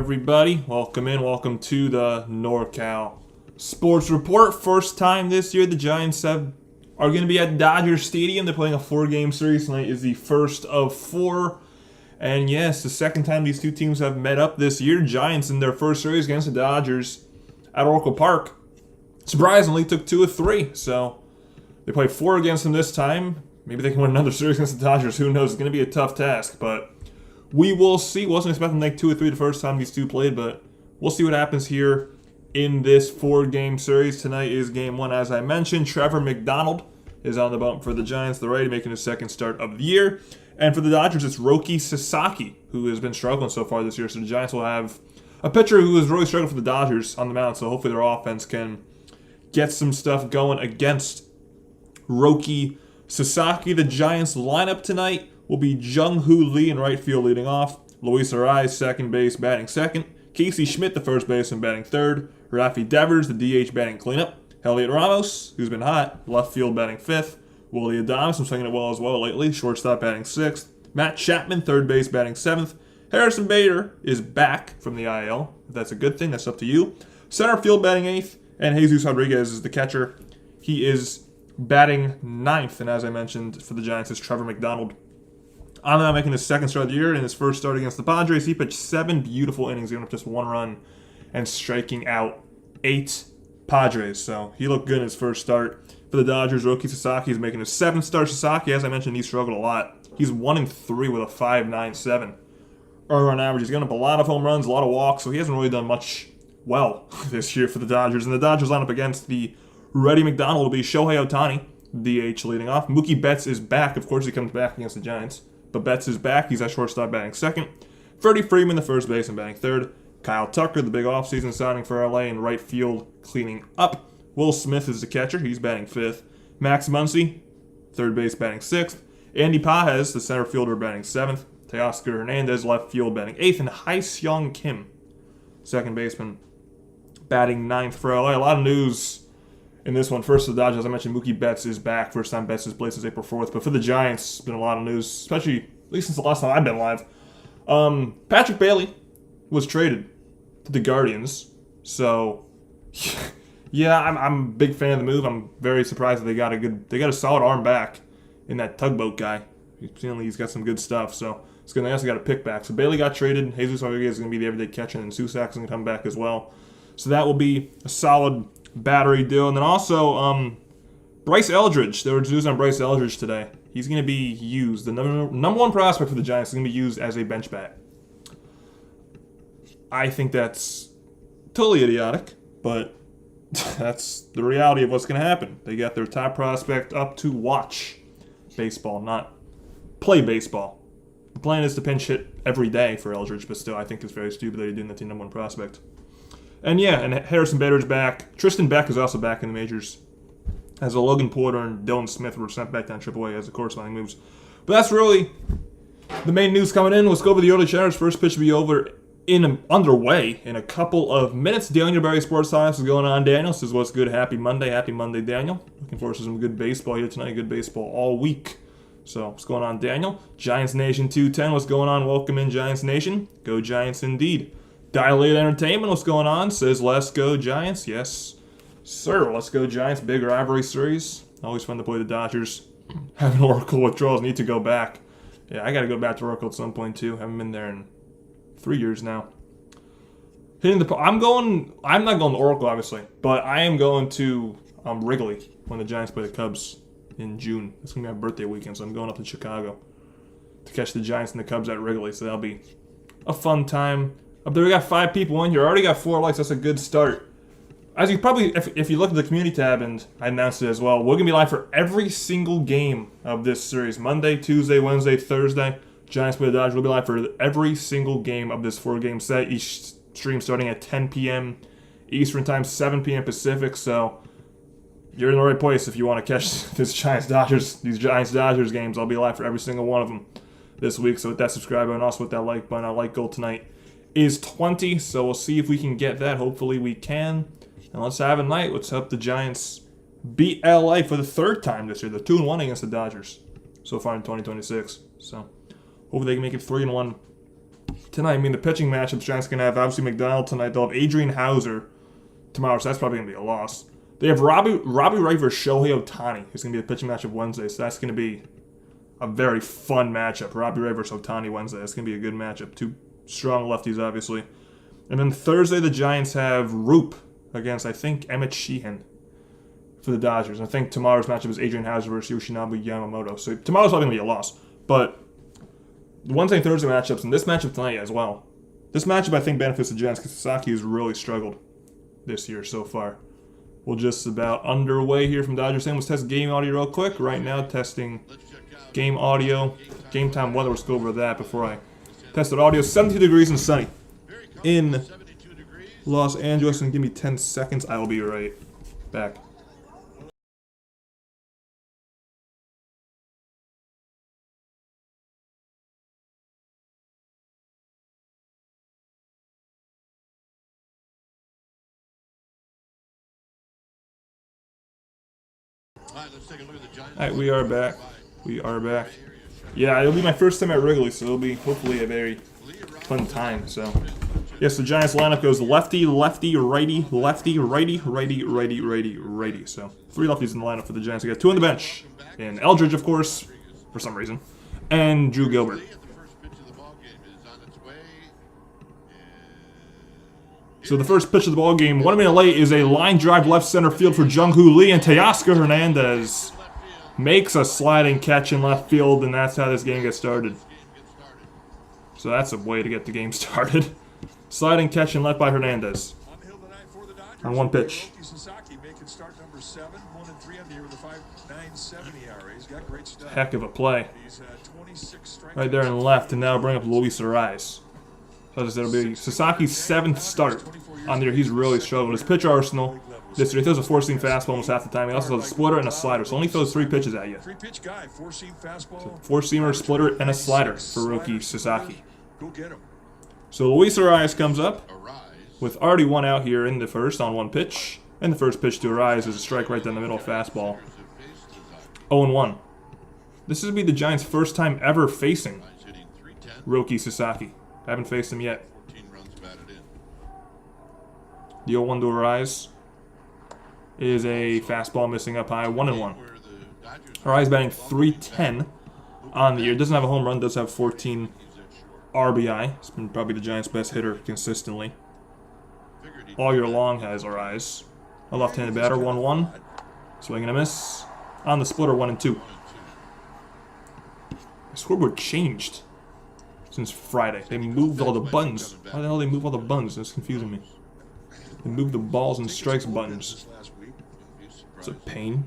everybody? Welcome in. Welcome to the NorCal Sports Report. First time this year the Giants are going to be at Dodger Stadium. They're playing a 4-game series. Tonight is the first of 4. And yes, the second time these two teams have met up this year. Giants in their first series against the Dodgers at Oracle Park surprisingly took 2 of 3. So they played 4 against them this time. Maybe they can win another series against the Dodgers. Who knows? It's going to be a tough task, but we will see. Wasn't expecting to make 2 or 3 the first time these two played, but we'll see what happens here in this 4-game series. Tonight is game 1, as I mentioned. Trevor McDonald is on the bump for the Giants, the righty, making his second start of the year. And for the Dodgers, it's Roki Sasaki, who has been struggling so far this year. So the Giants will have a pitcher who has really struggled for the Dodgers on the mound, so hopefully their offense can get some stuff going against Roki Sasaki. The Giants lineup tonight will be Jung-Hoo Lee in right field leading off, Luis Arraez second base batting second, Casey Schmidt the first baseman batting third, Rafi Devers the DH batting cleanup, Elliot Ramos, who's been hot, left field batting fifth, Willie Adames, who's swinging it well as well lately, shortstop batting sixth, Matt Chapman third base batting seventh, Harrison Bader is back from the IL. If that's a good thing, that's up to you. Center field batting eighth, and Jesus Rodriguez is the catcher. He is batting ninth, and as I mentioned, for the Giants is Trevor McDonald. I'm now making his second start of the year. In his first start against the Padres, he pitched 7 beautiful innings, giving up just 1 run and striking out 8 Padres. So he looked good in his first start. For the Dodgers, Roki Sasaki is making his 7th start. Sasaki, as I mentioned, he struggled a lot. He's 1-3 with a 5.97 earned run average. He's given up a lot of home runs, a lot of walks, so he hasn't really done much well this year for the Dodgers. And the Dodgers lineup against the ready McDonald will be Shohei Ohtani, DH leading off. Mookie Betts is back. Of course, he comes back against the Giants. But Betts is back. He's at shortstop batting second. Freddie Freeman, the first baseman, batting third. Kyle Tucker, the big offseason signing for LA, in right field cleaning up. Will Smith is the catcher. He's batting fifth. Max Muncy, third base, batting sixth. Andy Pages, the center fielder, batting seventh. Teoscar Hernandez, left field, batting eighth. And Hai-Seong Kim, second baseman, batting ninth for LA. A lot of news in this one. First, the Dodgers, as I mentioned, Mookie Betts is back. First time Betts has played since April 4th. But for the Giants, been a lot of news, especially at least since the last time I've been live. Patrick Bailey was traded to the Guardians. So, yeah, I'm a big fan of the move. I'm very surprised that they got a solid arm back in that tugboat guy. He's got some good stuff. So it's gonna also got a pick back. So Bailey got traded. Jesus Rodriguez is gonna be the everyday catcher, and Susak's gonna come back as well. So that will be a solid battery deal. And then also Bryce Eldridge. There was news on Bryce Eldridge today. He's going to be used. The number one prospect for the Giants is going to be used as a bench bat. I think that's totally idiotic, but that's the reality of what's going to happen. They got their top prospect up to watch baseball, not play baseball. The plan is to pinch hit every day for Eldridge, but still I think it's very stupid that he's doing that to number one prospect. And yeah, and Harrison Bader's back. Tristan Beck is also back in the majors, as Logan Porter and Dylan Smith were sent back down AAA as the corresponding moves. But that's really the main news coming in. Let's go over the early chatters. First pitch will be underway in a couple of minutes. Daniel Berry Sports Science is going on. Daniel says, what's good? Happy Monday, Daniel. Looking forward to some good baseball here tonight. Good baseball all week. So what's going on, Daniel? Giants Nation 210, what's going on? Welcome in, Giants Nation. Go Giants indeed. Dilated Entertainment, what's going on? Says, let's go Giants. Yes, sir. Let's go Giants. Big rivalry series. Always fun to play the Dodgers. Having Oracle withdrawals. Need to go back. Yeah, I got to go back to Oracle at some point too. Haven't been there in 3 years now. I'm not going to Oracle, obviously, but I am going to Wrigley when the Giants play the Cubs in June. It's going to be my birthday weekend, so I'm going up to Chicago to catch the Giants and the Cubs at Wrigley. So that'll be a fun time. Up there we got 5 people in here. Already got 4 likes. That's a good start. As you probably, if you look at the community tab, and I announced it as well, we're going to be live for every single game of this series. Monday, Tuesday, Wednesday, Thursday. Giants play the Dodgers. We'll be live for every single game of this 4-game set. Each stream starting at 10 p.m. Eastern Time, 7 p.m. Pacific. So you're in the right place if you want to catch these Giants-Dodgers games. I'll be live for every single one of them this week. So with that subscribe button, also with that like button, our like goal tonight is 20. So we'll see if we can get that. Hopefully we can. And let's have a night. Let's help the Giants beat LA for the 3rd time this year. They're 2-1 against the Dodgers so far in 2026. So hopefully they can make it 3-1 tonight. I mean, the pitching matchups, Giants going to have obviously McDonald tonight. They'll have Adrian Hauser tomorrow, so that's probably going to be a loss. They have Robbie Wright versus Shohei Ohtani, who's going to be the pitching matchup Wednesday, so that's going to be a very fun matchup. Robbie Wright versus Ohtani Wednesday. That's going to be a good matchup. Two strong lefties, obviously. And then Thursday, the Giants have Roop against, I think, Emmett Sheehan for the Dodgers. I think tomorrow's matchup is Adrian Hauser versus Yoshinobu Yamamoto. So tomorrow's probably going to be a loss. But the Wednesday and Thursday matchups, and this matchup tonight as well. This matchup, I think, benefits the Giants because Sasaki has really struggled this year so far. We're just about underway here from Dodgers. Let's test game audio real quick. Right now, testing game audio. Game time weather, let's go over that before I tested audio. 72 degrees and sunny in Los Angeles. And give me 10 seconds. I will be right back. Alright, we are back. We are back. Yeah, it'll be my first time at Wrigley, so it'll be hopefully a very fun time. So, yes, the Giants lineup goes lefty, lefty, righty, lefty, righty, righty, righty, righty, righty. So, 3 lefties in the lineup for the Giants. We got 2 on the bench. And Eldridge, of course, for some reason. And Drew Gilbert. So the first pitch of the ball game, 1 minute late, is a line drive left center field for Jung-Hoo Lee, and Teoscar Hernandez makes a sliding catch in left field, and that's how this game gets started. So that's a way to get the game started. Sliding catch in left by Hernandez on 1 pitch. Roki Sasaki making start number 7, 1-3 on the year with a 5.97 ERA. He's got great stuff. Heck of a play. He's 26 strikeouts. Right there in left, and now bring up Luis Ariz. So it'll be Sasaki's 7th start on the year. He's really struggled. His pitch arsenal this year, he throws a 4-seam fastball almost half the time. He also throws a splitter and a slider, so only throws 3 pitches at you. 3-pitch guy, 4-seam fastball. 4-seamer, splitter, and a slider for Roki Sasaki. Go get him. So Luis Ariz comes up with already 1 out here in the first on 1 pitch. And the first pitch to Ariz is a strike right down the middle, fastball. 0-1. This would be the Giants' first time ever facing Roki Sasaki. I haven't faced him yet. The 0-1 to Ariz is a fastball missing up high, 1-1. Ariz batting .310 on the year. Doesn't have a home run, does have 14 RBI. He's been probably the Giants' best hitter consistently. All year long has Ariz. A left-handed batter, 1-1. Swing and a miss. On the splitter, 1-2. The scoreboard changed since Friday. They moved all the buttons. Why the hell did they move all the buttons? That's confusing me. They moved the balls and strikes buttons. It's a pain.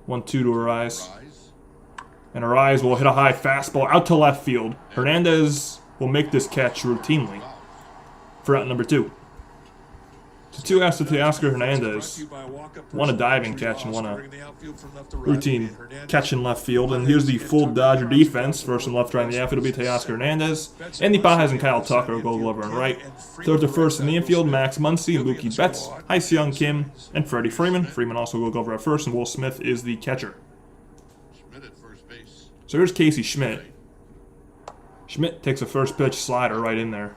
1-2 to Ariz. And Ariz will hit a high fastball out to left field. Hernandez will make this catch routinely for out number 2. So 2 outs to Teoscar Hernandez. 1 a diving catch and 1 a routine catch in left field. And here's the full Dodger defense. First and left right in the outfield will be Teoscar Hernandez. Andy Pajes and Kyle Tucker, Gold Glover and right. Third to first in the infield, Max Muncy and Mookie Betts, Hyun Kim, and Freddie Freeman. Freeman also Gold Glover at first, and Will Smith is the catcher. So here's Casey Schmidt. Schmidt takes a first pitch slider right in there.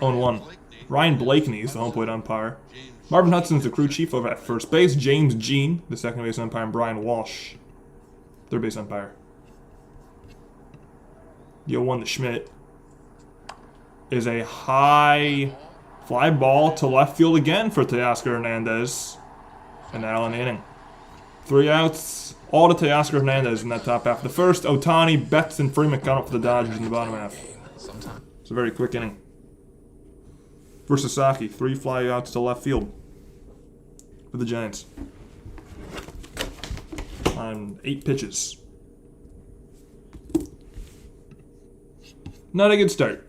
0-1. Ryan Blakeney is the home plate umpire. Marvin Hudson's the crew chief over at first base. James Jean, the second base umpire, and Brian Walsh, third base umpire. The 0-1 to Schmidt is a high fly ball to left field again for Teoscar Hernandez. And that'll end the inning. 3 outs, all to Teoscar Hernandez in that top half. The first, Ohtani, Betts, and Freeman come up for the Dodgers in the bottom half. It's a very quick inning. For Sasaki, 3 fly outs to left field for the Giants on 8 pitches. Not a good start.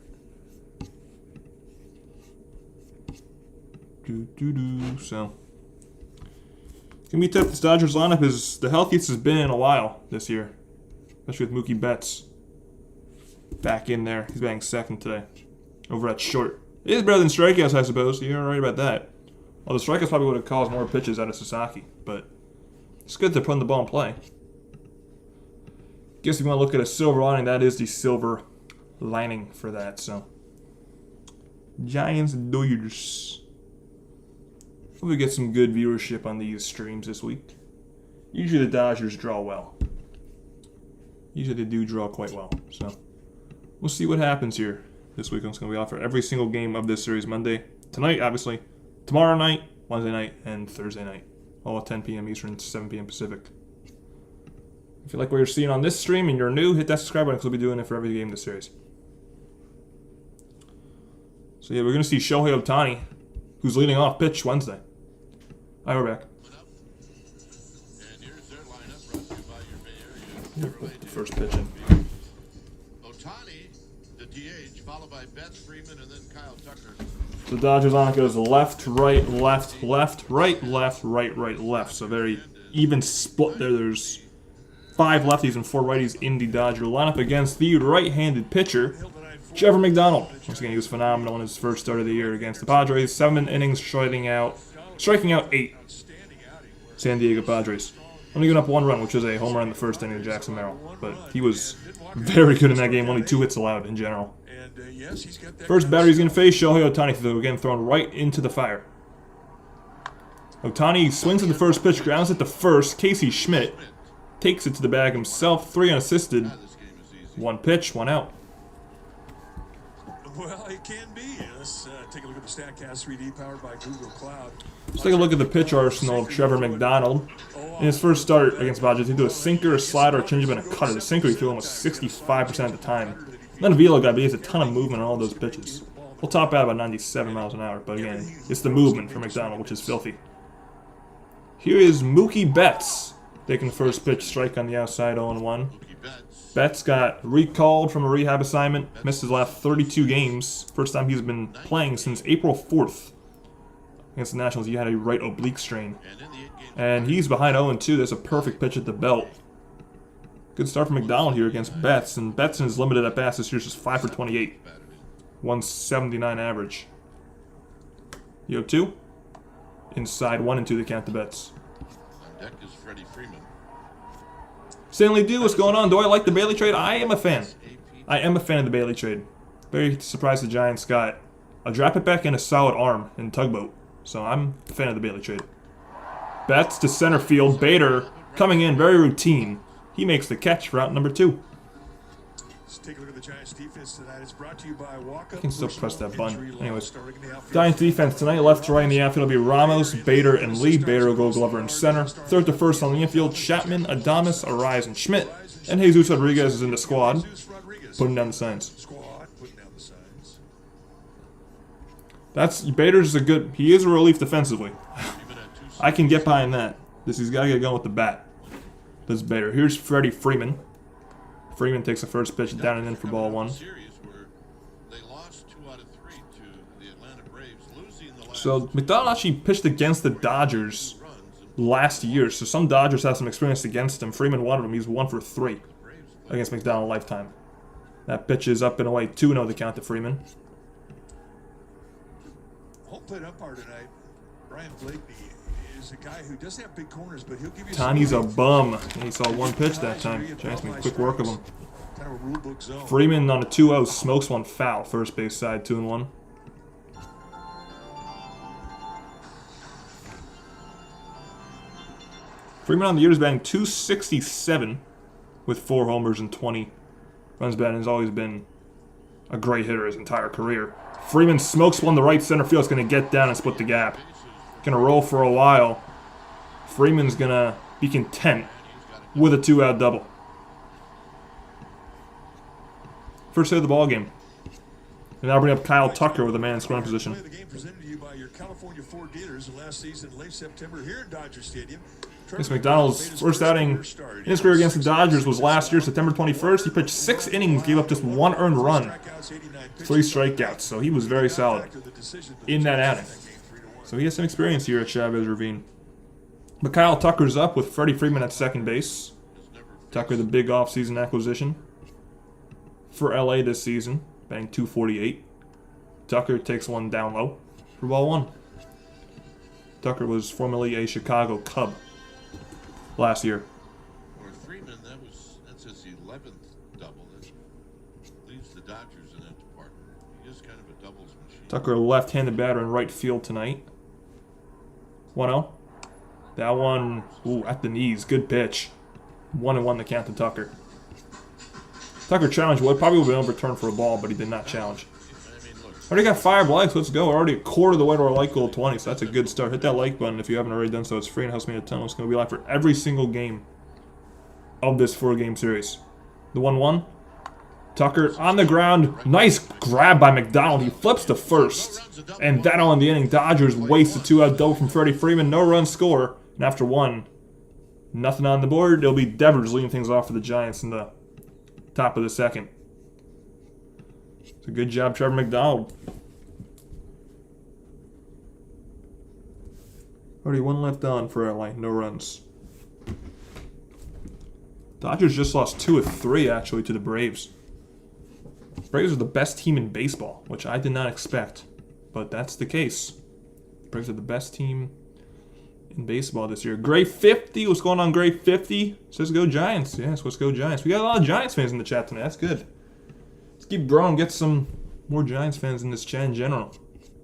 So it's gonna be tough. This Dodgers lineup is the healthiest it's been in a while this year, especially with Mookie Betts back in there. He's batting second today over at short. It is better than strikeouts, I suppose. You're right about that. Well, the strikeouts probably would have caused more pitches out of Sasaki, but it's good they're putting the ball in play. Guess if you want to look at a silver lining, that is the silver lining for that. So, Giants Dodgers. Hope we get some good viewership on these streams this week. Usually the Dodgers draw well. Usually they do draw quite well. So, we'll see what happens here this week. I'm just going to be off for every single game of this series. Monday, tonight, obviously. Tomorrow night, Wednesday night, and Thursday night. All at 10 p.m. Eastern, 7 p.m. Pacific. If you like what you're seeing on this stream and you're new, hit that subscribe button because we'll be doing it for every game in this series. So yeah, we're going to see Shohei Ohtani, who's leading off pitch Wednesday. Hi, we're back. And here's their lineup brought to you by your Bay Area. First pitch in. Ohtani, the DH, followed by Betts, Freeman, and then Kyle Tucker. So the Dodgers lineup goes left, right, left, left, right, left, right, right, left. So very even split there. There's 5 lefties and 4 righties in the Dodger lineup against the right-handed pitcher, Trevor McDonald. Once again, he was phenomenal in his first start of the year against the Padres. 7 innings, striking out 8 San Diego Padres. Only giving up 1 run, which was a home run in the first inning of Jackson Merrill. But he was very good in that game. Only 2 hits allowed in general. First batter he's going to face Shohei Ohtani, though, again thrown right into the fire. Ohtani swings at the first pitch, grounds it to first. Casey Schmidt takes it to the bag himself, 3 unassisted. 1 pitch, 1 out. Well, it can be. Let's take a look at the StatCast 3D powered by Google Cloud. Let's take a look at the pitch arsenal of Trevor McDonald. In his first start against Padres, he threw a sinker, a slider, a changeup, and a cutter. The sinker he threw almost 65% of the time. Not a velo guy, but he has a ton of movement on all those pitches. We'll top out about 97 miles an hour, but again, it's the movement for McDonald, which is filthy. Here is Mookie Betts taking the first pitch, strike on the outside, 0-1. Betts got recalled from a rehab assignment, missed his last 32 games. First time he's been playing since April 4th. Against the Nationals, he had a right oblique strain. And he's behind 0-2. That's a perfect pitch at the belt. Good start from McDonald here against Betts. And Betts in his limited at bats this year is just 5 for 28. 179 average. 0-2. Inside 1-2 to count the Betts. On deck is Freddie Freeman. Stanley D, what's going on? Do I like the Bailey trade? I am a fan. I am a fan of the Bailey trade. Very surprised the Giants got a drop it back and a solid arm in Tugboat. So I'm a fan of the Bailey trade. Betts to center field. Bader coming in, very routine. He makes the catch for out number 2. Let's take a look at the Giants defense tonight. It's brought to you by Walker. I can still press that button. Anyways, Giants defense tonight, left to right in the outfield will be Ramos, Bader, and Lee. Bader will go Glover in center. Third to first on the infield, Chapman, Adames, Arise, and Schmidt. And Jesus Rodriguez is in the squad, putting down the signs. That's Bader's a good. He is a relief defensively. I can get behind that. He's got to get going with the bat. That's Bader. Here's Freddie Freeman. Freeman takes the first pitch down and in for ball 1. So McDonald actually pitched against the Dodgers last year. So some Dodgers have some experience against him. Freeman one of them. He's 1 for 3 against McDonald lifetime. That pitch is up and away. 2-0 to count to Freeman. Home plate umpire tonight, Brian Blakeney, is a guy who doesn't have big corners, but he'll give you. Tony's a bum. And he saw 1 pitch that time. Giants made quick work of him. Kind of a rule book zone. Freeman on a 2-0 smokes 1 foul. First base side, 2-1. Freeman on the year is batting .267 with 4 homers and 20 runs batted. Has always been a great hitter his entire career. Freeman smokes one to right center field. It's going to get down and split the gap. Going to roll for a while. Freeman's going to be content with a 2-out double. First hit of the ball game. And now bring up Kyle Tucker with a man in scoring position. The game presented to you by your California Ford dealers last season, late September, here in Dodger Stadium. This McDonald's first outing in his career against the Dodgers was last year, September 21st. He pitched 6 innings, gave up just 1 earned run, 3 strikeouts. So he was very solid in that outing. So he has some experience here at Chavez Ravine. But Kyle Tucker's up with Freddie Freeman at second base. Tucker, the big offseason acquisition for LA this season, batting .248. Tucker takes one down low for ball 1. Tucker was formerly a Chicago Cub last year. For Freeman, that's his 11th Tucker, left-handed batter in right field tonight. 1-0. That one, ooh, at the knees. Good pitch. 1-1 the count to Tucker. Tucker challenged Wood. Probably would have been overturned for a ball, but he did not challenge. Already got 5 likes. Let's go. We're already a quarter of the way to our like goal 20, so that's a good start. Hit that like button if you haven't already done so. It's free and helps me a ton. It's going to be live for every single game of this 4-game series. The 1-1. Tucker on the ground. Nice grab by McDonald. He flips to first. And that on the inning. Dodgers waste a 2-out double from Freddie Freeman. No run score. And after 1, nothing on the board. It'll be Devers leading things off for the Giants in the top of the 2nd. It's a good job, Trevor McDonald. Already 1 left on for LA. No runs. Dodgers just lost 2 of 3, actually, to the Braves. Braves are the best team in baseball, which I did not expect. But that's the case. Braves are the best team in baseball this year. Gray 50. What's going on, Gray 50? Says go Giants. Yes, let's go Giants. We got a lot of Giants fans in the chat tonight. That's good. Let's keep growing. Get some more Giants fans in this chat in general.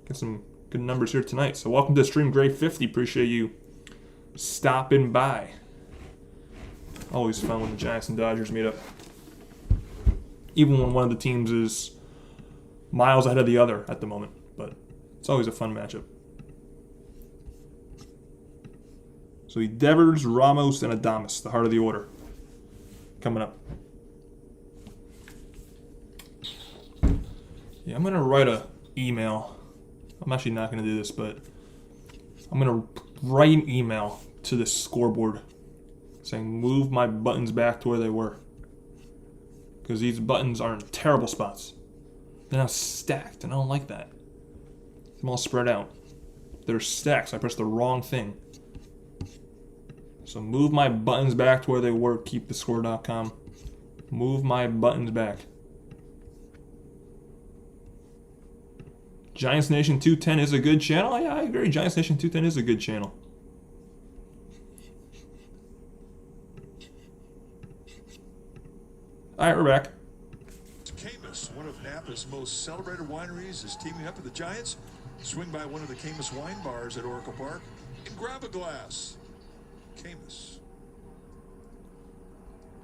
Get some good numbers here tonight. So welcome to stream, Gray 50. Appreciate you stopping by. Always fun when the Giants and Dodgers meet up. Even when one of the teams is miles ahead of the other at the moment. But it's always a fun matchup. So he Devers, Ramos, and Adames, the heart of the order. Coming up. Yeah, I'm going to write an email. I'm actually not going to do this, but I'm going to write an email to the scoreboard saying move my buttons back to where they were. Because these buttons are in terrible spots. They're now stacked, and I don't like that. I'm all spread out. They're stacked, so I pressed the wrong thing. So move my buttons back to where they were. KeepTheScore.com. Move my buttons back. Giants Nation 210 is a good channel. Yeah, I agree. Giants Nation 210 is a good channel. All right, we're back. Camus, one of Napa's most celebrated wineries, is teaming up with the Giants. Swing by one of the Camus wine bars at Oracle Park and grab a glass. Camus.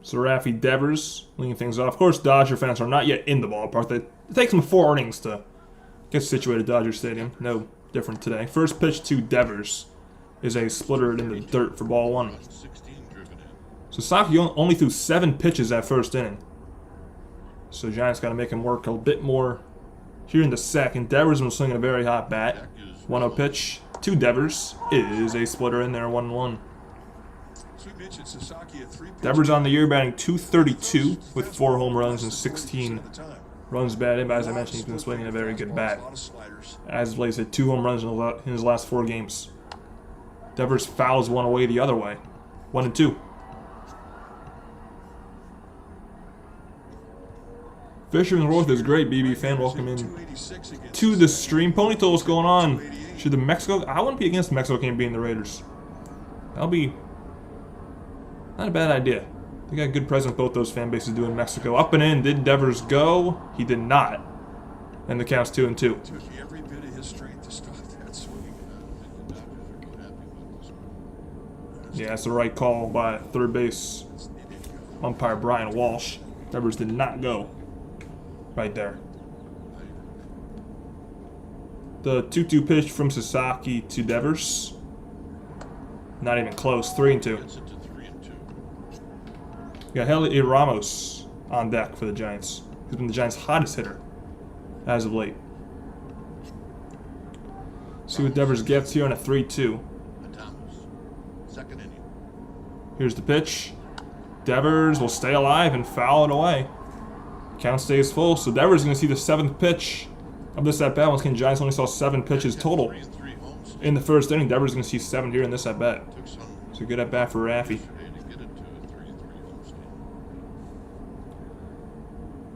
So Raffy Devers leading things off. Of course, Dodger fans are not yet in the ballpark. It takes them 4 innings to get situated at Dodger Stadium. No different today. First pitch to Devers is a splitter in the dirt for ball 1. So Sasaki only threw 7 pitches that first inning. So Giants got to make him work a bit more here in the second. Devers was swinging a very hot bat. 1-0 pitch to Devers is a splitter in there, 1-1. Devers on the year batting .232 with 4 home runs and 16 runs batted. But as I mentioned, he's been swinging a very good bat. As of late, he's had 2 home runs in his last 4 games. Devers fouls one away the other way. 1-2. Fisherman Roth is great, BB fan. Welcome in to the stream. Ponytail, what's going on? Should the Mexico... I wouldn't be against the Mexico game being the Raiders. That'll be not a bad idea. They got a good presence both those fan bases do in Mexico. Up and in. Did Devers go? He did not. And the count's 2-2. Every bit of his strength to stop that swing. Yeah, that's the right call by third base umpire Brian Walsh. Devers did not go. Right there. The 2-2 pitch from Sasaki to Devers. Not even close. 3-2. You got Heli Ramos on deck for the Giants. He's been the Giants' hottest hitter as of late. See what Devers gets here on a 3-2. Here's the pitch. Devers will stay alive and foul it away. Count stays full, so Devers is going to see the 7th pitch of this at-bat. Once again, Giants only saw 7 pitches total in the first inning. Devers is going to see 7 here in this at-bat. So good at-bat for Raffy.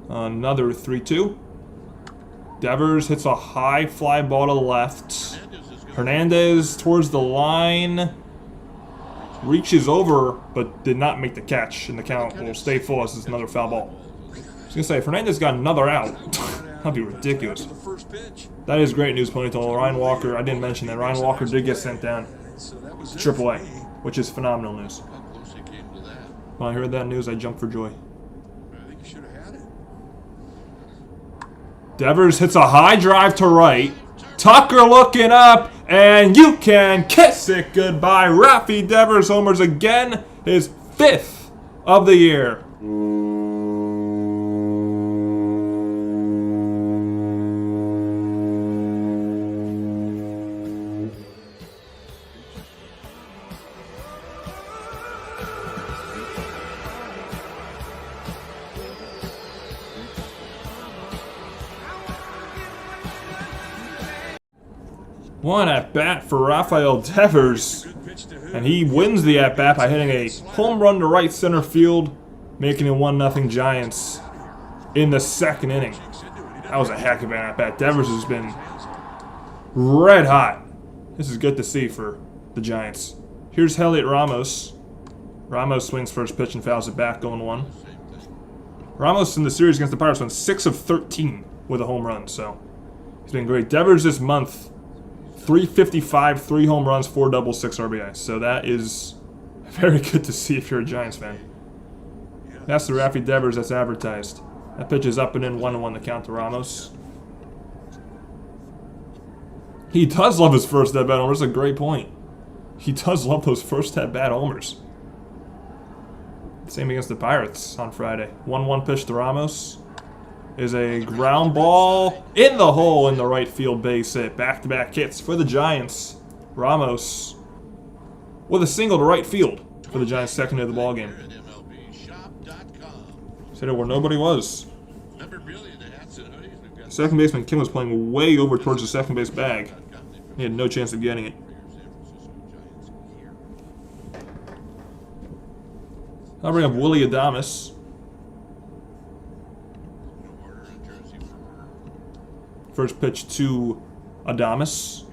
Another 3-2. Devers hits a high fly ball to the left. Hernandez towards the line. Reaches over, but did not make the catch. And the count will stay full as it's another foul ball. I was going to say, if Hernandez got another out, That'd be ridiculous. The first pitch. That is great news, Ponytail. Ryan Walker, I didn't mention that. Ryan Walker did get sent down So that was to it for AAA, me. which is phenomenal news. How close he came to that. When I heard that news, I jumped for joy. I think you should have had it. Devers hits a high drive to right. Tucker looking up, and you can kiss it goodbye. Rafi Devers homers again, his 5th of the year. One at bat for Rafael Devers, Good pitch to who? and he wins the at bat by hitting a home run to right center field, making it 1-0 Giants in the 2nd inning. That was a heck of an at bat. Devers has been red hot. This is good to see for the Giants. Here's Heliot Ramos. Ramos swings first pitch and fouls it back, going 1. Ramos in the series against the Pirates went 6 of 13 with a home run, so he's been great. Devers this month, 355, 3 home runs, 4 doubles, 6 RBIs. So that is very good to see if you're a Giants fan. That's the Rafi Devers that's advertised. That pitch is up and in, 1-1 the count to Ramos. He does love his first at-bat homer. That's a great point. He does love those first at-bat homers. Same against the Pirates on Friday. 1-1 pitch to Ramos is a ground ball in the hole in the right field base hit. Back-to-back hits for the Giants. Ramos with a single to right field for the Giants' 2nd hit of the ballgame. Said it where nobody was. Second baseman Kim was playing way over towards the second base bag. He had no chance of getting it. I'll bring up Willie Adames. First pitch to Adames.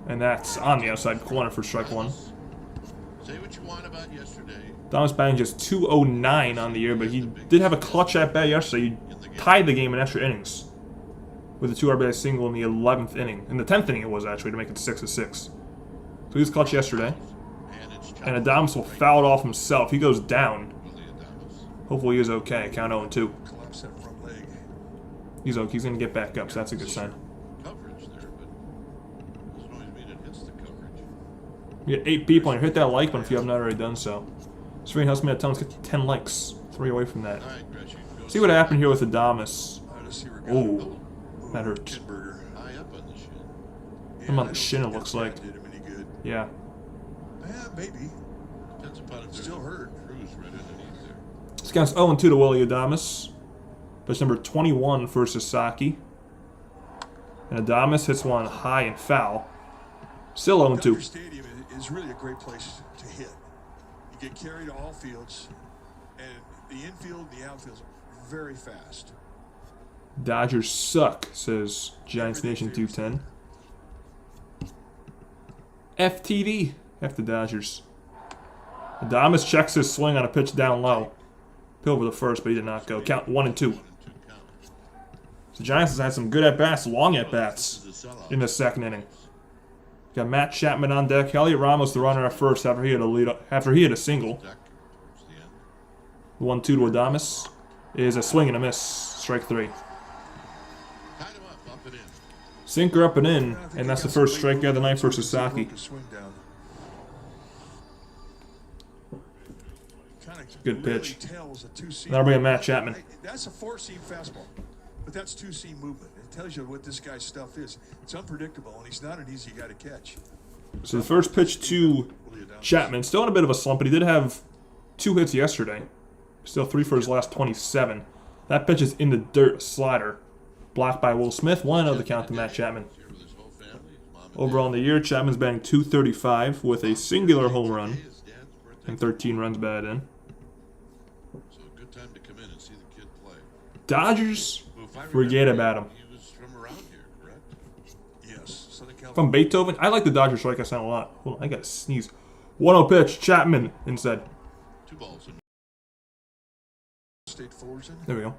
And that's on the outside corner for strike 1. Say what you want about yesterday. Adames batting just 209 on the year, but he did have a clutch at bat yesterday. He tied the game in extra innings with a 2 RBI single in the 11th inning. In the 10th inning it was, actually, to make it 6-6. So he was clutch yesterday. And Adames will foul it off himself. He goes down. Hopefully he is okay. Count 0-2. Collapse that front leg. He's okay. He's going to get back up, so that's a good sign. Coverage there, but doesn't always mean it hits the coverage. We got 8 people, and hit that like button if you haven't already done so. Serene Husman at Towns get 10 likes. 3 away from that. All right, Gretchen, go See what happened here with Adames. Oh, Oh, that hurts. high up on the shin. Him on the shin, it looks like. Did him any good. Yeah. Yeah, maybe. Depends upon if Still hurt. Cruz right underneath there. This counts 0-2 to Willie Adames. Pitch number 21 for Sasaki. And Adames hits one high and foul. Still 0-2. Dodger Stadium is really a great place to hit. You get carried to all fields, and the infield and the outfield are very fast. Dodgers suck, says Giants Nation 210. FTD. F the Dodgers. Adames checks his swing on a pitch down low. Pill over the first, but he did not go. Count 1-2. So Giants has had some good at-bats, long at-bats in the 2nd inning. Got Matt Chapman on deck. Heliot Ramos, the runner at first after he had a single. 1-2 to Adames is a swing and a miss. Strike 3. Sinker up and in, and that's the first strikeout of the night for Sasaki. Good pitch. That'll bring in Matt Chapman. That's a 4-seam fastball, but that's 2-seam movement. It tells you what this guy's stuff is. It's unpredictable, and he's not an easy guy to catch. So the first pitch to Chapman, still in a bit of a slump, but he did have 2 hits yesterday. Still 3 for his last 27. That pitch is in the dirt, a slider. Blocked by Will Smith, 1-0 the count to Matt Chapman. Overall in the year, Chapman's batting .235 with a singular home run and 13 runs batted in. So a good time to come in and see the kid play. Dodgers, forget about him. He was from around here, correct? Yes, Southern California. From Beethoven, I like the Dodgers strike us out a lot. Hold on, I gotta sneeze. 1-0 pitch, Chapman inside. 2 balls in. State Fullerton. There we go.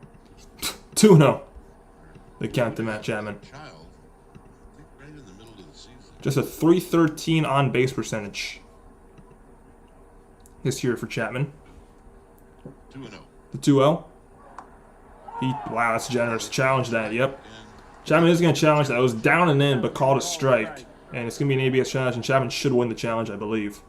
2-0. The count to Matt Chapman. Child, I think right in the middle of the season. Just a .313 on base percentage this year for Chapman. 2-0. The 2-0. Wow, that's generous. Challenge that, yep. Chapman is going to challenge that. It was down and in, but called a strike. And it's going to be an ABS challenge, and Chapman should win the challenge, I believe.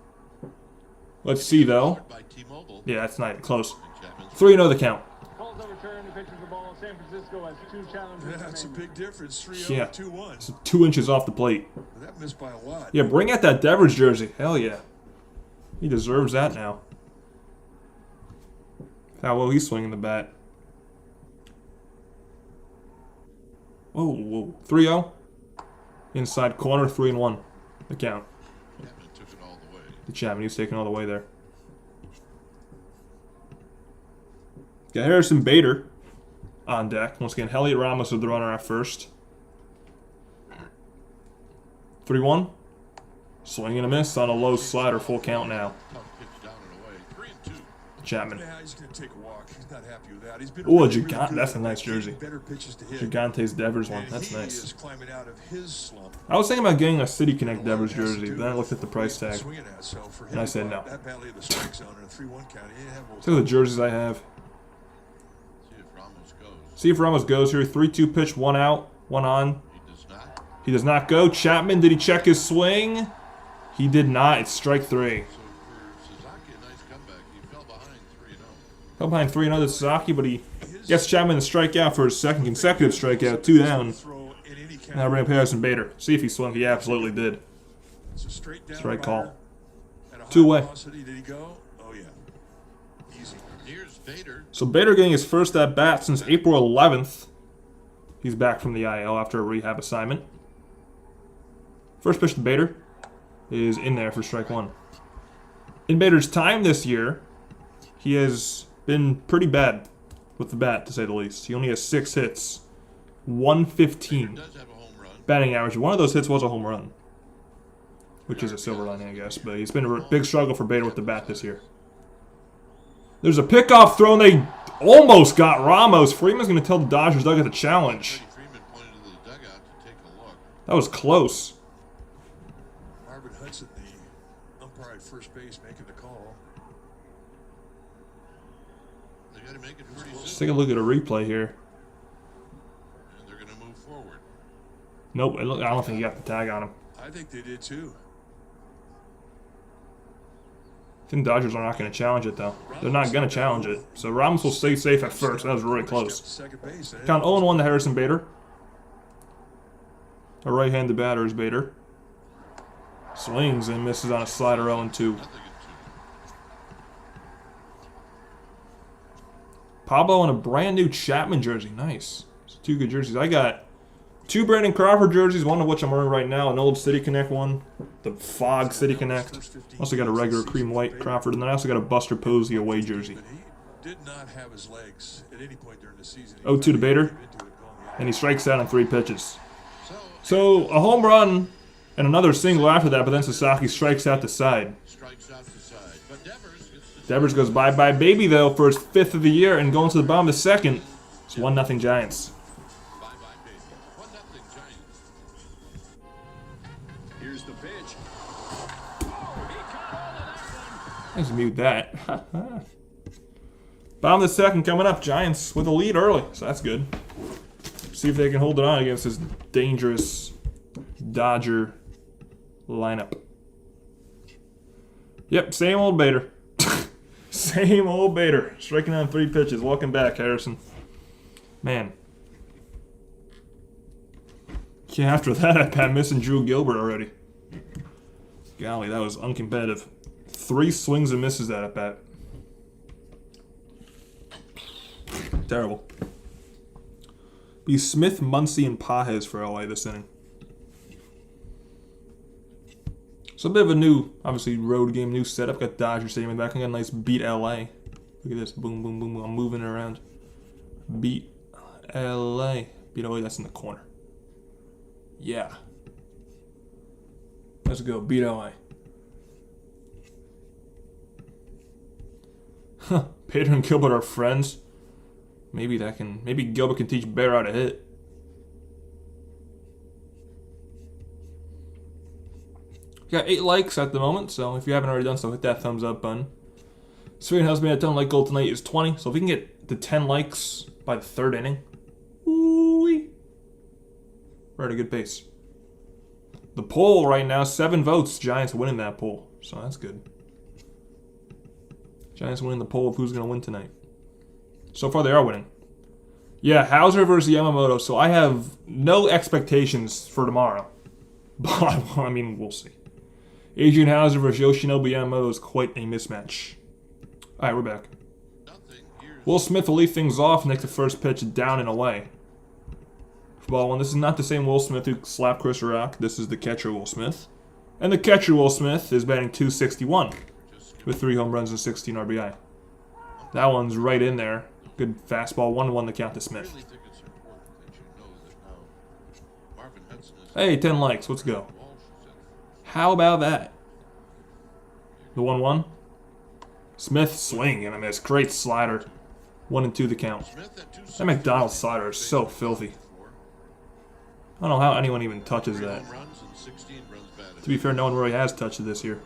Let's see, though. By T-Mobile. Yeah, that's not even close. Chapman's 3-0 the count. Calls overturned. The pitcher the ball. San Francisco has 2 challenges. Yeah, that's a big difference. 3-0 Yeah. to 2-1. It's 2 inches off the plate. That missed by a lot. Yeah, bring out that Devers jersey. Hell yeah. He deserves that now. How well he's swinging the bat. Whoa. 3-0. Inside corner, 3-1. The count. Chapman took it all the way. The Chapman, he's taking all the way there. Got Harrison Bader on deck. Once again, Heliot Ramos with the runner at first. 3-1. Swing and a miss on a low slider. Full count now. Tough pitch down and away. 3-2. Chapman. Yeah, he's going to take a walk. He's not happy with that. He's been Ooh, a really Gigante. good That's a at nice getting jersey. Better pitches to hit. Gigante's Devers one. And That's he nice. is climbing out of his slump. I was thinking about getting a City Connect Devers jersey, but then I looked at the price tag. Swinging at, so for him And I said no. That badly in the strike zone in a 3-1 count. He didn't have Look at the jerseys I have. See if Ramos goes. See if Ramos goes here. 3-2 pitch, 1 out, 1 on. He does not. He does not go. Chapman, did he check his swing? He did not. It's strike 3. So for Sasaki, a nice comeback. He fell behind 3-0. Fell behind 3-0 to Sasaki, but he gets Chapman to strike out for his second consecutive strikeout. 2 down. throw in any count. Now bring up Harrison Bader. See if he swung. He absolutely did. It's a straight down Strike liner call. at a high 2-way. velocity. Did he go? Oh, yeah. Easy. Here's Vader. So Bader getting his first at bat since April 11th. He's back from the IL after a rehab assignment. First pitch to Bader is in there for strike 1. In Bader's time this year, he has been pretty bad with the bat, to say the least. He only has 6 hits, 115 Does have a home run. batting average. One of those hits was a home run, which is a silver lining, I guess. But he's been a big struggle for Bader with the bat this year. There's a pickoff throw, and they almost got Ramos. Freeman's going to tell the Dodgers dugout to challenge. Freddie Freeman pointed to the dugout to take a look. That was close. Marvin Hudson, the umpire at first base, making the call. They got to make it pretty Let's soon. take a look at a replay here. And they're going to move forward. Nope, I don't think he got the tag on him. I think they did too. I think the Dodgers are not going to challenge it, though. They're not going to challenge it. So Ramos will stay safe at first. That was really close. Second base. Count 0-1 to Harrison Bader. A right-handed batter is Bader. Swings and misses on a slider 0-2. I think it's 2. Pablo in a brand new Chapman jersey. Nice. It's 2 good jerseys. I got 2 Brandon Crawford jerseys, one of which I'm wearing right now, an old City Connect one, the Fog City Connect. Also got a regular cream white Crawford, and then I also got a Buster Posey away jersey. But he did not have his legs at any point during the season. 0-2 to Bader, and he strikes out on 3 pitches. So a home run and another single after that, but then Sasaki strikes out the side. Strikes out the side. But Devers gets the Devers goes bye-bye baby, though, for his 5th of the year, and going to the bottom of the 2nd. It's 1-0 Giants. bye-bye baby. 1-0 Giants. Here's the pitch. Let's mute that. Bottom of the 2nd coming up. Giants with a lead early, so that's good. See if they can hold it on against this dangerous Dodger lineup. Yep, same old Bader. Same old Bader. Striking on 3 pitches. Welcome back, Harrison. Man. Yeah, after that, I've been missing Drew Gilbert already. Golly, that was uncompetitive. 3 swings and misses that at bat. Terrible. Be Smith, Muncy, and Pajes for LA this inning. So a bit of a new, obviously, road game, new setup. Got Dodger Stadium in the back. I got a nice beat LA. Look at this. Boom, boom, boom. I'm moving it around. Beat LA. Beat LA, that's in the corner. Yeah. Let's go. Beat LA. Huh. Pedro and Gilbert are friends. Maybe Gilbert can teach Bear how to hit. Got 8 likes at the moment, so if you haven't already done so, hit that thumbs up button. Sweden has made a 10 like goal tonight is 20, so if we can get to 10 likes by the 3rd inning, ooh-wee, we're at a good pace. The poll right now, 7 votes. Giants winning that poll, so that's good. Giants winning the poll of who's going to win tonight. So far, they are winning. Yeah, Hauser versus Yamamoto, so I have no expectations for tomorrow. But, I mean, we'll see. Adrian Hauser versus Yoshinobu Yamamoto is quite a mismatch. Alright, we're back. Will Smith will lead things off next to first pitch down and away. For ball 1, this is not the same Will Smith who slapped Chris Rock. This is the catcher Will Smith. And the catcher Will Smith is batting .261 with 3 home runs and 16 RBI. That one's right in there. Good fastball, 1-1 the count to Smith. Hey, 10 likes, let's go. How about that? The 1-1. Smith swing and a miss. Great slider. 1-2 the count. That McDonald slider is so filthy. I don't know how anyone even touches that. To be fair, no one really has touched it this year.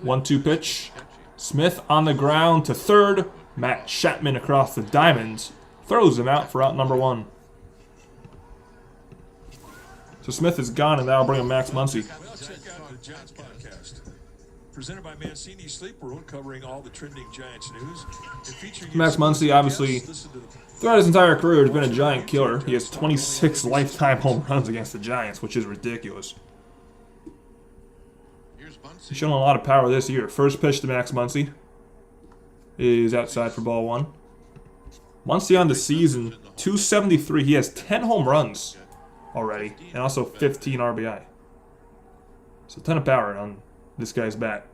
1-2 pitch. Smith on the ground to third. Matt Chapman across the diamonds. Throws him out for out number 1. So Smith is gone, and that'll bring him Max Muncy. Well, check out the Giants podcast. Presented by Mancini Sleep World, covering all the trending Giants news. Max Muncy, obviously, throughout his entire career, has been a Giant killer. He has 26 lifetime home runs against the Giants, which is ridiculous. He's shown a lot of power this year. First pitch to Max Muncy is outside for ball 1. Muncy on the season, .273. He has 10 home runs already, and also 15 RBI. So a ton of power on this guy's bat.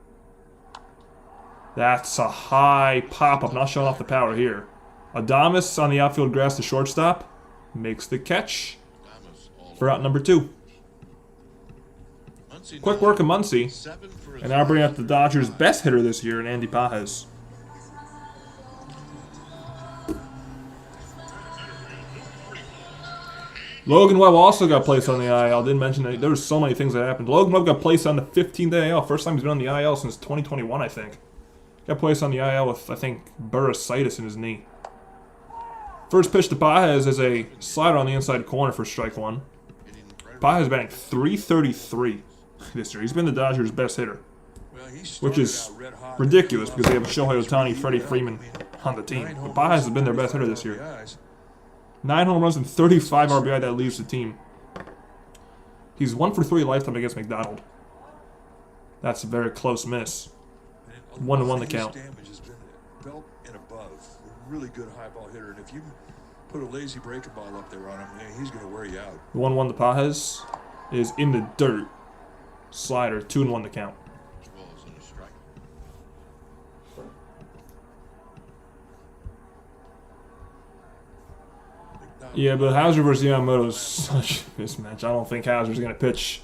That's a high pop-up, not showing off the power here. Adames on the outfield grass to shortstop. Makes the catch for out number 2. Quick work of Muncy. And now bringing up the Dodgers' best hitter this year, in Andy Pages. Logan Webb also got placed on the IL. Didn't mention that there were so many things that happened. Logan Webb got placed on the 15th IL. First time he's been on the IL since 2021, I think. Got placed on the IL with, I think, bursitis in his knee. First pitch to Pages is a slider on the inside corner for strike 1. Pages batting .333 this year. He's been the Dodgers' best hitter, which is ridiculous because they have Shohei Ohtani, Freddie Freeman on the team. But Pages has been their best hitter this year. 9 home runs and 35 RBI that leaves the team. He's 1 for 3 lifetime against McDonald. That's a very close miss. 1-1 the count. Damage has been belt and above. A really good high ball hitter, and if you put a lazy breaking ball up there on him, he's going to wear you out. 1-1 the Pages is in the dirt. Slider, 2-1 the count. Yeah, but Hauser versus Yamamoto is such a mismatch. I don't think Hauser's going to pitch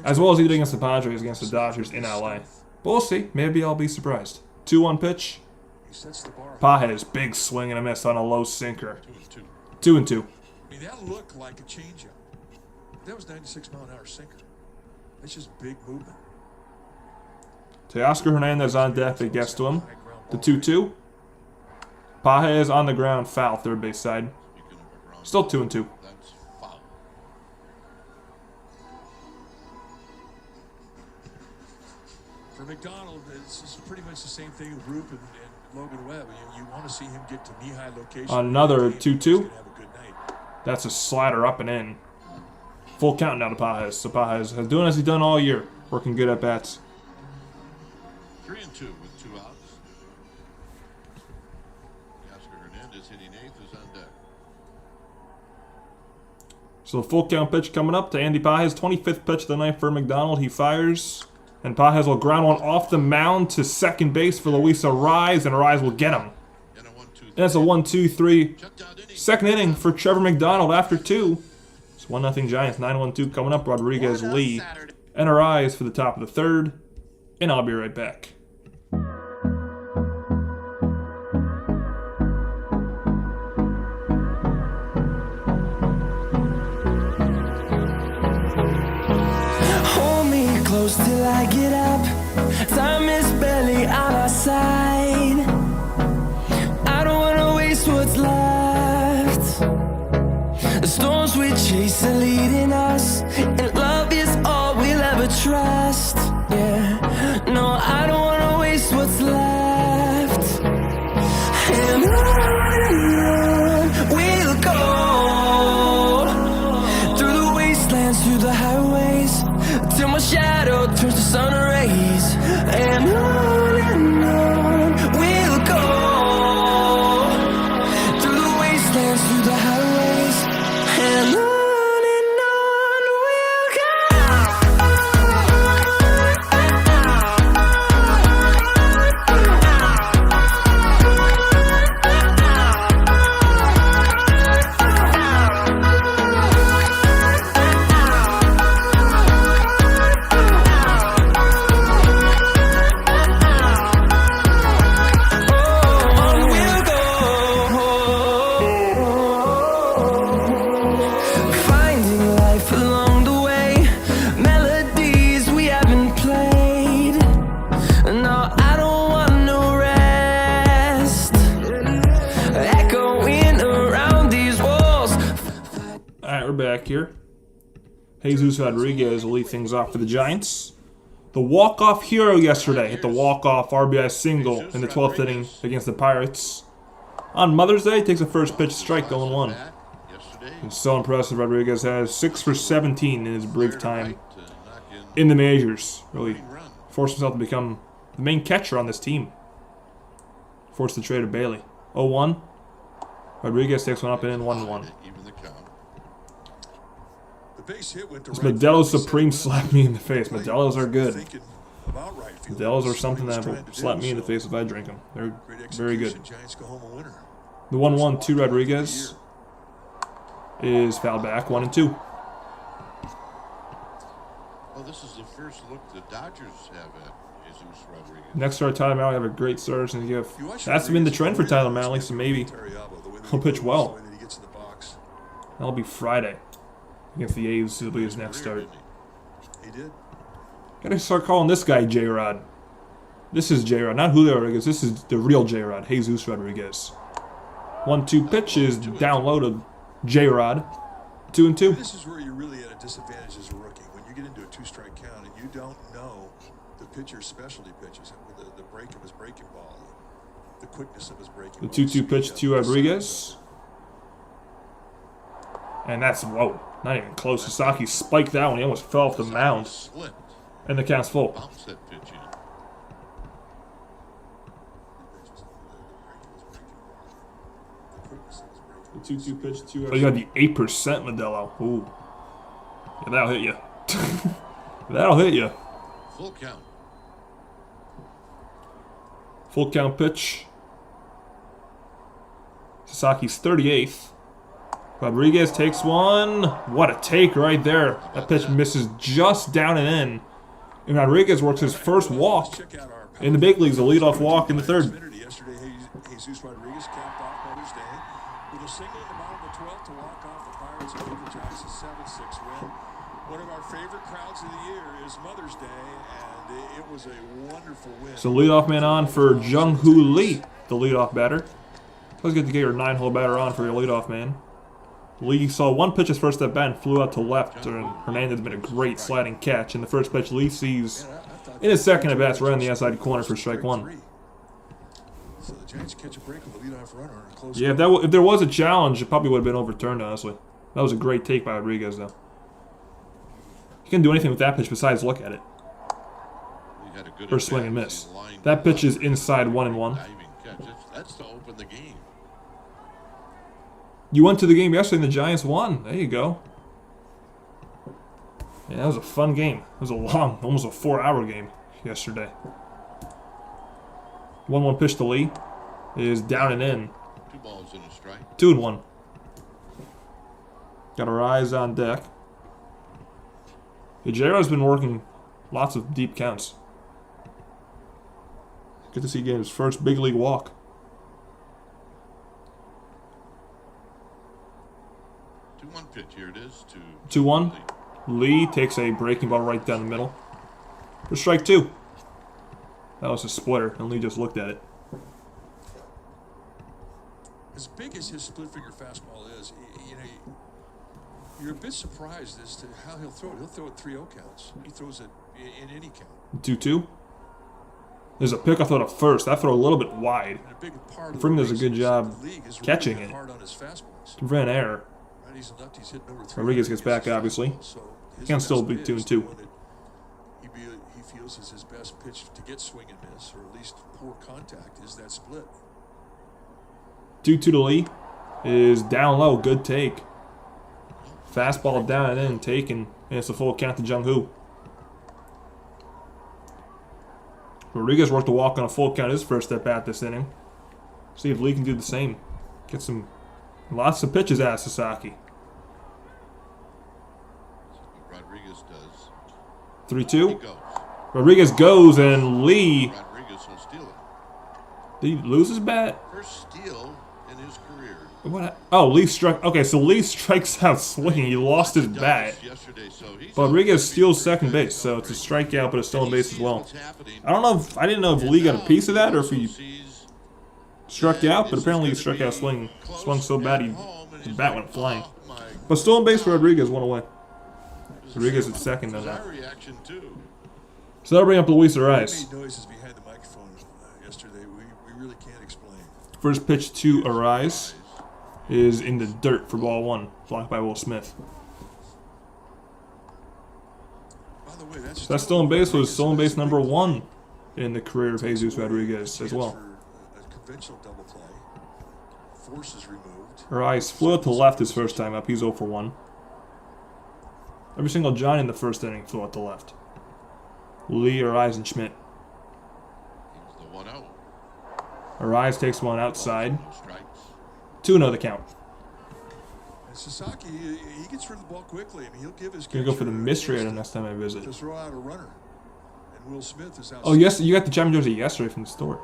as well as he did against the Padres against the Dodgers in LA. But we'll see. Maybe I'll be surprised. 2-1 pitch. Pages, big swing and a miss on a low sinker. 2-2. I mean, that looked like a changeup. That was 96-mile-an-hour sinker. That's just big movement. Teoscar Hernandez on deck. They gets to him. The 2-2. Pages on the ground. Foul. Third base side. Still 2-2. For McDonald, it's pretty much the same thing with Rupe and Logan Webb. You want to see him get to knee-high location. Another 2-2. That's a slider up and in. Full count now to Pages. So Pages is doing as he's done all year. Working good at bats. 3-2 with 2 outs. Oscar Hernandez hitting 8th is on deck. So the full count pitch coming up to Andy Pages. 25th pitch of the night for McDonald. He fires. And Pages will ground one off the mound to second base for Luis Arraez. And Arraez will get him. And that's a 1-2-3 second inning for Trevor McDonald after 2. It's 1-0 Giants. 9-1-2 coming up. Rodriguez, Lee, and Arraez for the top of the 3rd. and I'll be right back. Hold me close till I get up. Time is barely on our side. I don't wanna waste what's left. The storms we chase are leading us, and love is all we'll ever trust. Yeah, no, I don't wanna waste what's left. And on we'll go, through the wastelands, through the highways, till my shadow turns to sun rays. And on we'll go, through the wastelands, through the highways, and on we'll finding life along the way, melodies we haven't played. No, I don't want no rest, echoing around these walls. Alright, we're back here. Jesus Rodriguez will lead things off for the Giants. The walk-off hero yesterday hit the walk-off RBI single in the 12th inning against the Pirates. On Mother's Day, takes a first pitch strike, 0-1. It's so impressive. Rodriguez has 6 for 17 in his brief time in the majors. Really forced himself to become the main catcher on this team. Forced the trade of Bailey. 0-1. Rodriguez takes one up and in 1-1. The base hit went to This right Modelo field. Supreme slapped me in the face. Modelos are good. Thinking about right field. Modelos are That's something what he that was will trying to slap do, me in the so face if I drink them. They're great very good. execution. Giants go home a winner. The 1-1 to Rodriguez is fouled back. 1-2. Well, this is the first look the Dodgers have at Jesus Rodriguez. Next start, Tyler Malley have a great start and give. You watch That's been the Rodriguez trend for play, Tyler it's Malley, like so maybe Terriabo, the way that he'll he pitch moves, well. the way that he gets in the box. That'll be Friday against the A's. It'll be his next start. He did. Gotta start calling this guy J-Rod. This is J-Rod, not Julio Rodriguez. This is the real J-Rod, Jesus Rodriguez. 1-2 pitch is down low to J-Rod. 2-2. This is where you're really at a disadvantage as a rookie. When you get into a two-strike count and you don't know the pitcher's specialty pitches, the break of his breaking ball, the quickness of his breaking The ball. 2-2 pitch to Rodriguez. And that's, whoa, not even close. Sasaki spiked that one. He almost fell off the mound. Slipped. And the count's full. Bounce that pitch in. The 2-2 pitch to. Oh, you got the 8% Modelo. Ooh. Yeah, that'll hit you. That'll hit you. Full count. Full count pitch. Sasaki's 38th. Rodriguez takes one. What a take right there. That pitch misses just down and in. And Rodriguez works his first walk in the big leagues, a leadoff walk in the third. Yesterday, Jesus Rodriguez capped off Mother's Day with a single in the bottom of the 12th to walk off the Pirates and give the Giants a 7-6 win. One of our favorite crowds of the year is Mother's Day, and it was a wonderful win. So leadoff man on for Jung-Hoo Lee, the leadoff batter. Let's get to get your 9-hole batter on for your leadoff man. Lee saw one pitch his first at bat and flew out to left, and Hernandez made a great sliding catch. In the first pitch, Lee sees in his second at bats right on the outside corner for strike one. So the Giants catch a break with a leadoff runner and a close. Yeah, if there was a challenge, it probably would have been overturned, honestly. That was a great take by Rodriguez, though. He couldn't do anything with that pitch besides look at it. He had a good Or swing and advantage. miss. He lined That it pitch up. is inside 1-1. Diving catch. That's to open the game. You went to the game yesterday and the Giants won. There you go. Yeah, that was a fun game. It was a long, almost a 4-hour game yesterday. 1-1 pitch to Lee is down and in. 2 balls and a strike. 2-1. Got our eyes on deck. J-Rod's been working lots of deep counts. Good to see him his first big league walk. 2-1 pitch. Here it is. 2-1. Lee takes a breaking ball right down the middle for strike 2. That was a splitter, and Lee just looked at it. As big as his split finger fastball is, you know, you're a bit surprised as to how he'll throw it. He'll throw it 3-0 counts. He throws it in any count. 2-2. There's a pickoff throw to first. That throw a little bit wide. And a big part of Freeman the does a good reason job the league is catching really it. hard on his fastballs. To prevent error. Righties and lefties hit number 3. Rodriguez gets back, obviously. So his Can still best be pitch 2-2. is the one that he feels is his best pitch to get swing and miss, or at least poor contact, is that split. 2-2 to Lee. Is down low. Good take. Fastball down and in, taken. And it's a full count to Jung-Hoo. Rodriguez worked a walk on a full count his first at bat this inning. See if Lee can do the same. Get some lots of pitches out of Sasaki. Rodriguez does. 3-2. He goes. Rodriguez goes and Lee. Rodriguez will steal it. Did he lose his bat? First steal in his career. What? Oh, Lee struck. Okay, so Lee strikes out swinging. He lost his bat. Yesterday, so Rodriguez steals second base, so it's a strikeout, but a stolen base as well. I don't know if I didn't know if Lee got a piece of that or if he struck out, but apparently he struck out swinging. Swung so bad his bat went flying. But stolen base for Rodriguez, went away. Rodriguez at second on that. So that'll bring up Luis Ariz. Made noises behind the microphone yesterday. We really can't explain. First pitch to Ariz is in the dirt for ball 1, blocked by Will Smith. By the way, that's That stolen base was stolen base number 1 in the career of Jesus Rodriguez as well. A conventional double play. Force is removed. Ariz flew out to left his first time up. He's 0 for 1. Every single Johnny in the first inning flew out to left. Lee, Ariz, and Schmidt. He's the 1-0. Ariz takes one outside. Strikes. 2-0 the count. And Sasaki, he gets rid of the ball quickly. I mean, he'll give his Gonna go for the catcher mystery a item chance next time I visit. to throw out a runner. And Will Smith is out. Oh, yes, you got the Chapman jersey yesterday from the store.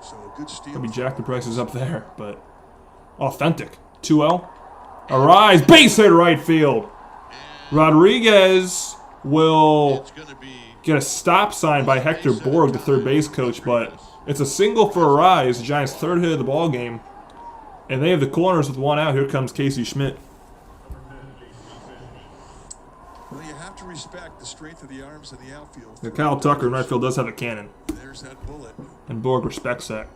So a good steal. Maybe jack the prices up there, but authentic. 2-0. Ariz, base hit right field. Rodriguez will It's going to be get a stop sign by Hector Borg, the third base coach, but it's a single for Ariz, the Giants' third hit of the ball game. And they have the corners with 1 out. Here comes Casey Schmidt. Well, you have to respect the strength of the arms in the outfield. The Kyle Tucker in right field does have a cannon, There's that bullet. and Borg respects that.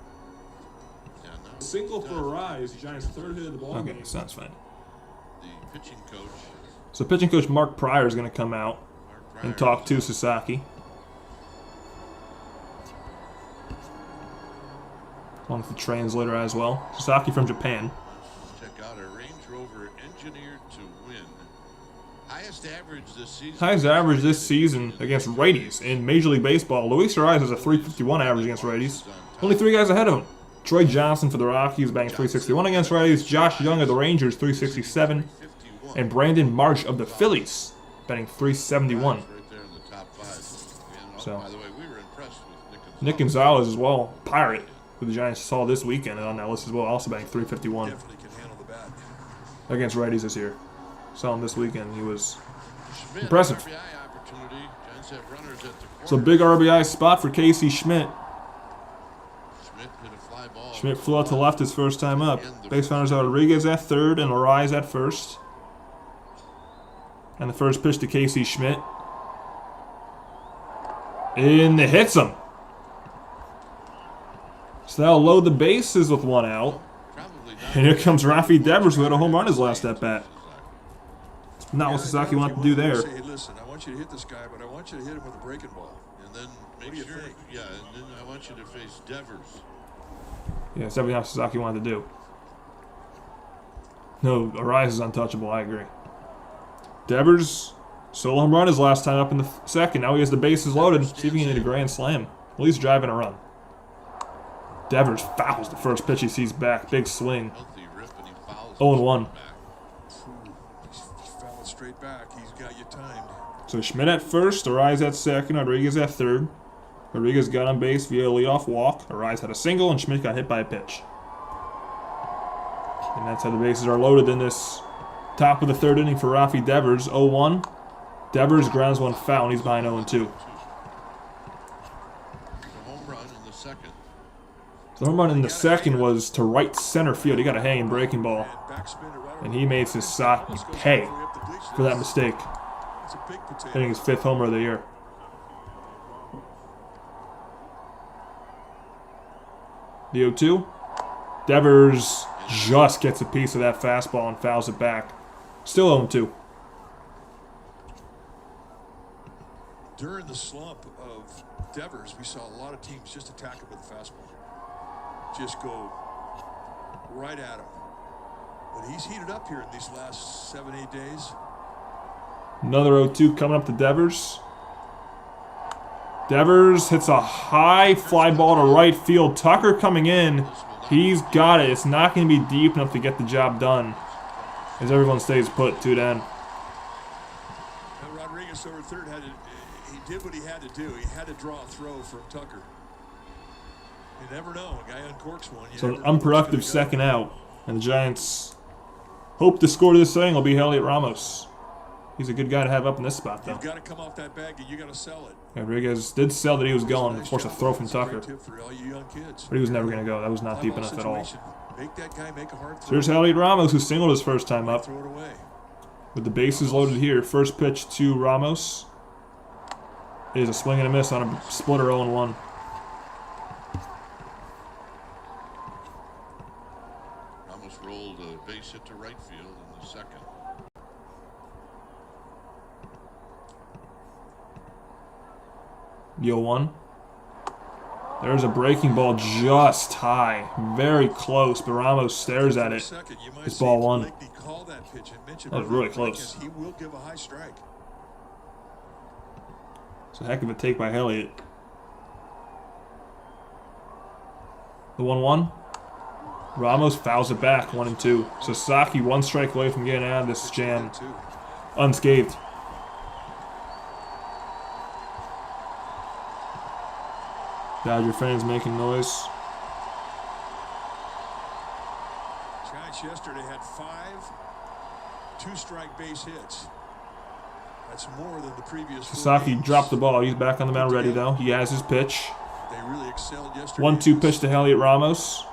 yeah, no, Single for Ariz, Giants' third hit of the ball game. Okay, sounds fine. the pitching coach. So pitching coach Mark Pryor is going to come out Mark and Pryor, talk to Sasaki. Along with the translator as well. Sasaki from Japan. Check out a Range Rover engineered to win. Highest average this season. Highest average this season against righties in Major League Baseball. Luis Ariz has a 351 average against righties. Only 3 guys ahead of him. Troy Johnson for the Rockies banged 361 against righties. Josh Young of the Rangers 367. And Brandon Marsh of the Phillies batting 371. Right there in the top 5. And, So. by the way, we were impressed with Nick Gonzalez as well, Pirate, who the Giants saw this weekend and on that list as well, also batting 351 Definitely can handle the bat. against righties this year. Saw him this weekend. He was Schmidt, impressive. RBI opportunity. Giants have runners at the corner. So big RBI spot for Casey Schmidt. Schmidt hit a fly ball. Schmidt flew out to left his first time up. Base runners are Rodriguez at third and Ariz at first. And the first pitch to Casey Schmidt. And it hits him. So that'll load the bases with 1 out. Probably And here comes Rafi Devers, who had a home run his last at bat. Not what Sasaki wanted to do there. Say, hey, listen, I want you to hit this guy, but I want you to hit him with a breaking ball. And then make do you sure. think? Yeah, and then I want you to face Devers. Yeah, it's everything Sasaki wanted to do. No, Ariz is untouchable, I agree. Devers, solo home run his last time up in the second. Now he has the bases loaded. See if he can hit a grand slam. At least driving a run. Devers fouls the first pitch he sees back. Big swing. Healthy rip, and he fouls. 0-1. He's fouling straight back. He's got you timed. So Schmidt at first, Ariz at second, Rodriguez at third. Rodriguez got on base via a leadoff walk. Arise had a single, and Schmidt got hit by a pitch. And that's how the bases are loaded in this top of the third inning for Rafi Devers. 0-1. Devers grounds one foul, and he's behind 0-2. The home run in the second. The home run in the second was to right center field. He got a hanging breaking ball, and he made Sasaki pay for that mistake. Hitting his 5th homer of the year. The 0-2. Devers just gets a piece of that fastball and fouls it back. Still 0-2. During the slump of Devers, we saw a lot of teams just attack him with a fastball. Just go right at him. But he's heated up here in these last 7-8 days. Another 0-2 coming up to Devers. Devers hits a high fly ball to right field. Tucker coming in. He's got it. It's not going to be deep enough to get the job done. As everyone stays put, 2 down. Rodriguez over third he did what he had to do. He had to draw a throw from Tucker. You never know. A guy uncorks one. So an unproductive second out. And the Giants hope to score this thing will be Elliot Ramos. He's a good guy to have up in this spot, though. You've got to come off that bag and you got to sell it. Rodriguez did sell that he was going. Of course, a throw from Tucker. But he was never going to go. That was not deep enough at all. Make that guy make a hard throw. So here's Elliot Ramos, who singled his first time up. Throw it away. With the bases loaded here. First pitch to Ramos is a swing and a miss on a splitter 0-1. Ramos rolled a base hit to right field in the second. The 0-1. There's a breaking ball just high. Very close, but Ramos stares at it. It's ball 1. That was really close. He will give a high strike. It's a heck of a take by Elliott. The 1-1. Ramos fouls it back, 1-2. Sasaki 1 strike away from getting out of this jam unscathed. Dodger fans making noise. Giants yesterday had 5 2-strike base hits. That's more than the previous 4 Sasaki games. dropped the ball. He's back on the mound ready, though. He has his pitch. They really excelled yesterday. 1-2 pitch to Elliot Ramos.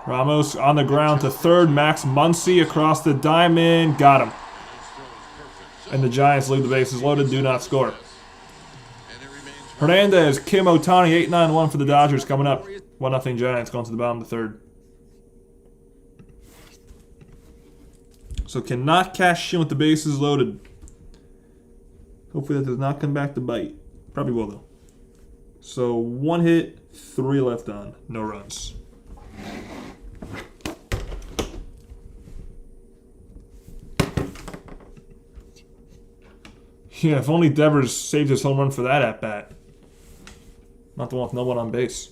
Ramos on the ground to third. Max Muncy across the diamond. Got him. And the Giants leave the bases loaded. Do not score. Hernandez, Kim Otani, 8-9-1 for the Dodgers coming up. 1-0 Giants going to the bottom of the third. So cannot cash in with the bases loaded. Hopefully that does not come back to bite. Probably will, though. So 1 hit, 3 left on. No runs. Yeah, if only Devers saved his home run for that at-bat. Not the one with no one on base.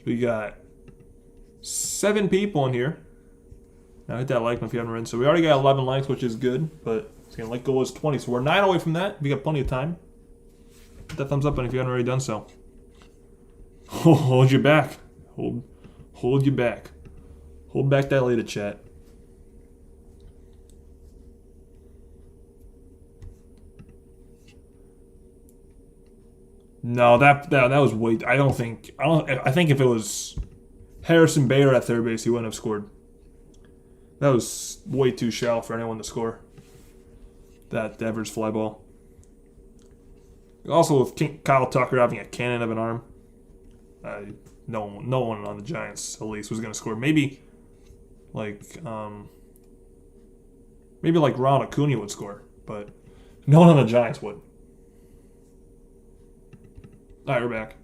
We got 7 people in here. Now hit that like button if you haven't written. So we already got 11 likes, which is good, but it's gonna like goal is 20. So we're 9 away from that. We got plenty of time. Hit that thumbs up button if you haven't already done so. Hold you back. Hold you back. Hold back that later, chat. No, that was way. I think if it was Harrison Bader at third base, he wouldn't have scored. That was way too shallow for anyone to score. That Devers fly ball. Also, with Kyle Tucker having a cannon of an arm, no one on the Giants at least was going to score. Maybe like Ronald Acuna would score, but no one on the Giants would. All right, we're back.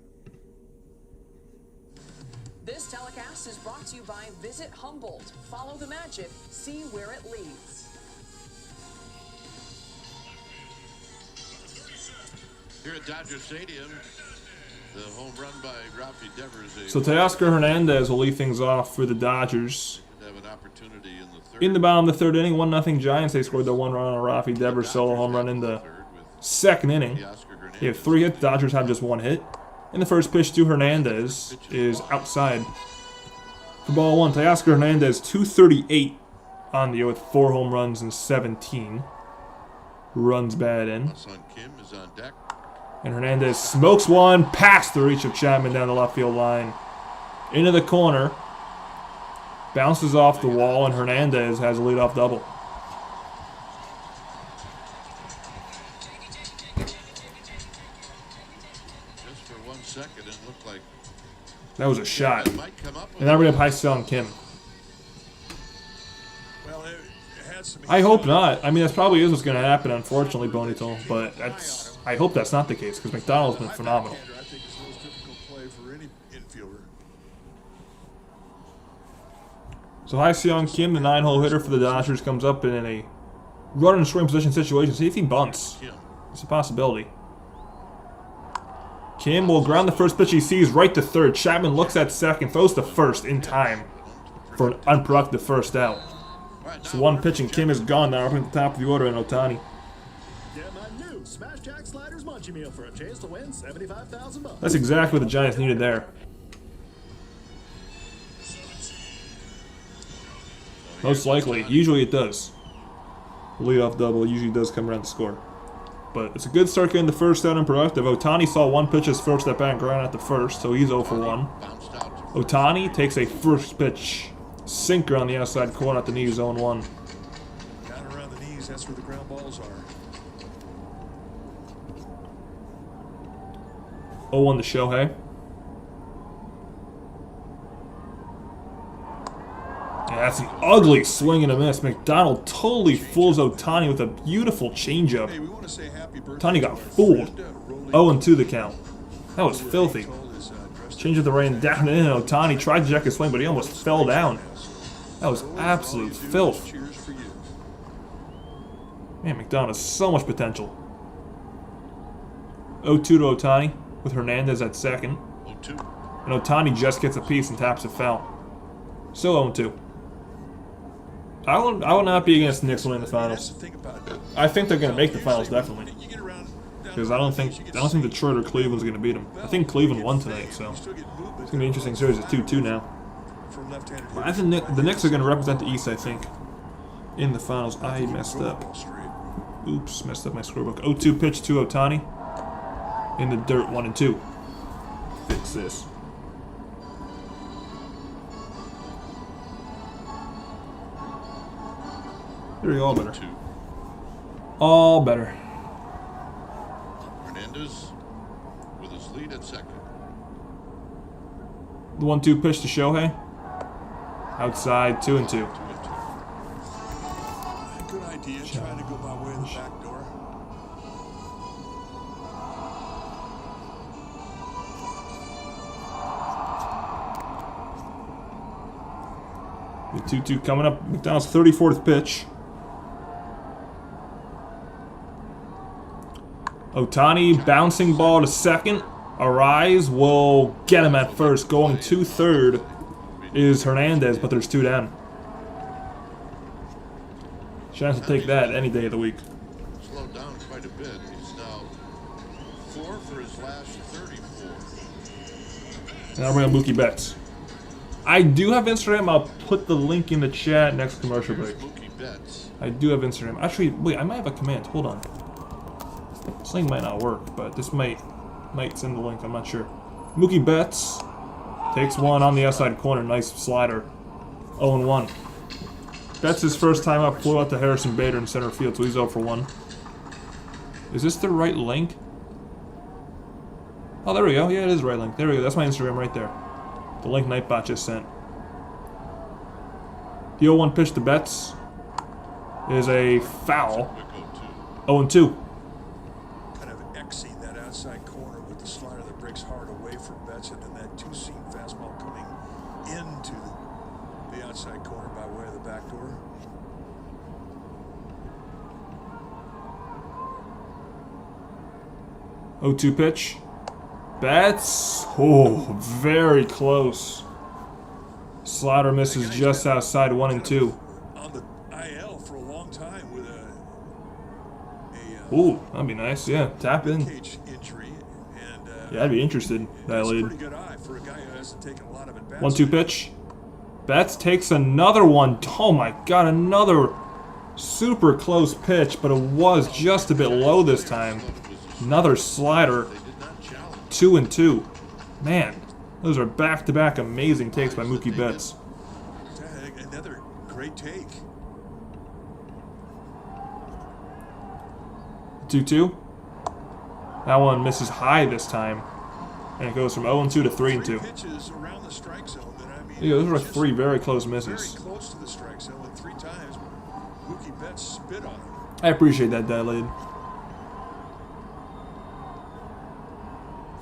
This telecast is brought to you by Visit Humboldt. Follow the magic, see where it leads. Here at Dodger Stadium, the home run by Rafi Devers. So Teoscar Hernandez will lead things off for the Dodgers. Have an opportunity in the third. In the bottom of the third inning, 1-0 Giants. They scored the one run on a Rafi Devers solo home run in the second inning. They have 3 hits. Dodgers have just 1 hit. And the first pitch to Hernandez is outside. For ball 1, Teoscar Hernandez, 238 on the year with 4 home runs and 17 runs batted in. Son Kim is on deck. And Hernandez smokes one past the reach of Chapman down the left field line. Into the corner. Bounces off the wall, and Hernandez has a leadoff double. Just for 1 second, it looked like That was a shot. it might come up with And now we're going to have Hyun Kim. Well, it had some I hope not. I mean, that probably is what's going to happen, unfortunately, Bonito. But I hope that's not the case, because McDonald's been phenomenal. I think it's the most difficult play for any infielder. So Hyun Kim, the 9-hole hitter for the Dodgers, comes up in a run in scoring position situation. See if he bunts. Kim. It's a possibility. Kim will ground the first pitch he sees right to third. Chapman looks at second, throws to first in time for an unproductive first out. So one pitch and Kim is gone now, up at the top of the order in Ohtani. Get my new Smash Jack Sliders Munchie Meal for a chance to win $75,000. That's exactly what the Giants needed there. Most likely. Usually it does. Leadoff double usually does come around to score. But it's a good start getting the first out unproductive. Ohtani saw one pitch his first at bat and ground out the first, so he's 0 for 1. Ohtani takes a first pitch sinker on the outside corner at the knees, 0-1. Down around the knees, that's where the ground balls are. 0-1 to Shohei. Yeah, that's an ugly swing and a miss. McDonald totally fools Ohtani with a beautiful changeup. Hey, we want to say happy birthday Ohtani to got our fooled. friend, Roki 0-2 the count. That was filthy. Change of the rain down and in. Ohtani tried to jack his swing, but he almost fell down. That was absolute filth. Cheers for you. Man, McDonald has so much potential. 0-2 to Ohtani with Hernandez at second. 0-2. And Ohtani just gets a piece and taps it foul. Still 0-2. I will not be against the Knicks winning the finals. That's the thing about it. I think they're going to make the finals, definitely. You get around Because I don't think Detroit or Cleveland's going to beat them. I think Cleveland won tonight, so it's going to be an interesting series. It's 2-2 now. from left-handed I think the Knicks are going to represent the East, I think, in the finals. I messed up. Oops, messed up my scorebook. 0-2 pitch to Ohtani. In the dirt, 1-2. Fix this. There we go, all better. 2. All better. Hernandez with his lead at second. The 1-2 pitch to Shohei. Outside, 2-2. 2-2. Good idea, trying to go by way of the back door. The 2-2 coming up. McDonald's 34th pitch. Ohtani bouncing ball to second. Arise will get him at first. Going to third is Hernandez, but there's 2 down. Chance to take that any day of the week. Slowed down quite a bit. He's now 4 for his last 34. Now we're going to Mookie Betts. I do have Instagram. I'll put the link in the chat next commercial break. Mookie Betts. I do have Instagram. Actually, wait, I might have a command. Hold on. This link might not work, but this might send the link. I'm not sure. Mookie Betts takes one on the outside corner. Nice slider. 0-1. Betts his first time up. Flew out to Harrison Bader in center field, so he's 0 for 1. Is this the right link? Oh, there we go. Yeah, it is the right link. There we go. That's my Instagram right there. The link Nightbot just sent. The 0-1 pitch to Betts is a foul. Quick 0-2. 0-2. Kind of Xing that outside corner with the slider that breaks hard away from Betts, and then that two-seam fastball coming into the outside corner by way of the back door. Oh, 2 pitch. Betts. Oh, very close. Slider misses just outside 1 and 2. On the IL for a long time with a Ooh, that'd be nice. Yeah, tap in. cage injury, and Yeah, I'd be interested. That that's a lead. pretty good eye for a guy who hasn't taken a lot of at-bats. 1-2 pitch. Betts takes another one. Oh my God, another super close pitch, but it was just a bit low this time. Another slider. 2 and 2. Man, those are back-to-back amazing takes by Mookie Betts. Another great take. 2-2. That one misses high this time. And it goes from 0-2 to 3-2. Pitches around the strike zone that, I mean, Yeah, those were just 3 very close very misses. close to the strike zone, and 3 times Mookie Betts spit on him. I appreciate that, Dilated.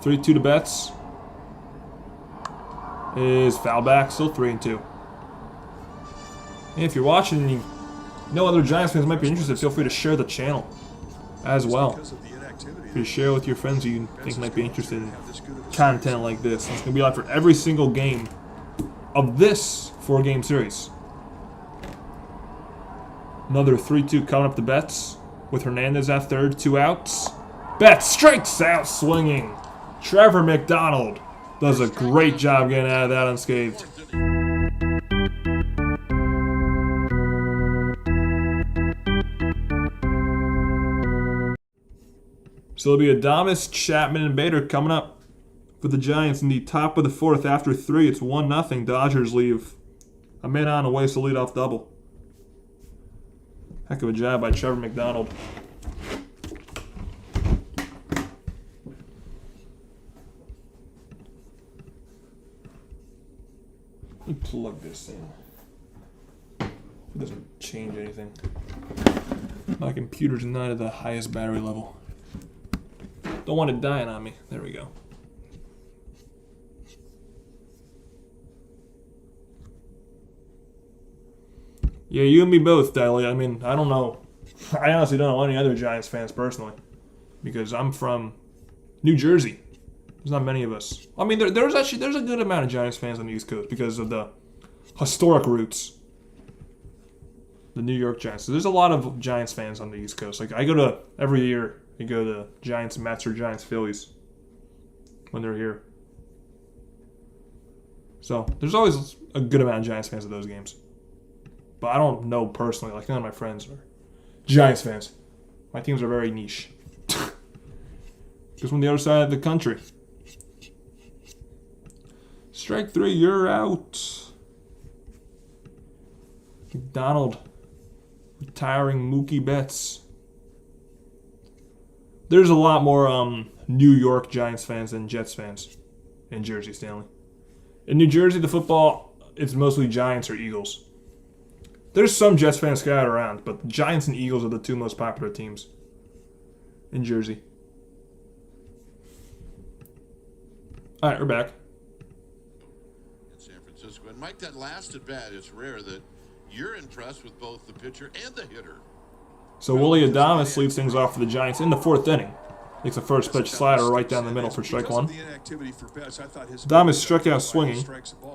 3-2 to Betts. Is foul back, still 3-2. And if you're watching and you know other Giants fans might be interested, feel free to share the channel as well. Because of the inactivity, Free to share with your friends who you think might be interested in content like this. It's going to be live for every single game of this 4-game series. Another 3-2 coming up to Betts with Hernandez at third, 2 outs. Betts strikes out swinging. Trevor McDonald does a great job getting out of that unscathed. So it'll be Adames, Chapman, and Bader coming up for the Giants in the top of the 4th. After 3, it's 1-0. Dodgers leave a man on a waste of leadoff double. Heck of a job by Trevor McDonald. Let me plug this in. It doesn't change anything. My computer's not at the highest battery level. Don't want it dying on me. There we go. Yeah, you and me both, Diley. I mean, I don't know. I honestly don't know any other Giants fans personally. Because I'm from New Jersey. There's not many of us. I mean, there's a good amount of Giants fans on the East Coast because of the historic roots. The New York Giants. So there's a lot of Giants fans on the East Coast. Like, I go to, every year, I go to Giants Mets or Giants Phillies when they're here. So there's always a good amount of Giants fans at those games. But I don't know personally. Like, none of my friends are Giants fans. My teams are very niche. Just from the other side of the country. Strike 3, you're out. McDonald retiring Mookie Betts. There's a lot more New York Giants fans than Jets fans in Jersey, Stanley. In New Jersey, the football, it's mostly Giants or Eagles. There's some Jets fans scattered around, but the Giants and Eagles are the 2 most popular teams in Jersey. All right, we're back. In San Francisco. And Mike, that last at bat, it's rare that you're impressed with both the pitcher and the hitter. So Willie Adames leads things off for the Giants in the 4th inning. Makes a first pitch slider right down the middle for strike 1. Adames struck out swinging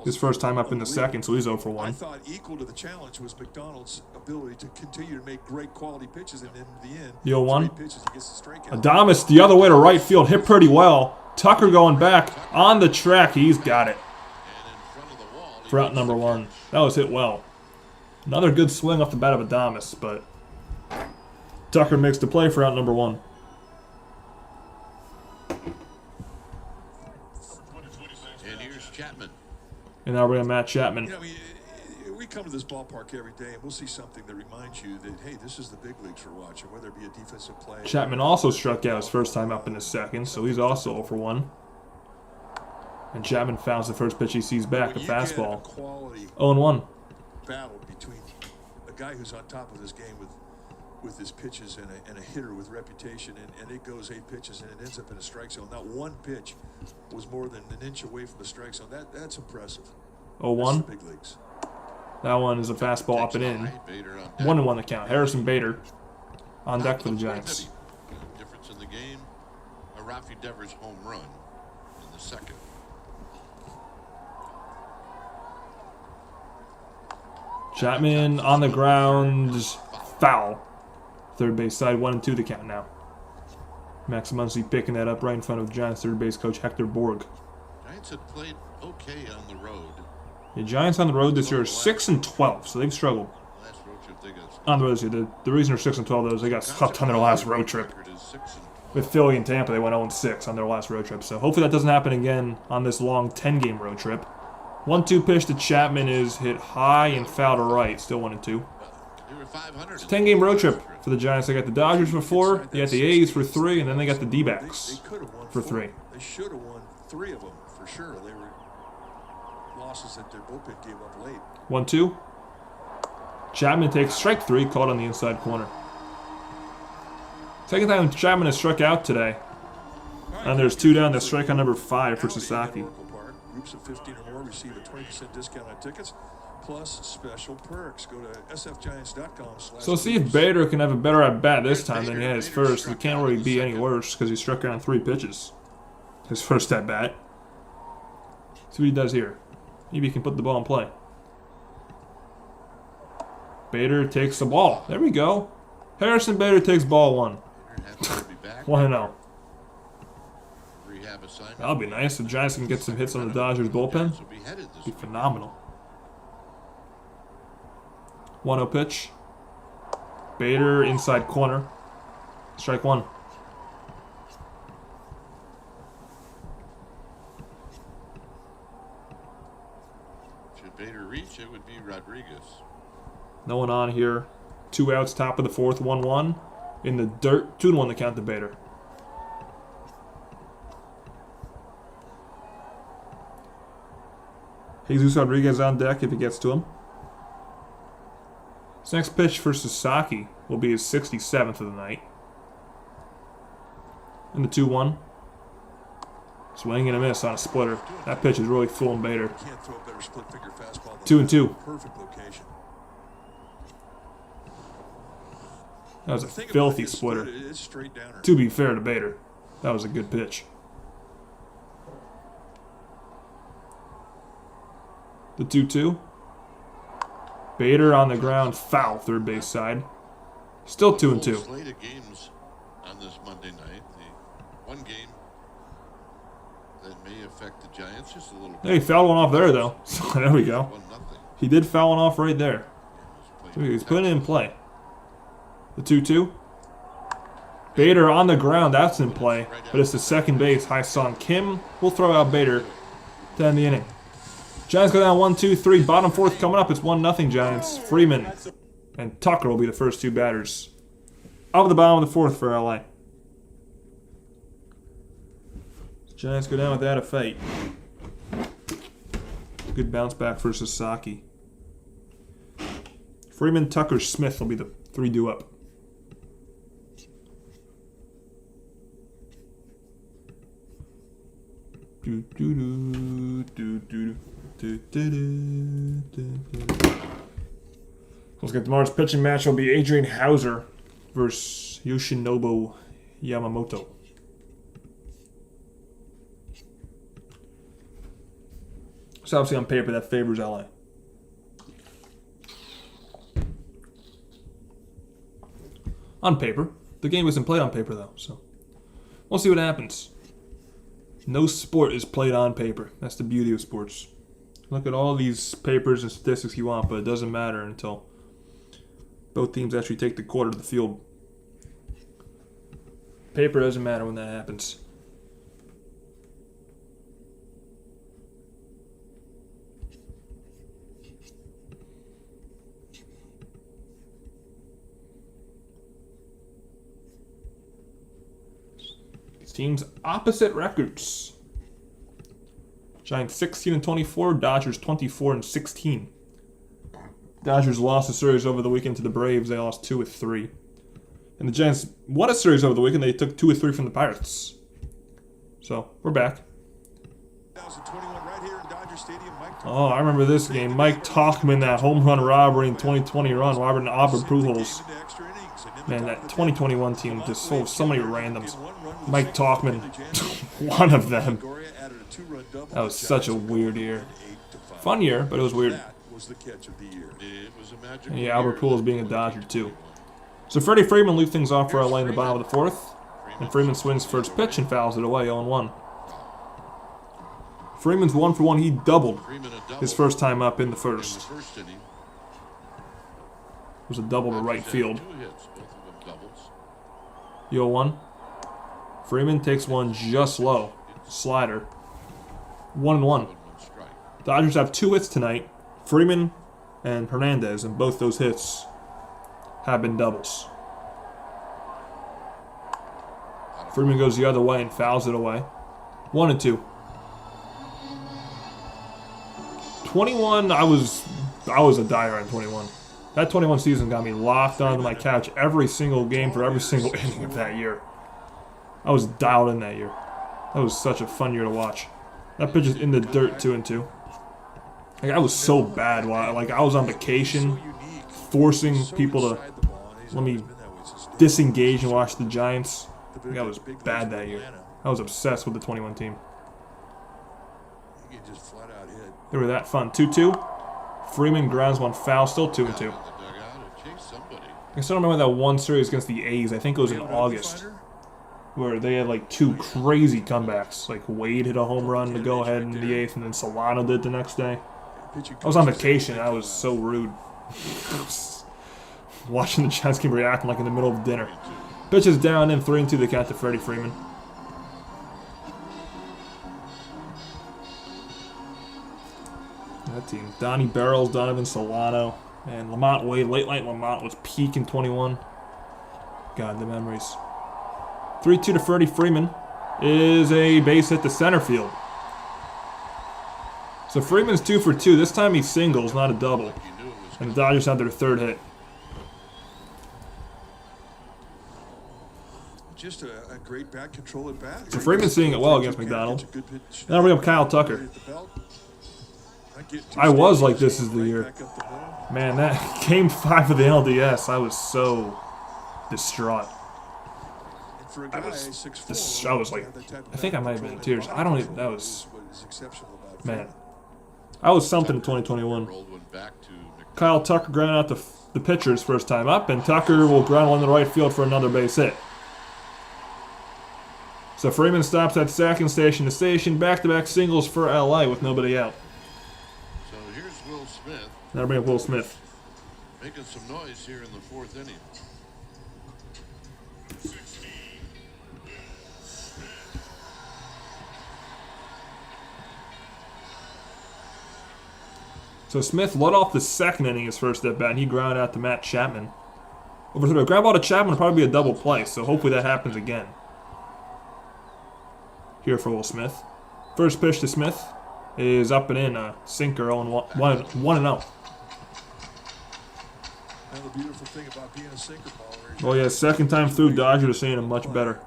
his first time up in the 2nd, so he's 0 for 1. I thought equal to the challenge was McDonald's ability to continue to make great quality pitches, and in the end, The 0-1. 3 pitches, he gets the strikeout. Adames the other way to right field, hit pretty well. Tucker going back on the track, he's got it. And in front of the wall, For out number 1. That was hit well. Another good swing off the bat of Adames, but Tucker makes the play for out number 1. and here's Chapman. And now we're going to Matt Chapman. You know, we come to this ballpark every day, and we'll see something that reminds you that, hey, this is the big leagues we're watching, whether it be a defensive play. Chapman also struck out his first time up in the 2nd, so he's also 0 for 1. And Chapman fouls the first pitch he sees back, the When you get a fastball. quality 0-1. battle between a guy who's on top of his game with with his pitches and a hitter with reputation, and it goes 8 pitches and it ends up in a strike zone. Not one pitch was more than an inch away from the strike zone. That's impressive. 0-1. That's the big leagues. That one is a fastball up and in. 1-1 the count. Harrison Bader on deck for the Giants. Difference in the game. A Rafi Devers home run in the second. Chapman on the ground, foul. Third base side, 1-2 the count now. Max Muncy picking that up right in front of Giants third base coach Hector Borg. Giants had played okay on the road. The Giants on the road this year are 6-12, so they've struggled. Last road trip they got On the road this year, the reason they're 6-12 though is they got swept on their last road trip. record is 6-4. With Philly and Tampa, they went 0-6 on their last road trip. So hopefully that doesn't happen again on this long 10-game road trip. 1-2 pitch to Chapman is hit high and foul to right. Still 1-2. They were 500. It's a 10-game road trip for the Giants. They got the Dodgers for 4, they got the A's for 3, and then they got the D-backs They could have won for 4. 3. They should have won 3 of them for sure. They were losses that their bullpen gave up late. 1-2. Chapman takes strike 3, caught on the inside corner. Second time Chapman has struck out today. And there's 2 down to strike on number 5 for Sasaki. Groups of 15 or more receive a 20% discount on tickets, plus special perks. Go to sfgiants.com/. So see if Bader can have a better at-bat this time than he had his first. It can't really be any worse because he struck out on 3 pitches. His first at-bat. See what he does here. Maybe he can put the ball in play. Bader takes the ball. There we go. Harrison Bader takes ball 1. 1-0. That'll be nice. The Giants can get some hits on the Dodgers bullpen. Be phenomenal. 1-0 pitch. Bader inside corner. Strike 1. Should Bader reach, it would be Rodriguez. No one on here. 2 outs, top of the 4th, 1-1. In the dirt, 2-1 to count to Bader. Jesus Rodriguez on deck if he gets to him. His next pitch for Sasaki will be his 67th of the night. And the 2-1. Swing and a miss on a splitter. That pitch is really fooling Bader. Can't throw a better split finger fastball than 2-2. Perfect location. That was a filthy splitter. It's straight downer. To be fair to Bader, that was a good pitch. The 2-2. Bader on the ground, foul, third base side. Still 2-2. Slate of games on this Monday night. The one game that may affect the Giants just a little bit. Hey, he fouled one off there though. So there we go. 1-0. He did foul one off right there. So he's putting it in play. The 2-2. Bader on the ground, that's in play. But it's the second base, Hai-Sung Kim will throw out Bader to end the inning. Giants go down 1-2-3. Bottom 4th coming up. It's 1-0 Giants. Freeman and Tucker will be the first 2 batters of the bottom of the 4th for LA. Giants go down without a fight. Good bounce back for Sasaki. Freeman, Tucker, Smith will be the 3 due up. Let's get tomorrow's pitching match. Will be Adrian Hauser versus Yoshinobu Yamamoto. So obviously on paper that favors LA. On paper. The game wasn't played on paper though, so we'll see what happens. No sport is played on paper. That's the beauty of sports. Look at all these papers and statistics you want, but it doesn't matter until both teams actually take the court or the field. Paper doesn't matter when that happens. Teams opposite records. Giants 16-24, Dodgers 24-16. Dodgers lost the series over the weekend to the Braves. They lost 2-3. And the Giants won a series over the weekend. They took 2 or 3 from the Pirates. So, we're back. 2021 right here in Dodger Stadium. Oh, I remember this game. Mike Tauchman, that home run robbery in 2020 run. Robert and Auburn Pujols. Man, that 2021 team just full of so many randoms. Mike Tauchman, one of them. That was such a weird year. Fun year, but it was weird. And yeah, Albert Pujols being a Dodger, too. So Freddie Freeman leads things off for LA in the bottom of the 4th. And Freeman swings first pitch and fouls it away, 0-1. Freeman's 1 for 1. He doubled his first time up in the first. It was a double to right field. 0-1. Freeman takes one just low. Slider. 1-1. Dodgers have 2 hits tonight. Freeman and Hernandez, and both those hits have been doubles. Freeman goes the other way and fouls it away. 1-2. 21, I was a diehard in 21. That 21 season got me locked onto my couch every single game for every single inning of that year. I was dialed in that year. That was such a fun year to watch. That pitch is in the dirt, 2-2. Like, I was so bad. Like, I was on vacation, forcing people to let me disengage and watch the Giants. Like, I was bad that year. I was obsessed with the 21 team. They were that fun. 2-2. Freeman grounds one foul, still 2-2. I still remember that one series against the A's. I think it was in August, where they had like 2 crazy comebacks. Like Wade hit a home run to go ahead in the 8th, and then Solano did the next day. I was on vacation. I was so rude. Watching the Giants keep reacting like in the middle of dinner. Pitch is down in 3-2 the count to Freddie Freeman. That team. Donnie Barrels, Donovan Solano, and Lamont Wade. Late night Lamont was peaking 21. God, the memories. 3-2 to Freddie Freeman is a base hit to center field. So Freeman's 2 for 2. This time he singles, not a double. And the Dodgers have their 3rd hit. Just a great bat control at bat. So Freeman's seeing it well against McDonald. Now we have Kyle Tucker. I was like this is the year. Man, that game 5 of the LDS, I was so distraught. I was like, I think I might have been in tears. I don't even, that was, man. I was something in 2021. Kyle Tucker grounded out the pitcher's first time up, and Tucker will ground one to the right field for another base hit. So Freeman stops at second, station to station, back-to-back singles for LA with nobody out. So here's Will Smith. Now bring up Will Smith. Making some noise here in the 4th inning. So Smith led off the 2nd inning his first at bat, and he grounded out to Matt Chapman. Over to a ground ball to Chapman will probably be a double play, so hopefully that happens again. Here for Will Smith. First pitch to Smith is up and in, a sinker, 1-0. Now the beautiful thing about being a sinker baller. Oh yeah, 2nd time through, Dodgers are seeing him much better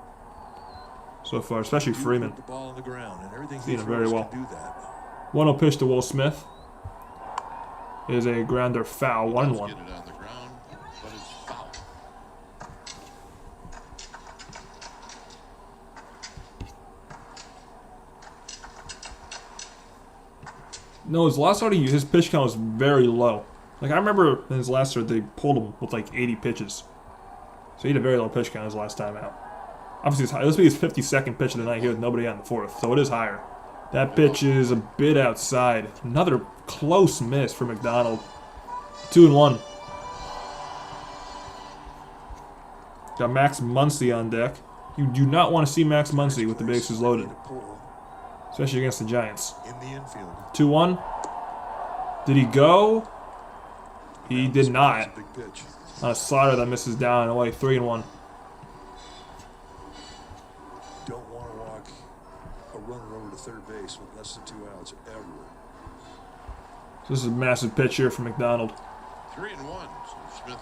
so far, especially Freeman. The ball on the ground and everything seeing him very well. 1-0 pitch to Will Smith is a grounder foul, 1-1. No, his last start, his pitch count was very low. Like, I remember in his last start, they pulled him with like 80 pitches. So he had a very low pitch count his last time out. Obviously, it's high. This will be his 52nd pitch of the night here with nobody on the 4th, so it is higher. That pitch is a bit outside. Another close miss for McDonald. 2-1. Got Max Muncy on deck. You do not want to see Max Muncy with the bases loaded, especially against the Giants. 2-1. Did he go? He did not. On a slider that misses down and away. 3-1. Don't want to walk a runner over to third base with less than 2 outs ever. So this is a massive pitch here for McDonald. 3-1. So Smith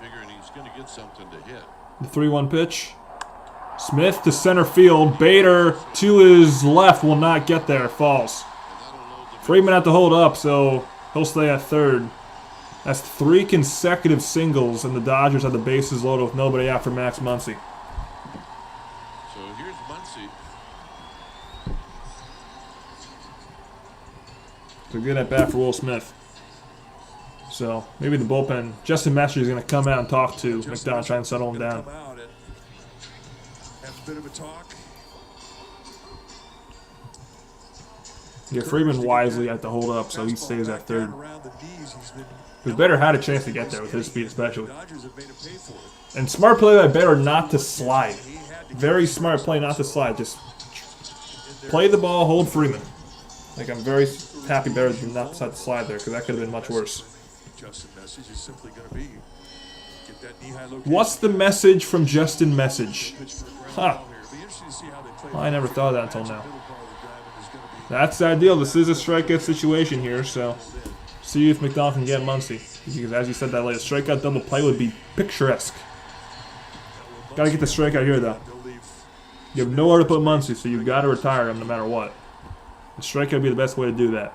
figuring he's going to get something to hit. The 3-1 pitch. Smith to center field. Bader to his left will not get there. Falls. Freeman had to hold up, so he'll stay at third. That's 3 consecutive singles, and the Dodgers have the bases loaded with nobody out for Max Muncy. So here's Muncy. So good at bat for Will Smith. So maybe the bullpen. Justin Messenger is going to come out and talk to McDonald, try and settle him down. Come out and have a bit of a talk. Yeah, Freeman wisely had to hold up, so he stays at third. Because Bader had a chance to get there with his speed especially. And smart play by Bader not to slide. Very smart play not to slide. Just play the ball, hold Freeman. Like, I'm very happy Bader did not decide to slide there, because that could have been much worse. What's the message from Justin Message? Huh. I never thought of that until now. That's ideal. This is a strikeout situation here, so see if McDonald can get Muncy. Because as you said that latest strikeout double play would be picturesque. Gotta get the strikeout here, though. You have nowhere to put Muncy, so you've got to retire him no matter what. The strikeout would be the best way to do that.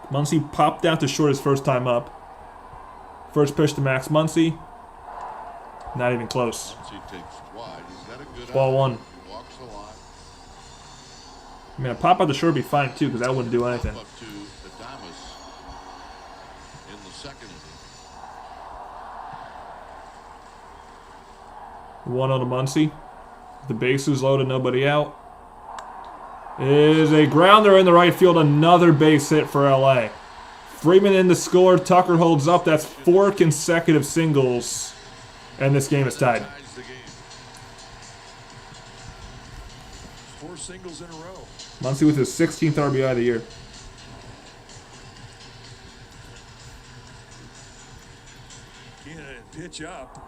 Muncy popped out to short his first time up. First pitch to Max Muncy. Not even close. Muncy takes wide. He's got a good Ball eye. 1. Walks a lot. I mean, a pop out to short would be fine too, because that wouldn't do anything. Up to Adames in the second inning. 1-0 to Muncy. The bases loaded, nobody out. Is a grounder in the right field, another base hit for LA. Freeman in the score, Tucker holds up. That's 4 consecutive singles, and this game is tied. Ties the game. 4 singles in a row. Muncy with his 16th RBI of the year. Keenan pitch up.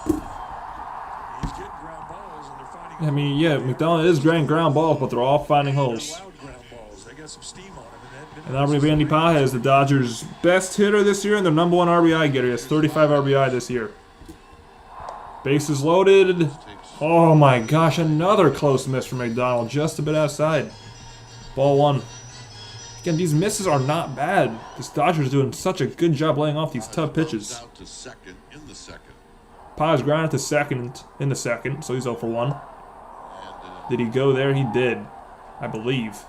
He's getting ground balls, and they're finding. I mean, yeah, McDonald is getting ground balls, but they're all finding holes. Loud ground balls. They got some steam on them. And that'll be Andy Pages, the Dodgers' best hitter this year and their #1 RBI getter. He has 35 RBI this year. Bases loaded. Oh my gosh, another close miss from McDonald, just a bit outside. Ball 1. Again, these misses are not bad. This Dodgers doing such a good job laying off these tough pitches. Out to second in the second. Pages grounded to second in the second, so he's 0 for 1. Did he go there? He did, I believe.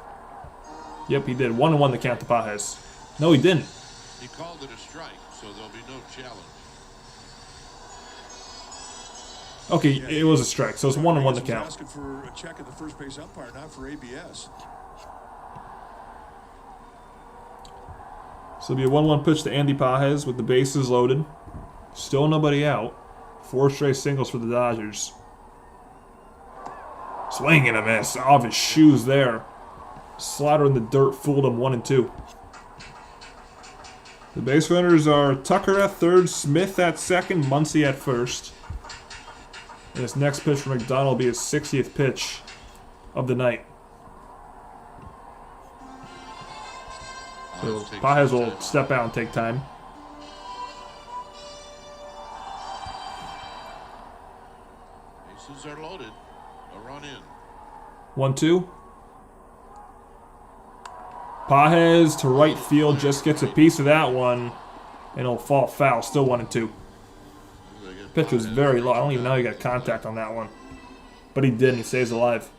Yep, he did. 1-1 the count to Pages. No, he didn't. He called it a strike, so there'll be no challenge. Okay, it was a strike, so it's 1-1 the count. Asking for a check of the first base umpire, not for ABS. So it'll be a 1-1 pitch to Andy Pages with the bases loaded. Still nobody out. 4 straight singles for the Dodgers. Swing and a miss off his shoes there. Slider in the dirt fooled him 1-2. The base runners are Tucker at third, Smith at second, Muncy at first. And his next pitch for McDonald will be his 60th pitch of the night. So Pages will step out and take time. Bases are loaded. A run in. 1-2. Pages to right field, just gets a piece of that one, and it'll fall foul. Still 1-2. Pitch was very low. I don't even know he got contact on that one, but he did, and he stays alive.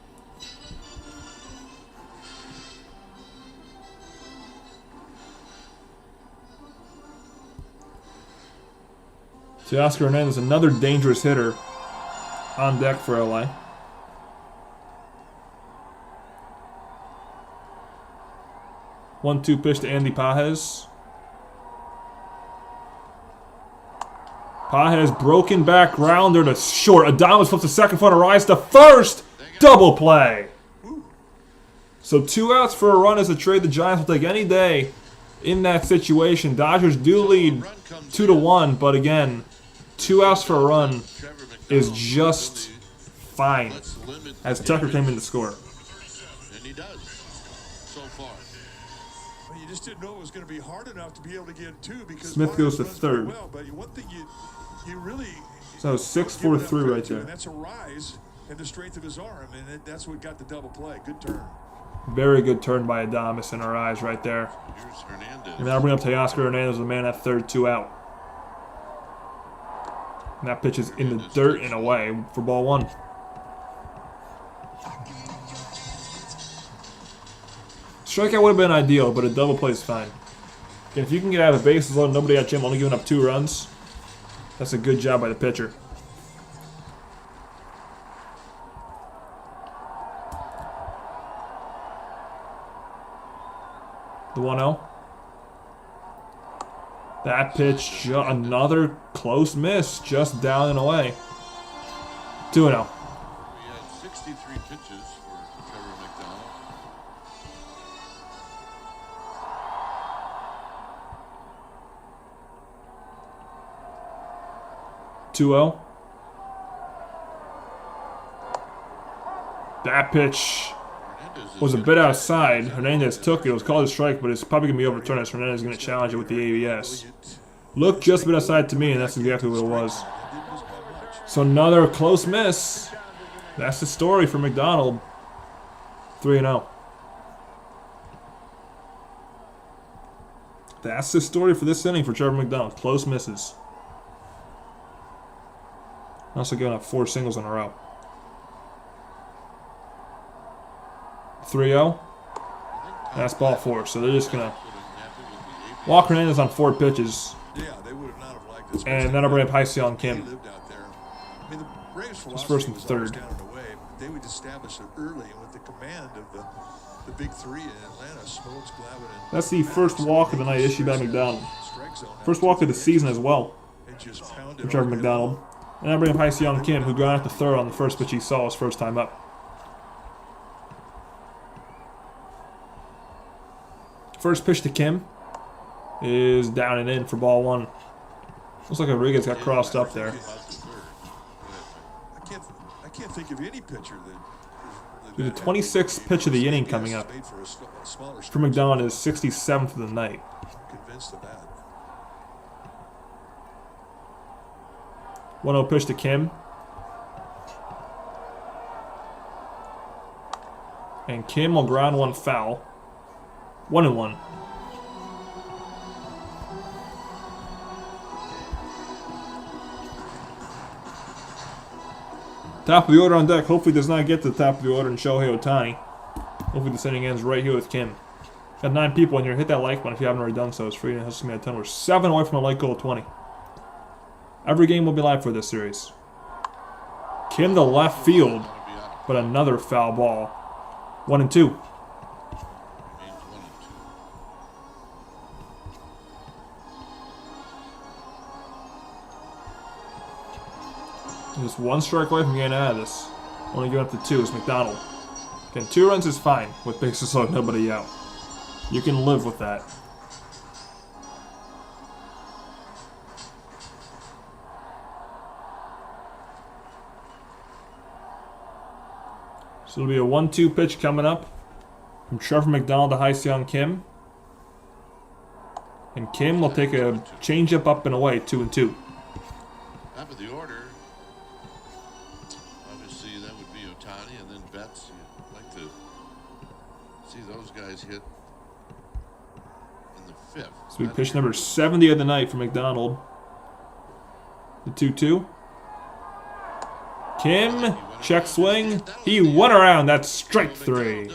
Teoscar Hernandez, another dangerous hitter, on deck for LA. One-two pitch to Andy Pages. Pages broken back grounder to short. Adames flips to second for a rise to first. Double play. So 2 outs for a run is a trade the Giants will take any day in that situation. Dodgers do lead 2-1, but again, 2 outs for a run is just fine as Tucker came in to score. And he does so far. You just didn't know it was going to be hard enough to be able to get 2 because Smith goes to runs third. Well, but one thing you really So 6-4-3 right there. and that's a rise in the strength of his arm, and that's what got the double play. Good turn. Very good turn by Adames in our eyes right there. Here's Hernandez. And that'll bring up Teoscar Hernandez, the man at third, 2 out. And that pitch is in the dirt and away for ball 1. Strikeout would have been ideal, but a double play is fine. Again, if you can get out of the bases loaded, nobody at Jim, only giving up 2 runs, that's a good job by the pitcher. The 1-0. That pitch, another close miss, just down and away. 2-0. We had 63 pitches for Trevor McDonald. 2-0. That pitch was a bit outside. Hernandez took it. It was called a strike, but it's probably going to be overturned as Hernandez is going to challenge it with the ABS. Looked just a bit outside to me, and that's exactly what it was. So another close miss. That's the story for McDonald. 3-0. That's the story for this inning for Trevor McDonald. Close misses. Also giving up 4 singles in a row. 3-0. That's ball 4. So they're just going to walk Hernandez on 4 pitches. Yeah, they would have not have liked this. And that'll bring up Hye-Seong Kim. He lived out there. I mean, the Braves' philosophy first and was always third. down and away, but they would establish it early, and with the command of the big 3 in Atlanta, Smoltz, Glavine, and That's the first walk of the night issued by McDonald. First walk of the season as well for Trevor McDonald. And I'll bring up Hye-Seong Kim, who got out to third on the first pitch he saw his first time up. First pitch to Kim is down and in for ball 1. Looks like Rodriguez got crossed up there. I can't think of any pitcher that. The 26th pitch of the inning coming up for McDonald is 67th of the night. I'm convinced of that. 1-0 pitch to Kim. And Kim will ground 1 foul. 1-1. Top of the order on deck. Hopefully does not get to the top of the order in Shohei Ohtani. Hopefully this inning ends right here with Kim. Got 9 people in here. Hit that like button if you haven't already done so. It's free and it helps me a ton. We're 7 away from a like goal of 20. Every game will be live for this series. Kim to left field, but another foul ball. 1-2. Just 1 strike away from getting out of this. Only going up to 2 is McDonald. Again, 2 runs is fine with bases loaded, nobody out. You can live with that. So it'll be a 1-2 pitch coming up from Trevor McDonald to Hye-Seong Kim. And Kim will take a changeup up and away, 2-2. Top of the order. Obviously, that would be Ohtani and then Betts. You'd like to see those guys hit in the 5th. So we pitch number 70 of the night for McDonald. The 2-2. Kim, check swing. He went around. That's strike 3.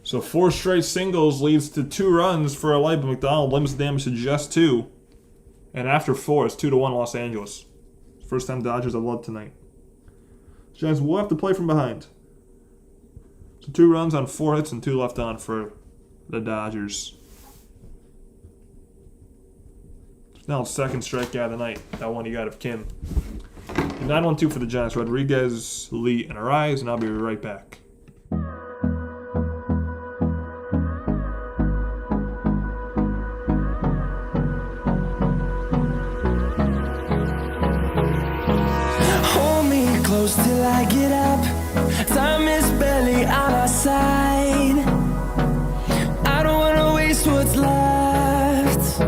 So 4 straight singles leads to 2 runs for a light, but McDonald limits the damage to just 2. And after 4, it's 2-1 Los Angeles. First time Dodgers have led tonight. Giants will have to play from behind. So 2 runs on 4 hits and 2 left on for the Dodgers. Now it's second strikeout of the night. That one you got of Kim. 9-1-2 for the Giants. Rodriguez, Lee, and Arise, and I'll be right back. get up. Time is barely on our side. I don't wanna waste what's left.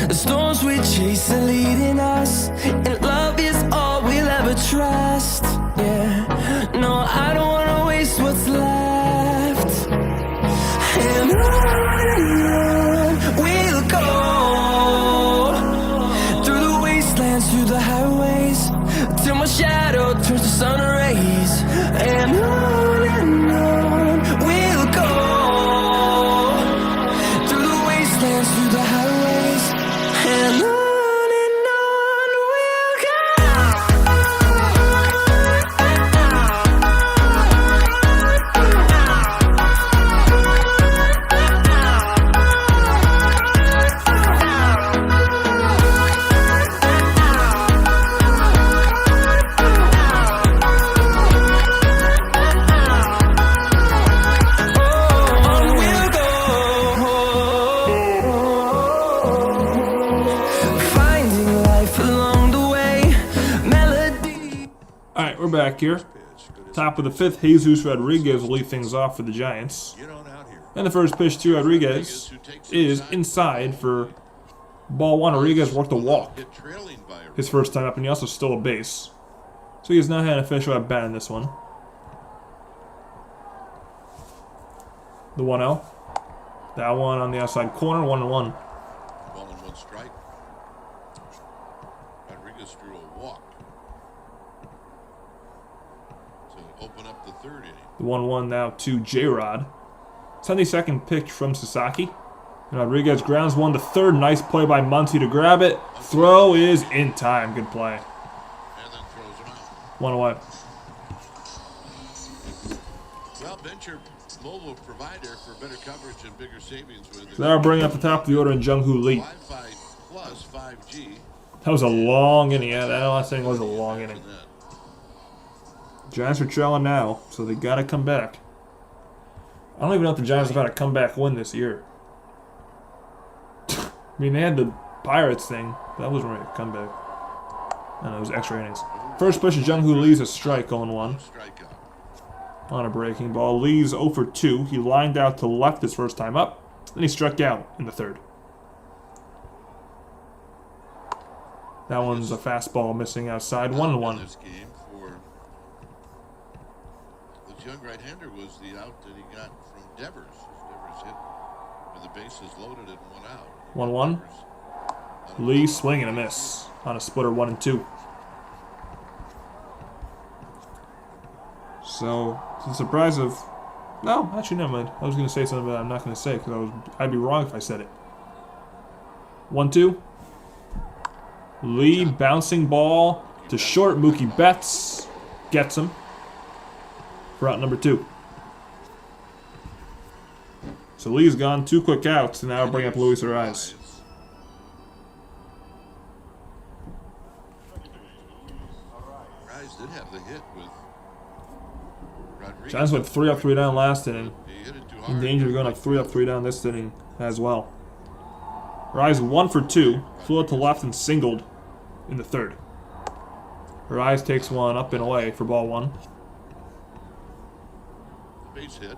The storms we chase are leading us, and love is all we'll ever trust. Yeah, no, I don't wanna waste what's left. And on we'll go, through the wastelands, through the highways, till my shadow turns to sun rays. And on we'll go, through the wastelands, through the highways, and on we'll go. Finding life along the way, melody. Alright, we're back here. Top of the fifth, Jesus Rodriguez will lead things off for the Giants. Get on out here. And the first pitch to Rodriguez is inside for ball one. Rodriguez worked a walk Hit trailing by a his first time up, and he also stole a base. So he has not had an official at bat in this one. The 1-0. That one on the outside corner, 1-1. ball and one strike. Rodriguez drew a walk to open up the third inning. The 1-1 now to J-Rod. 72nd pitch from Sasaki. And Rodriguez grounds one to third. Nice play by Muncy to grab it. Throw is in time. Good play. And then throws him out. 1 away. Well, venture mobile provider for better coverage and bigger savings with So now we're bringing up the top of the order in Jung-Hoo Lee. Wi-Fi plus 5G. That was a long inning. Yeah, that last inning was a long inning. Giants are trailing now, so they gotta come back. I don't even know if the Giants have had a comeback win this year. I mean, they had the Pirates thing, but that wasn't really a comeback. I don't know, it was extra innings. First pitch of Jung-Hoo Lee's a strike, 0-1. Strikeout. On a breaking ball. Lee's 0 for 2. He lined out to left his first time up. Then he struck out in the third. That one's a fastball missing outside. 1-1. This game for this young right-hander was the out that he got from Devers. Devers hit with the bases loaded and 1 out. 1-1. Lee swing and a miss on a splitter 1-2. So, to the surprise of... No, actually, never mind. I was going to say something, but I'm not going to say because I'd be wrong if I said it. 1-2. Lee bouncing ball to short. Mookie Betts gets him for out number 2. So Lee's gone 2 quick outs, and now we'll bring up Luis Ariz. Ariz did have the hit with Rodriguez. Giants went 3 up, 3 down last inning. He hit it too In hard. danger of going up 3 up, 3 down this inning as well. Ariz 1 for 2, flew out to left and singled in the third. Ariz takes one up and away for ball 1. Base hit.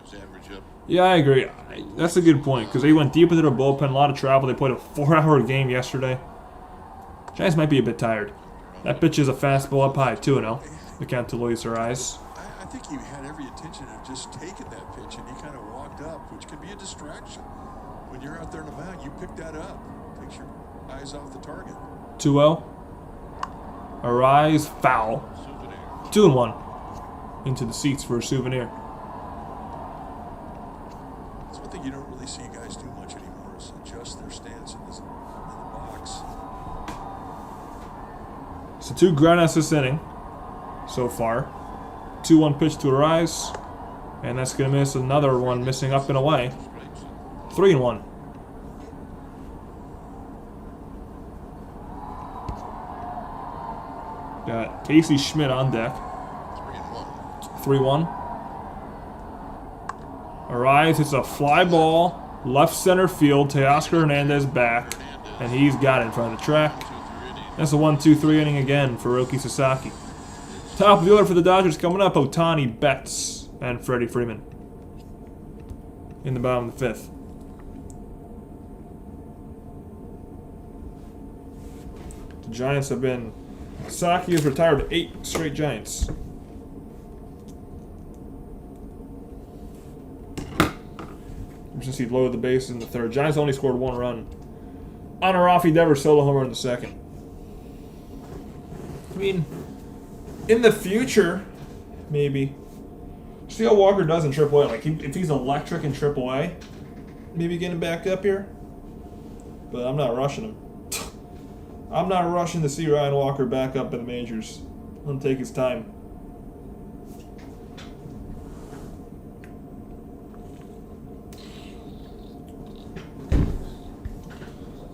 His average up. Yeah, I agree. That's a good point because they went deep into their bullpen, a lot of travel. They played a 4-hour game yesterday. Giants might be a bit tired. That pitch is a fastball up high, 2-0. The count to Luis Ariz. I think he had every intention of just taking that pitch, and he kind of walked up, which can be a distraction. When you're out there in the mound, you pick that up. Takes your eyes off the target. 2-0. Ariz foul. 2-1. Into the seats for a souvenir. That's one thing you don't really see guys do much anymore is adjust their stance in the box. So 2 groundouts this inning so far. 2-1 pitch to Ariz. And that's going to miss another one missing up and away. 3-1. Got Casey Schmidt on deck. 3-1. Ariz hits a fly ball, left center field. Teoscar Hernandez back, and he's got it in front of the track. That's a 1-2-3 inning again for Roki Sasaki. Top of the order for the Dodgers coming up, Ohtani, Betts, and Freddie Freeman. In the bottom of the 5th. The Giants have been... Sasaki has retired 8 straight Giants. Since he loaded the bases in the 3rd. Giants only scored 1 run. On a Rafi Devers solo homer in the 2nd. I mean, in the future, maybe. See how Walker does in AAA. Like, if he's electric in AAA, maybe get him back up here. But I'm not rushing him. I'm not rushing to see Ryan Walker back up in the majors. He'll take his time.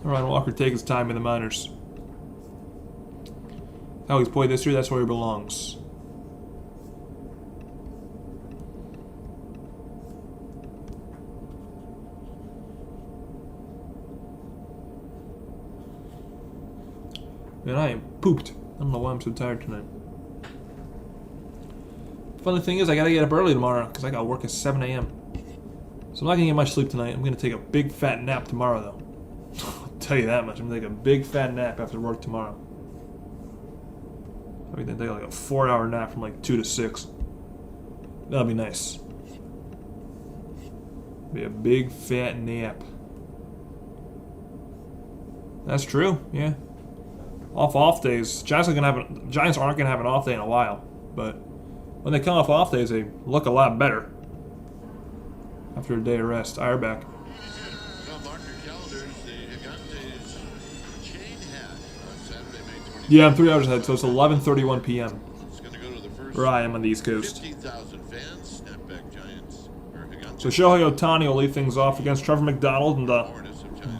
Ryan Walker take his time in the minors. How he's played this year, that's where he belongs. Man, I am pooped. I don't know why I'm so tired tonight. Funny thing is, I gotta get up early tomorrow because I gotta work at 7 a.m. So I'm not gonna get much sleep tonight. I'm gonna take a big fat nap tomorrow, though. I'll tell you that much. I'm gonna take a big fat nap after work tomorrow. I'm gonna take like a 4-hour nap from like 2 to 6. That'll be nice. Be a big fat nap. That's true. Yeah. Off days. Giants aren't gonna have an off day in a while, but when they come off days, they look a lot better after a day of rest. All right, we're back. Well, mark your calendars. The Gigantes chain hat on Saturday, May 20th. Yeah, I'm 3 hours ahead, so it's 11:31 p.m. It's going to go to the first where I am on the East Coast. 15,000 fans. Snapback Giants. So Shohei Ohtani will lead things off against Trevor McDonald in the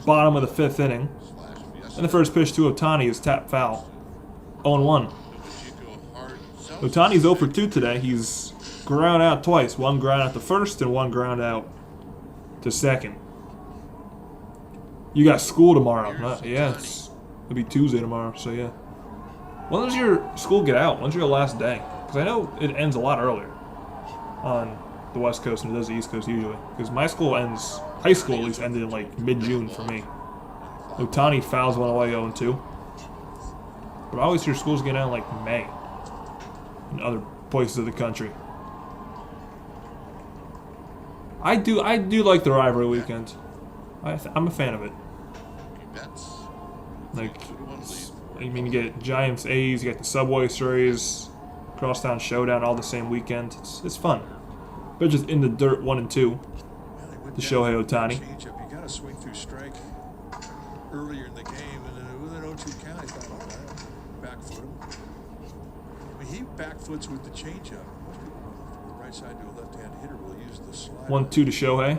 bottom of the 5th inning. And the first pitch to Ohtani is tap foul. 0-1. Ohtani's 0 for 2 today. He's ground out twice. 1 ground out to first and 1 ground out to second. You got school tomorrow. Yeah, it'll be Tuesday tomorrow, so yeah. When does your school get out? When's your last day? Because I know it ends a lot earlier on the West Coast than it does the East Coast usually. Because my school ends, high school at least, ended in like mid-June for me. Ohtani fouls one away 0-2. But I always hear schools get out in like May in other places of the country. I do like the rivalry weekend. I'm a fan of it. Like, I mean, you get Giants, A's, you get the Subway Series, Crosstown Showdown, all the same weekend. It's fun. But just in the dirt 1 and 2. The Shohei Ohtani. You got to swing through strike earlier in the game, and then with an 0-2 count, I thought, all right, back foot him. I mean, he back foots with the changeup. Most people from the right side to a left-hand hitter will use the slider. 1-2 to Shohei.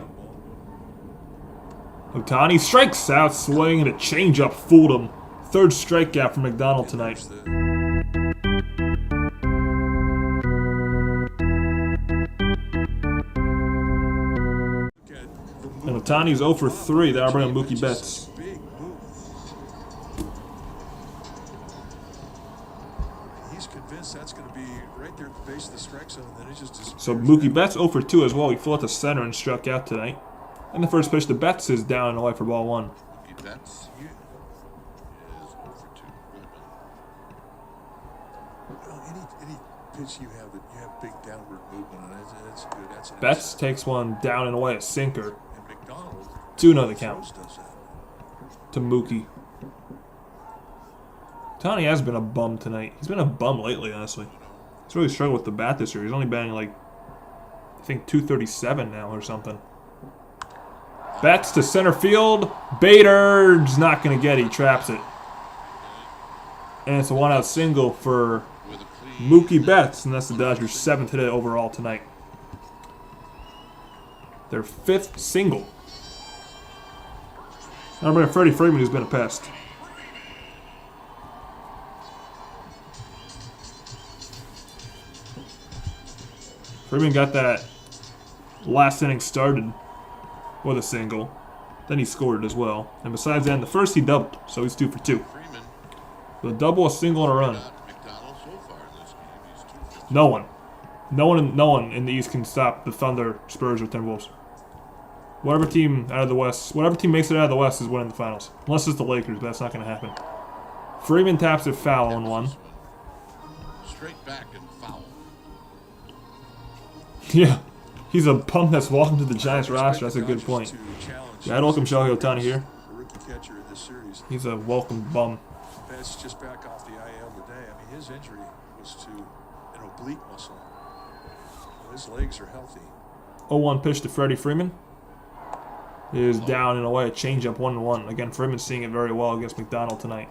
Ohtani strikes out, swing, and a changeup fooled him. 3rd strikeout for McDonald tonight. And Ohtani's 0 for 3. That'll bring him Mookie Betts. He's convinced that's going to be right there at the base of the strike zone. Then it just So Mookie Betts 0 for 2 as well. He flew out to center and struck out tonight. And the first pitch to Betts is down and away for ball 1. Mookie Betts is 0 for 2. Well, any pitch you have that you have big downward movement on it, that's good. That's an Betts takes one down and away, a sinker. And McDonald 2-0 count does that. to Mookie. Ohtani has been a bum tonight. He's been a bum lately, honestly. He's really struggled with the bat this year. He's only batting like, I think 237 now or something. Betts to center field. Bader's not going to get it. He traps it. And it's a 1-out single for Mookie Betts, and that's the Dodgers' 7th hit overall tonight. Their 5th single. Now bring Freddie Freeman, who's been a pest. Freeman got that last inning started with a single. Then he scored as well. And besides that, in the first he doubled, so he's 2 for 2. Freeman The double, a single, and a run. Not McDonald so far in this game. He's 250. No one. No one in the East can stop the Thunder, Spurs, or Timberwolves. Whatever team out of the West, whatever team makes it out of the West is winning the finals. Unless it's the Lakers, but that's not going to happen. Freeman taps a foul on one. Straight back and foul. Yeah. He's a bum that's welcome to the Giants roster. That's a good point. Yeah, I'd welcome Shohei Ohtani here. A rookie catcher in this series. He's a welcome bum. That's just back off the IL today. I mean, his injury was to an oblique muscle. Well, his legs are healthy. 0-1 pitch to Freddie Freeman. Is down and away. Changeup 1-1. Again, Freeman's seeing it very well against McDonald tonight.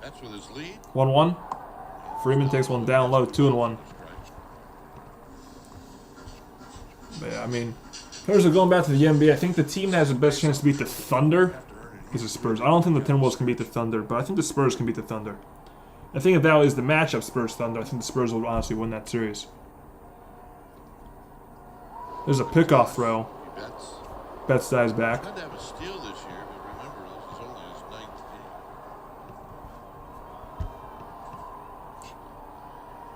That's with his lead. 1-1. Freeman takes one down low. 2-1. Yeah, I mean, Spurs are going back to the NBA. I think the team that has the best chance to beat the Thunder is the Spurs. I don't think the Timberwolves can beat the Thunder, but I think the Spurs can beat the Thunder. I think if that is the matchup Spurs-Thunder, I think the Spurs will honestly win that series. There's a pickoff throw. Betts dives back. He have a steal this year, but remember, this is only his 9th game.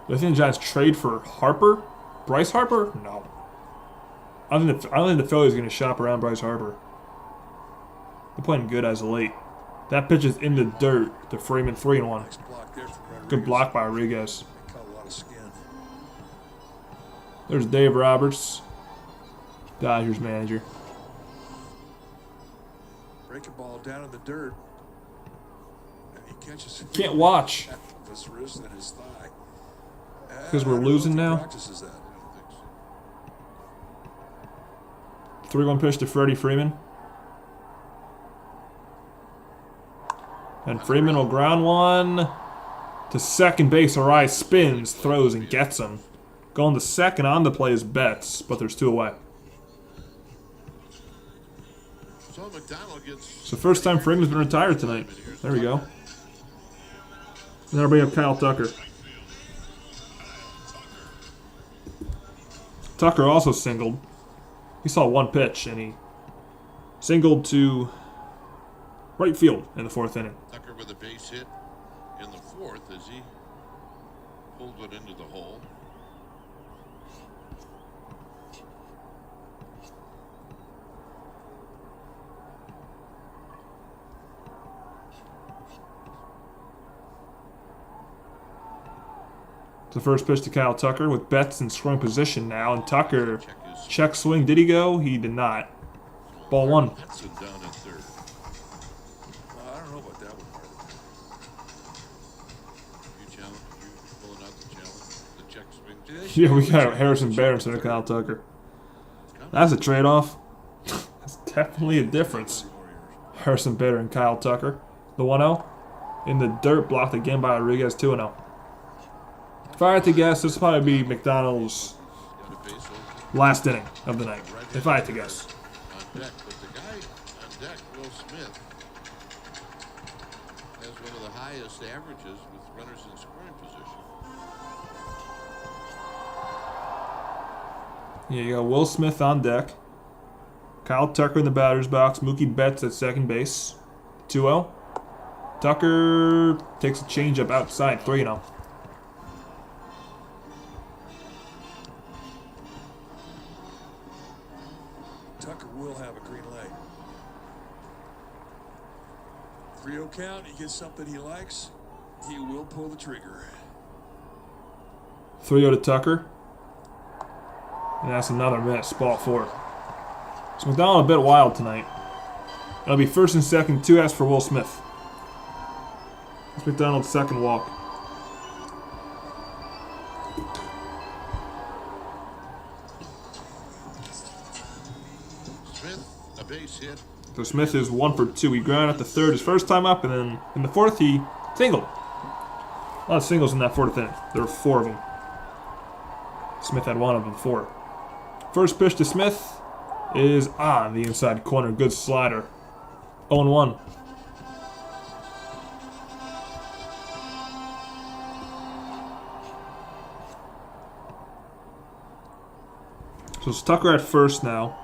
Do I think the Giants trade for Harper? Bryce Harper? No. I don't think the Phillies are going to shop around Bryce Harper. They're playing good as of late. That pitch is in the dirt to Freeman. 3-1. Nice block there from Rodriguez. Good block by Rodriguez. They caught a lot of skin. There's Dave Roberts, Dodgers manager. Breaking ball down in the dirt. And he catches it. Can't watch. His wrist and his thigh. 'Cause we're I don't know losing if he now? practices that. 3-1 pitch to Freddie Freeman. And Freeman will ground one to second base. Arai spins, throws, and gets him. Going to second on the play is Betts, but there's 2 away. So McDonald gets. It's the first time Freeman's been retired tonight. There we go. And that'll bring up Kyle Tucker. Tucker also singled. He saw 1 pitch, and he singled to right field in the 4th inning. Tucker with a base hit in the 4th as he pulled it into the hole. The first pitch to Kyle Tucker with Betts in scoring position now, and Tucker check swing. Did he go? He did not. Ball 1. Hudson down at 3rd. I don't know about that one, Marvin. You pulling out the challenge, the check swing. Yeah, we got Harrison Bader instead of Kyle Tucker. That's a trade-off. That's definitely a difference. Harrison Bader and Kyle Tucker. The 1-0 in the dirt, blocked again by Rodriguez. 2-0. If I had to guess, this will probably be McDonald's last inning of the night. If I had to guess. On deck, but the guy on deck, Will Smith, has one of the highest averages with runners in scoring position. Yeah, you got Will Smith on deck. Kyle Tucker in the batter's box. Mookie Betts at second base. 2-0. Tucker takes a changeup outside. 3-0. Tucker will have a green light. 3-0 count. He gets something he likes. He will pull the trigger. 3-0 to Tucker. And that's another miss. Ball 4. So McDonald a bit wild tonight. It'll be 1st and 2nd. 2 outs for Will Smith. It's McDonald's second walk. Smith, a base hit. So Smith is 1 for 2. He grounded at the 3rd his first time up, and then in the 4th he singled. A lot of singles in that 4th inning. There were 4 of them. Smith had 1 of them, 4. First pitch to Smith is on the inside corner. Good slider. 0-1. So it's Tucker at first now.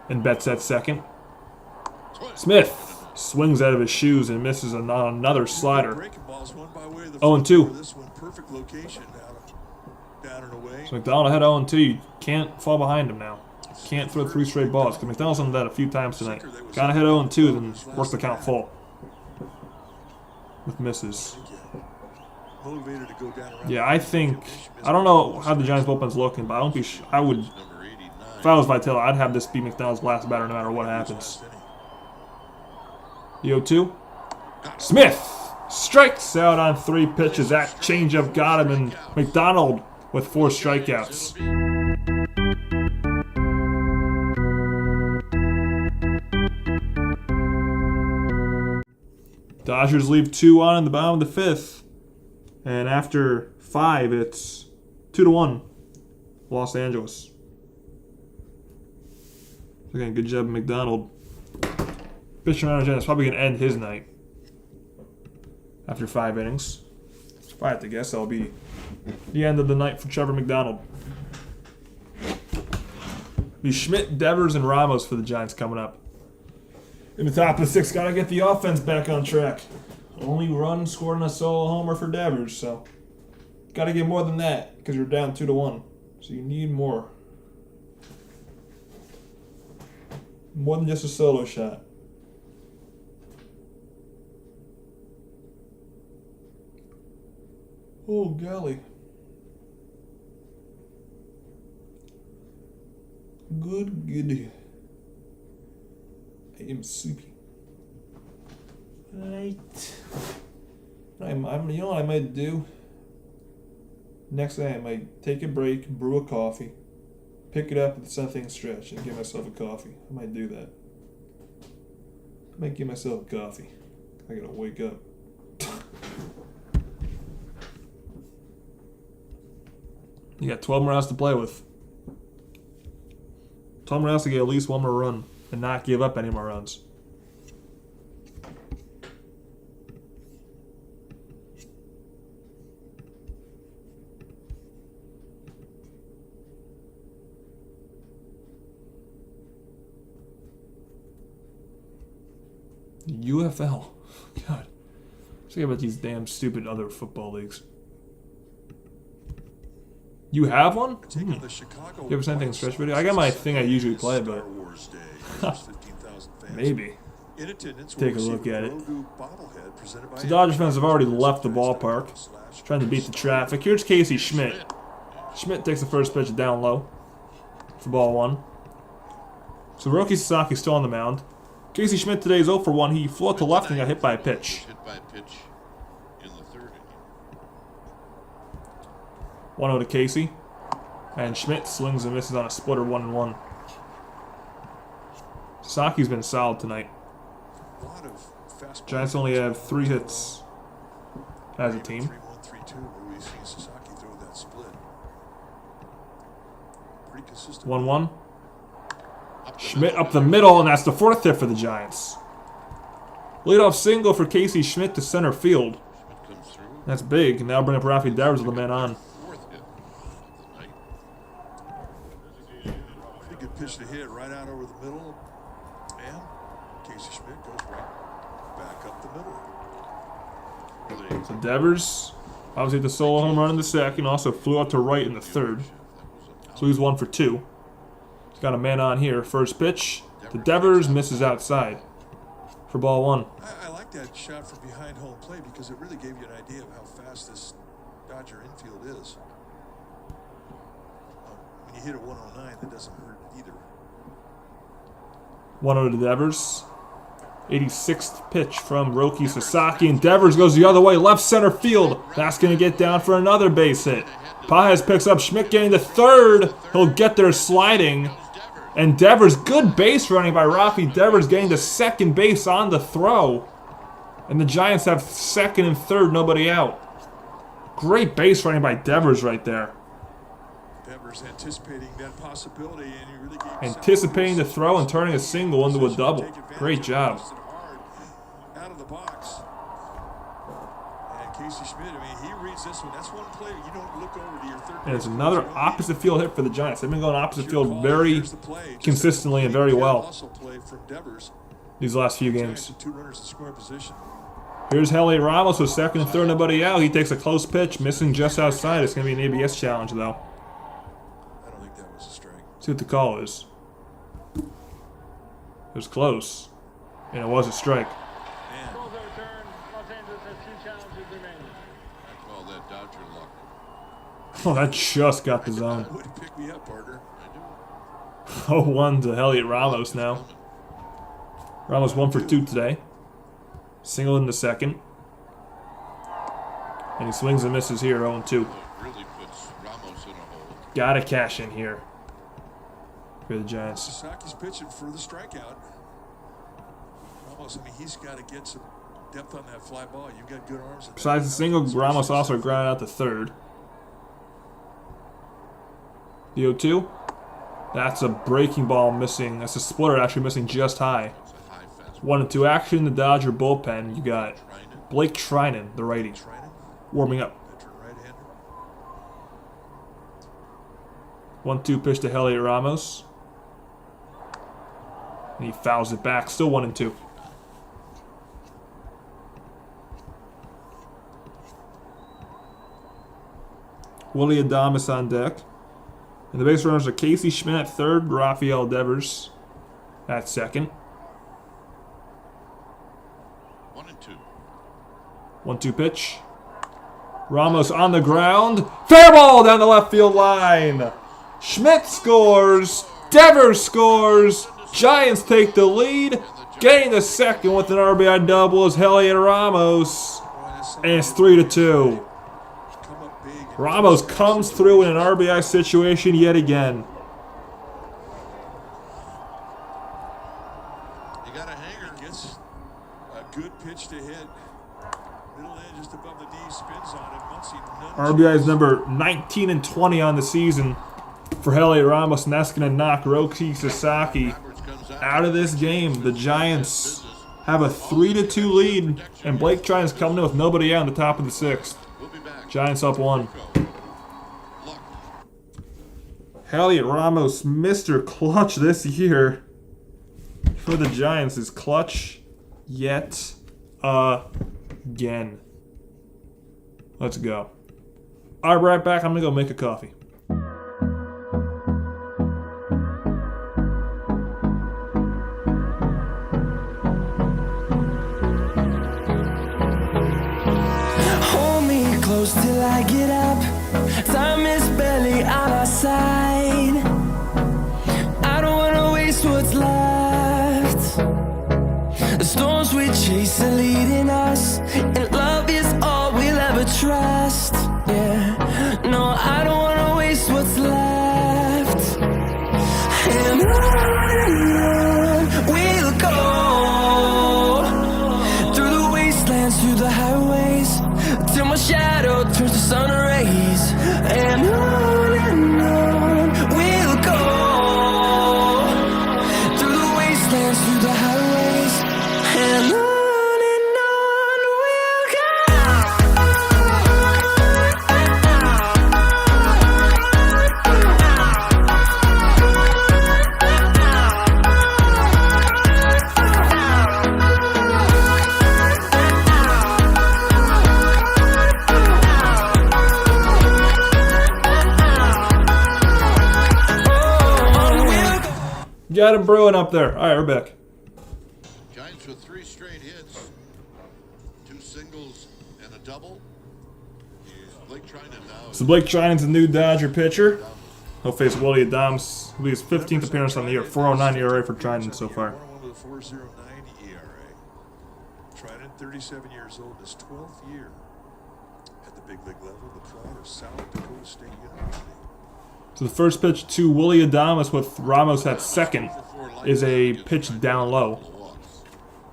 And Betts at second. Smith swings out of his shoes and misses on another slider. 0-2. This one, perfect location down and away. So McDonald had 0-2. You can't fall behind him now. Can't throw 3 straight balls. Because McDonald's done that a few times tonight. Gotta hit 0-2, then work the count full. With misses. Motivated to go down around. Yeah, I don't know how the Giants bullpen's looking, but I would, if I was Vitello, I'd have this be McDonald's last batter no matter what happens. The 0-2. Smith strikes out on 3 pitches. That changeup got him, and McDonald with 4 strikeouts. Dodgers leave 2 on in the bottom of the 5th. And after 5, it's 2-1, Los Angeles. Again, good job, McDonald. Pitcher manager is probably going to end his night after 5 innings. If I had to guess, that'll be the end of the night for Trevor McDonald. Be Schmidt, Devers, and Ramos for the Giants coming up. In the top of the 6th, got to get the offense back on track. Only run scored on a solo homer for Devers, so got to get more than that because you're down 2-1. So you need more. More than just a solo shot. Oh, golly. Good. I am sleepy. Right. You know what I might do? Next day I might take a break, brew a coffee, pick it up with something stretch, and give myself a coffee. I might do that. I might give myself a coffee. I gotta wake up. You got 12 more rounds to play with. 12 more rounds to get at least 1 more run and not give up any more runs. UFL. God. Think about these damn stupid other football leagues. You have one? You ever seen anything in stretch video? I got my thing I usually play, but maybe. Take a look at it. So Dodgers fans have already left the ballpark, trying to beat the traffic. Here's Casey Schmidt. Schmidt takes the first pitch down low for ball 1. So Roki Sasaki still on the mound. Casey Schmidt today is 0 for 1. He flew out to left and got hit by a pitch. 1-0 to Casey. And Schmidt slings and misses on a splitter 1-1. Sasaki's been solid tonight. Giants only have 3 hits as a team. 1-1. Schmidt up the middle, and that's the 4th hit for the Giants. Leadoff single for Casey Schmidt to center field. That's big, and now bring up Rafi Devers with the man on. Pretty good pitch to hit right out over the middle, and Casey Schmidt goes right back up the middle. So Devers obviously the solo home run in the 2nd, also flew out to right in the 3rd. So he's 1 for 2. He's got a man on here. First pitch to Devers, misses outside for ball 1. I like that shot from behind home plate because it really gave you an idea of how fast this Dodger infield is. When you hit a 109, that doesn't hurt either. 1-0 to Devers. 86th pitch from Roki Sasaki, and Devers goes the other way, left center field. That's going to get down for another base hit. Paez picks up Schmidt getting to 3rd. He'll get there sliding. And Devers, good base running by Rafi Devers, getting to 2nd base on the throw. And the Giants have 2nd and 3rd, nobody out. Great base running by Devers right there. Devers anticipating that possibility, and he really gave anticipating the throw and turning a single into a double. Great job. Out of the box. And Casey Schmidt, I mean, he reads this one. That's one player you don't look over to your third. And it's another opposite field hit for the Giants. They've been going opposite field very consistently and very well these last few games. Here's Elliot Ramos with second and third, nobody out. He takes a close pitch, missing just outside. It's going to be an ABS challenge, though. I don't think that was a strike. See what the call is. It was close, and it was a strike. Calls are returned. Los Angeles has 2 challenges remaining. I call that Dodger luck. Oh, that just got the zone. Would pick me up, partner. I do. 0-1 to Elliot Ramos now. Ramos 1 for 2 today. Single in the second. And he swings and misses here, 0-2. It really puts Ramos in a hole. Gotta cash in here for the Giants. Sasaki's pitching for the strikeout. Ramos, I mean, he's got to get some depth on that fly ball. You've got good arms. Besides the single, Ramos also grounded out to third. The 0-2. That's a breaking ball missing. That's a splitter actually missing just high. 1-2 action. The Dodger bullpen. You got Blake Trinan, the righty, warming up. 1-2 pitch to Elliot Ramos. And he fouls it back. Still 1-2. Willie Adames on deck. And the base runners are Casey Schmidt at third, Rafael Devers at second. 1-2 pitch. Ramos on the ground. Fair ball down the left field line. Schmidt scores. Devers scores. Giants take the lead. Getting the second with an RBI double is Elliot Ramos. And it's 3-2. Ramos comes through in an RBI situation yet again. You got a hanger. Gets a good pitch to hit. Middle end just above the knee, spins on it. RBI is number 19 and 20 on the season for Elliot Ramos, and that's going to knock Roki Sasaki out of this game. The Giants have a 3-2 lead, and Blake Trinan's coming in with nobody out in the top of the 6th. Giants up 1. Elliot Ramos, Mr. Clutch this year for the Giants, is clutch yet again. Let's go. All right, right back. I'm going to go make a coffee. Hold me close till I get up. Time is barely on our side. I don't wanna waste what's left. The storms we chase are leading us, and love is all we'll ever trust. Yeah, no, I don't wanna waste what's left. And on we'll go, through the wastelands, through the highways, till my shadow turns to sun rays. And on we'll go, through the wastelands, through the highways, and on we'll go. Got him brewing up there. All right, we're back. Giants with 3 straight hits, 2 singles and a double. Blake Trinan now. So Blake Trinan's the new Dodger pitcher. He'll face Willie Adames. It'll be his 15th appearance on the year. 4.09 ERA for Trinan so far. 1-1 with a 4.09 ERA. Trinan, 37 years old, his 12th year at the big league level. The pride of South Dakota State University. So the first pitch to Willie Adames with Ramos at second is a pitch down low.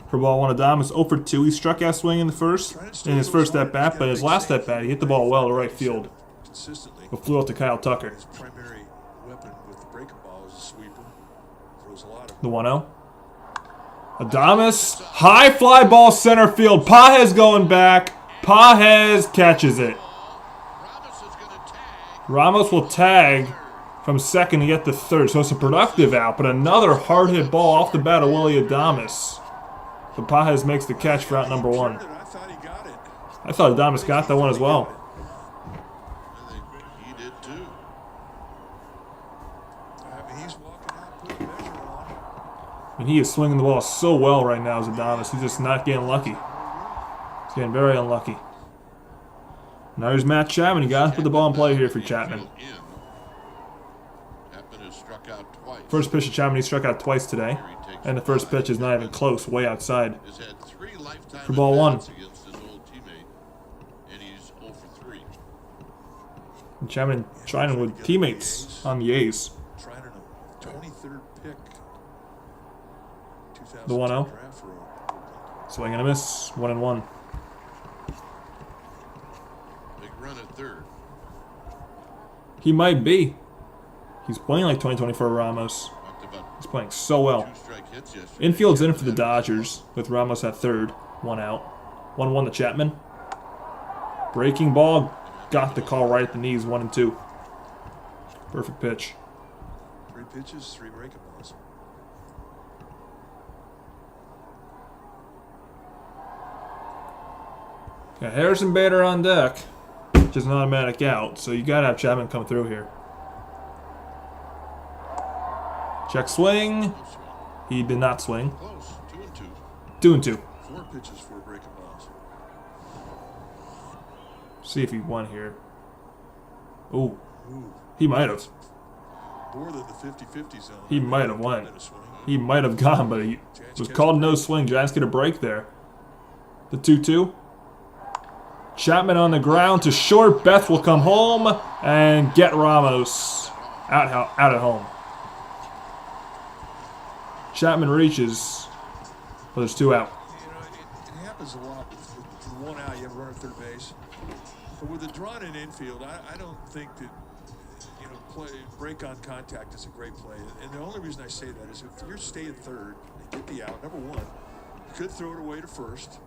For ball 1, Adames 0 for 2. He struck out swinging in the first, in his first at bat, but his last at bat, he hit the ball well to right field. But flew out to Kyle Tucker. His primary weapon with the breaking ball is a sweeper. Throws a lot of The 1-0. Adames, high fly ball center field. Pages going back. Pages catches it. Ramos is going to tag. Ramos will tag from second to get the third. So it's a productive out, but another hard hit ball off the bat of Willie Adames. But Pages makes the catch for out number 1. I thought he got it. I thought Adames got that one as well. I think he did too. I mean, he's walking out, putting measure on. And he is swinging the ball so well right now as Adames. He's just not getting lucky. He's getting very unlucky. Now here's Matt Chapman. You got to put the ball in play here for Chapman. Chapman has struck out twice. First pitch to Chapman, he struck out twice today. And the first pitch is not even close, way outside. Has had 3 lifetime For ball 1. against his old teammate, and he's 0 for 3. And Chapman trying with teammates on the A's. Trying a 23rd pick. The 1-0. draft for Oakland. Swing and a miss. 1-1. Big run at third. He might be. He's playing like 2024 Ramos. Talked about He's playing so well. 2 strike hits yesterday. Infield's in for the Dodgers with Ramos at third. 1 out. 1-1 to Chapman. Breaking ball. Got the call right at the knees. 1-2. Perfect pitch. 3 pitches, 3 breaking balls. Got Harrison Bader on deck. Just an automatic out. So you got to have Chapman come through here. Check swing. He did not swing. Close. 2 and 2. 2-2. 4 pitches, 4 breaking balls. See if he won here. Ooh. Ooh, He might have. more than the 50-50 zone. He might have won. Been a swing. He might have gone, but he was called no swing. Giants get a break there. The 2-2. Chapman on the ground to short. Beth will come home and get Ramos out at home. Chapman reaches, but there's 2 out. You know, it happens a lot with 1 out, you have a runner at third base. But with a drawn-in infield, I don't think that, you know, break on contact is a great play. And the only reason I say that is if you're staying third, and get the out, number 1, you could throw it away to first.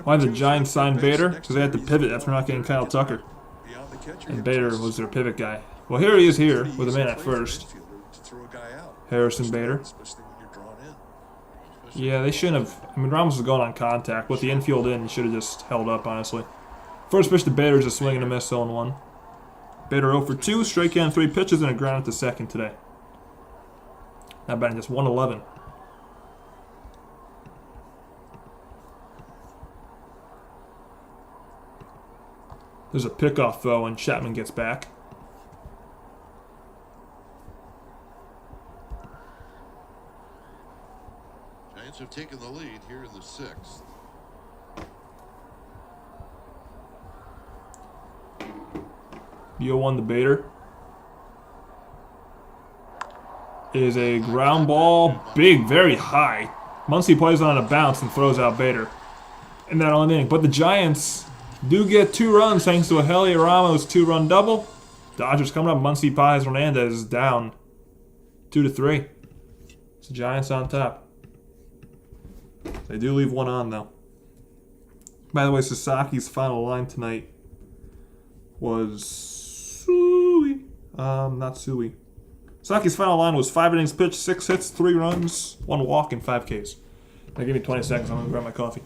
Why did the Giants sign Bader? Because they had to pivot after not getting Kyle Tucker. Beyond the catcher, And Bader was their pivot guy. Well, here he is here with a man at first. To throw a guy out, Harrison Bader. especially when you're drawn in. Yeah, they shouldn't have. I mean, Ramos was going on contact. With the infield in, he should have just held up, honestly. First pitch to Bader is a swing and a miss, 0-1. Bader 0 for 2, strike on 3 pitches, and a ground at the second today. Not bad, just 111. There's a pickoff, though, and Chapman gets back. Giants have taken the lead here in the 6th. The 0-1 to Bader. Is a ground ball, big, very high. Muncy plays on a bounce and throws out Bader in that only inning. But the Giants do get 2 runs thanks to a Heliot Ramos 2-run double. Dodgers coming up. Muncy Paz Hernandez is down 2-3. It's the Giants on top. They do leave 1 on though. By the way, Sasaki's final line tonight was Sui. Not Sui. Sasaki's final line was 5 innings pitched, 6 hits, 3 runs, 1 walk, and 5 Ks. Now give me 20 seconds. I'm gonna grab my coffee.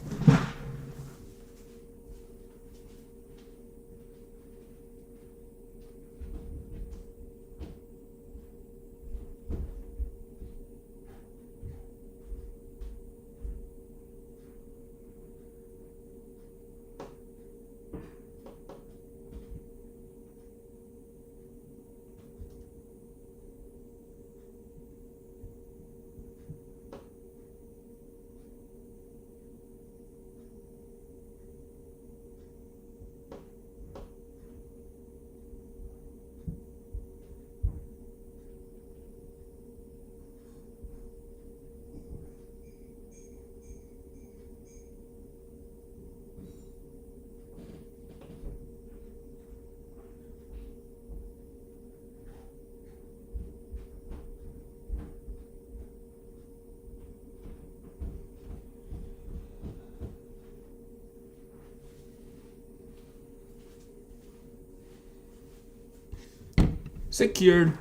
Secured.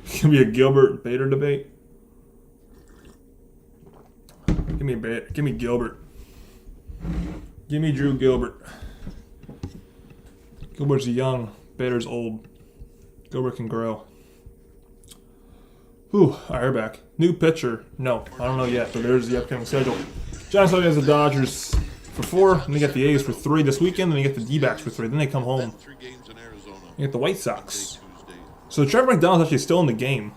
Give me a Gilbert Bader debate. Give me Gilbert. Give me Drew Gilbert. Gilbert's young. Bader's old. Gilbert can grow. Whew, alright, we're back. New pitcher. No, I don't know yet, but there's the upcoming schedule. Giants play against the Dodgers for 4, and they get the A's for 3 this weekend, and they get the D-backs for 3. Then they come home. They get the White Sox. So Trevor McDonald's actually still in the game.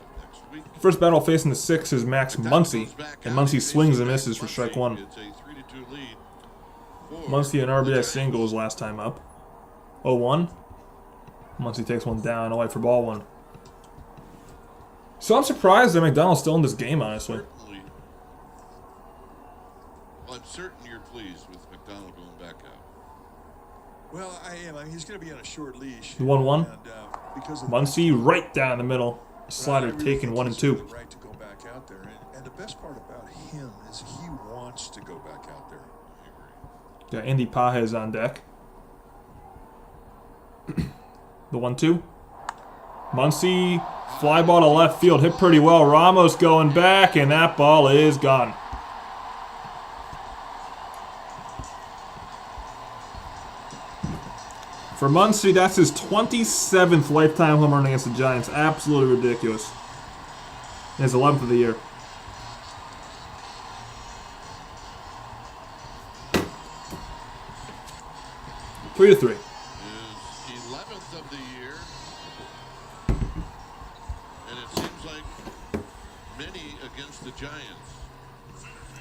First battle facing the 6 is Max Muncy, and Muncy swings and misses for strike 1. Muncy an RBI single his last time up. 0-1. Muncy takes one down, away for ball 1. So I'm surprised that McDonald's still in this game, honestly. Well, I'm certain you're pleased with McDonald going back out. Well, I am. I mean, he's going to be on a short leash. 1-1. Because Muncy right down the middle. Slider taken 1 and 2. The right to go back out there, and the best part about him is he wants to go back out there. Got Andy Pajes on deck. The 1-2. Muncy, fly ball to left field, hit pretty well. Ramos going back, and that ball is gone. For Muncy, that's his 27th lifetime home run against the Giants. Absolutely ridiculous. And his 11th of the year. Three to 3. His 11th of the year. And it seems like many against the Giants.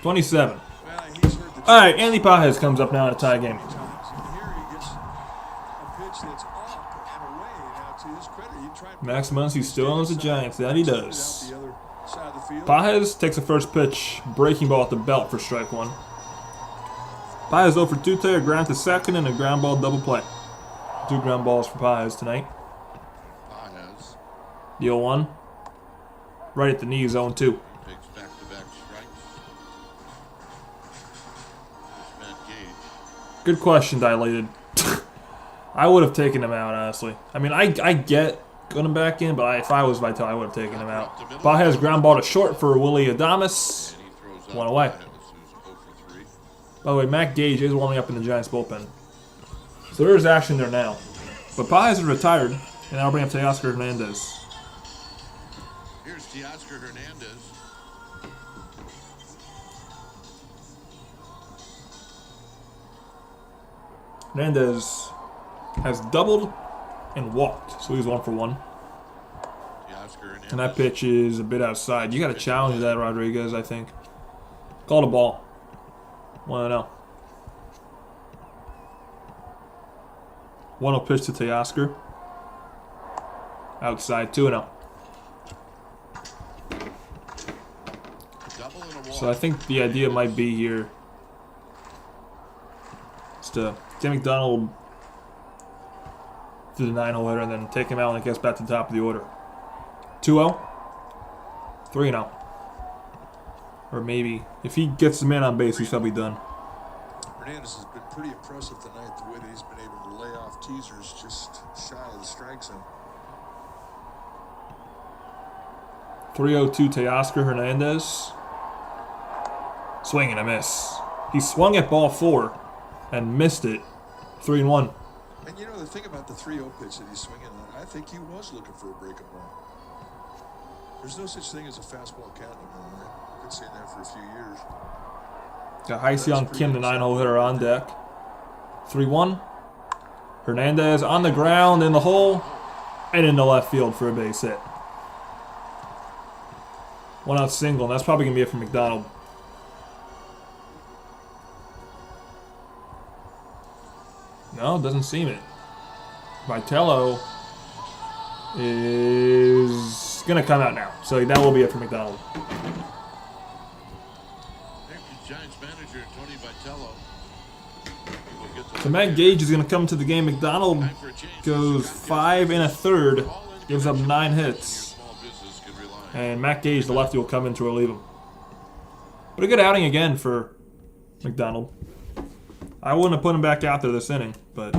27. Well, he's heard the All right, Andy Pajes comes up now in a tie game. times. And here he gets a pitch that's off and away. Now, to his credit, he tried. Max Muncy still owns the Giants. That he does. The other side of the field. Pajes takes the first pitch, breaking ball at the belt for strike 1. Pajes 0 for 2 today, a ground to second, and a ground ball double play. 2 ground balls for Pajes tonight. Pajes The 0-1. Right at the knees, 0-2. takes back-to-back strikes. There's Matt Gage. Good question, Dilated. I would have taken him out, honestly. I mean, I get going back in, but if I was Vitale, I would have taken him out. Pajes ground ball to short for Willie Adames. And he throws out One away. Pajes, who's 0 for 3. By the way, Matt Gage is warming up in the Giants bullpen. So there's action there now. But Pajes is retired, and I'll bring up Teoscar Hernandez. Here's Teoscar Hernandez. Hernandez has doubled and walked, so he's 1 for 1. Teoscar Hernandez. And that pitch is a bit outside. You got to challenge that, Rodriguez, I think. Call the ball. 1-0. 1-0 pitch to Teoscar. Outside, 2-0. Double and a walk. So I think the idea might be here is to get McDonald to the 9-hole hitter and then take him out when it gets back to the top of the order. 2-0. 3-0. Or maybe, if he gets the man on base, he's probably done. Hernandez has been pretty impressive tonight, the way that he's been able to lay off teasers just shy of the strike zone. 3-0 to Teoscar Hernandez. Swing and a miss. He swung at ball 4 and missed it. 3-1. And you know, the thing about the 3-0 pitch that he's swinging on, I think he was looking for a breakup ball. There's no such thing as a fastball count anymore, right? I've been saying that for a few years. Got Hye-Seong Kim, the 9-hole hitter, on deck. 3-1. Hernandez on the ground in the hole and into left field for a base hit. 1-out single, and that's probably going to be it for McDonald. No, doesn't seem it. Vitello is going to come out now, so that will be it for McDonald. There's the Giants manager, Tony Vitello. Will get the So Matt Gage is going to come to the game. McDonald time for a change. goes 5 1/3, gives up 9 hits. Small business can rely on. And Matt Gage, the lefty, will come in to relieve him. But a good outing again for McDonald. I wouldn't have put him back out there this inning, but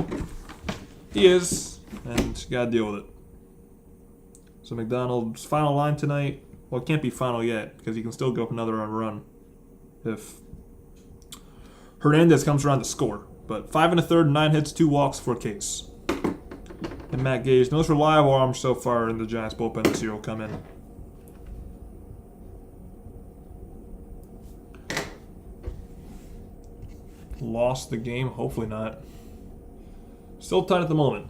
He is, and you gotta deal with it. So McDonald's final line tonight. Well, it can't be final yet because he can still go up another run if Hernandez comes around to score. But 5 1/3, 9 hits, 2 walks for Case. And Matt Gage, the most reliable arm so far in the Giants bullpen this year, will come in. Lost the game? Hopefully not. Still tight at the moment.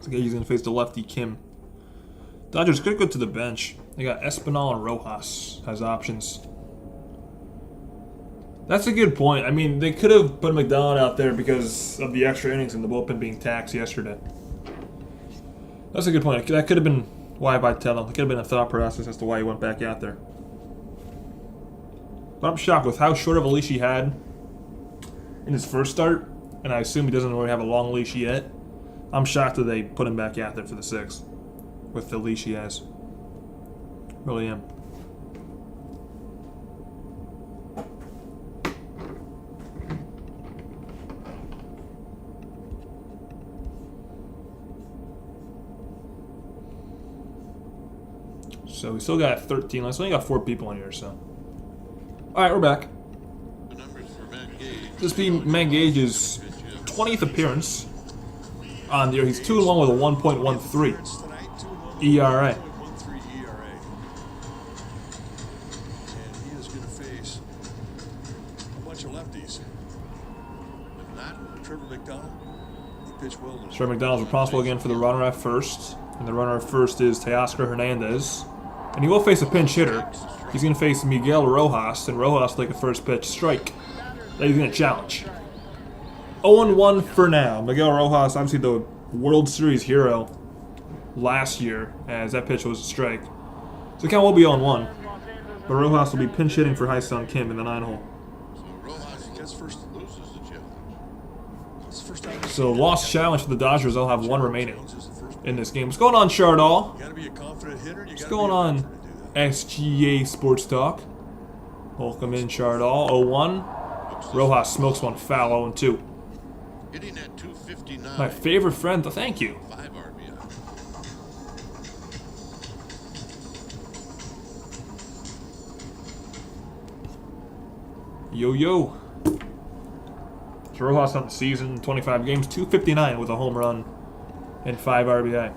So Gage going to face the lefty Kim. Dodgers could go to the bench. They got Espinal and Rojas as options. That's a good point. I mean, they could have put McDonald out there because of the extra innings and the bullpen being taxed yesterday. That's a good point. That could have been why Vitello. It could have been a thought process as to why he went back out there. But I'm shocked with how short of a leash he had in his first start, and I assume he doesn't really have a long leash yet. I'm shocked that they put him back out there for the 6th with the leash he has. Really am. So we still got 13 left. So we only got 4 people in here, so. Alright, we're back. The numbers for Matt Gage. This being Matt Gage's 20th appearance on the year. He's 2-1 with a 1.13 ERA. 1.13 ERA. And he is going to face a bunch of lefties. If not, Trevor McDonald, he pitched well. Trevor McDonald's responsible again for the runner at first. And the runner at first is Teoscar Hernandez. And he will face a pinch hitter. He's going to face Miguel Rojas, and Rojas will take a first pitch strike that he's going to challenge. 0-1 for now. Miguel Rojas, obviously the World Series hero last year, as that pitch was a strike. So the count will be 0-1. But Rojas will be pinch hitting for Hai-Sung Kim in the 9-hole. so Rojas gets first, loses the challenge. It's the first time So lost challenge for the Dodgers. They'll have 1 remaining in this game. What's going on, Chardall? You got to be a confident hitter. What's going on, SGA Sports Talk? Welcome in, Chardall. 0-1. Rojas smokes one foul, 0-2. Hitting at 259. My favorite friend, thank you. 5 RBI. Yo. So Rojas on the season, 25 games, 259 with a home run and 5 RBI.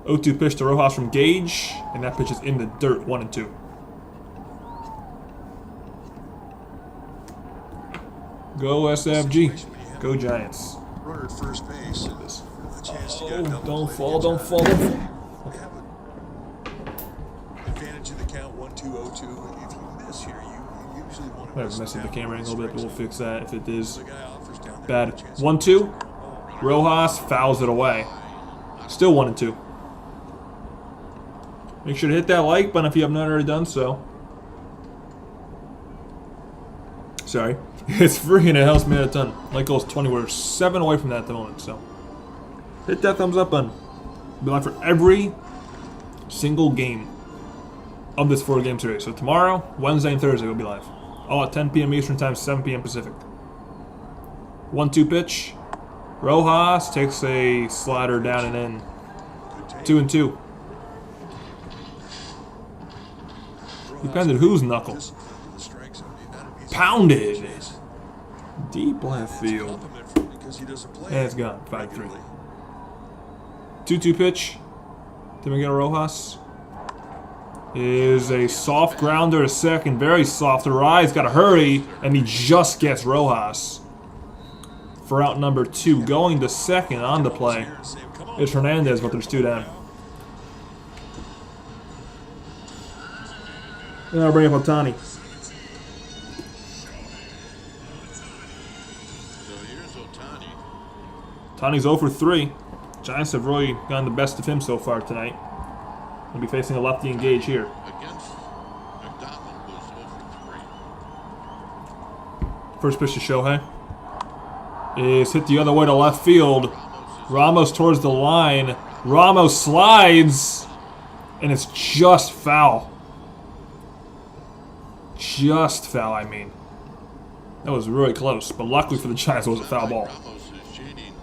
0-2 pitch to Rojas from Gage, and that pitch is in the dirt, 1-2. Go SFG. Go Giants. Runner at first base. A chance to get a Oh, double don't play fall, to don't get fall, time. don't fall. They have an advantage in the count 1-2-0-2. If you miss here, you usually want to Might have messed with the camera angle a bit, but we'll fix that if it is The guy offers down there. bad. 1-2. Rojas fouls it away. Still 1-2. Make sure to hit that like button if you have not already done so. Sorry. It's free and it helps me out a ton. Like goes 20. We're 7 away from that at the moment, so hit that thumbs up button. Be live for every single game of this 4-game series. So tomorrow, Wednesday, and Thursday we'll be live. All at 10 p.m. Eastern Time, 7 p.m. Pacific. 1-2 pitch. Rojas takes a slider down and in. 2-2. He pounded whose knuckle? Pounded. Deep left field. And it's gone. 5-3. 2-2 pitch to Miguel Rojas. Is a soft grounder to second. Very soft. The rise. Got to hurry. And he just gets Rojas for out number 2. Going to second on the play. It's Hernandez, but there's 2 down. And I'll bring up Ohtani. So here's Ohtani. Ohtani's 0 for 3. Giants have really gotten the best of him so far tonight. He'll be facing a lefty Gage here. Against McDonald was 0 for 3. First pitch to Shohei is hit the other way to left field. Ramos towards the line. Ramos slides, and it's just foul. Just foul, I mean. That was really close, but luckily for the Giants, it was a foul ball. Ramos is shading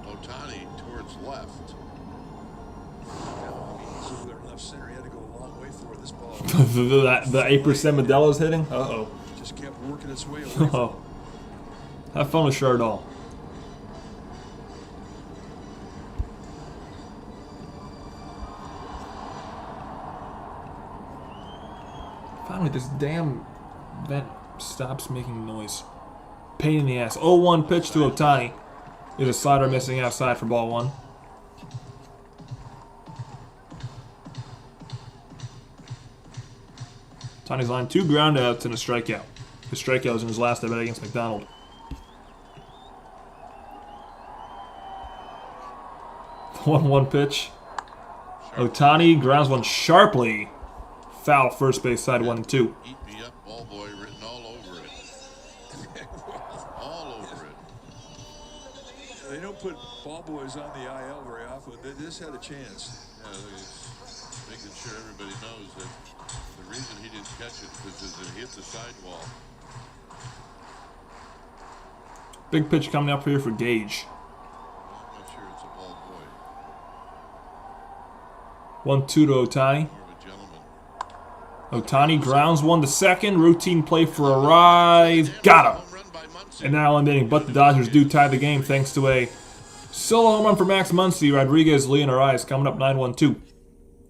Otani towards left. He's over there left center. He had to go a long way for this ball. the 8% Medella's hitting? Uh-oh. Just kept working its way away. Oh. Have fun with Chardol. Finally, this damn vent stops making noise. Pain in the ass. 0-1 pitch to Otani. There's a slider missing outside for ball 1. Otani's line 2 groundouts and a strikeout. The strikeout was in his last at bat against McDonald. The 1-1 pitch. Otani grounds one sharply. Foul, first base side 1-2. Eat me up, ball boy, written all over it. All over it. They don't put ball boys on the IL very often. This had a chance. Yeah, he's making sure everybody knows that the reason he didn't catch it was that it hit the sidewall. Big pitch coming up here for Gage. I'm not sure it's a ball boy. 1-2 to Otani. More of a gentleman. Otani grounds one to second. Routine play for a rise. Got him. Home run by Muncy. And now eliminating, but the Dodgers do tie the game thanks to a solo home run for Max Muncy. Rodriguez, Lee, and Arias coming up 9-1-2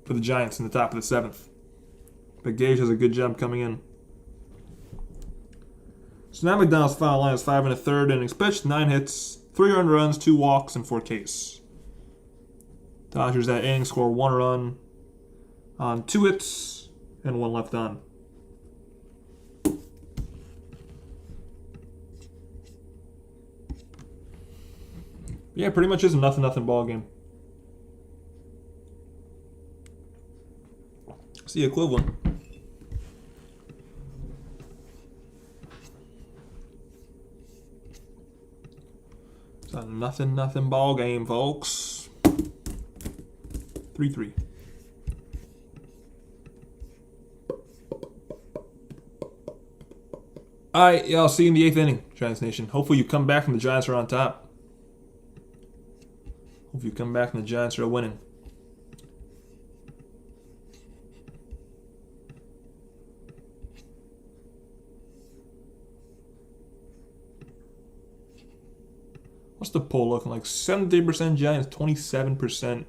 for the Giants in the top of the 7th. But Gage has a good job coming in. So now McDonald's final line is 5 1/3 innings pitched, 9 hits, 3 earned runs, 2 walks, and 4 Ks. Dodgers that inning score 1 run on 2 hits and 1 left on. Yeah, pretty much is a nothing ball game. It's the equivalent. It's a nothing ball game, folks. 3-3. Alright, yeah, I'll see you in the 8th inning, Giants Nation. Hopefully you come back and the Giants are on top. Hopefully you come back and the Giants are winning. What's the poll looking like? 70% Giants, 27%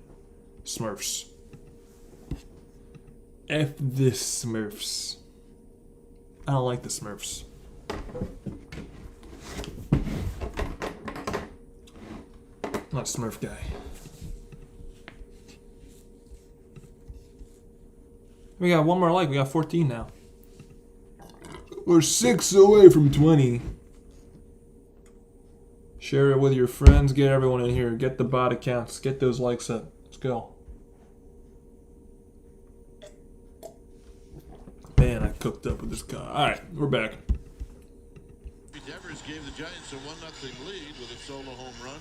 Smurfs. F this Smurfs. I don't like the Smurfs. I'm not a Smurf guy. We got one more like. We got 14 now. We're 6 away from 20. Share it with your friends. Get everyone in here. Get the bot accounts. Get those likes up. Let's go. Man, I cooked up with this guy. Alright, we're back. Devers gave the Giants a 1-0 lead with a solo home run.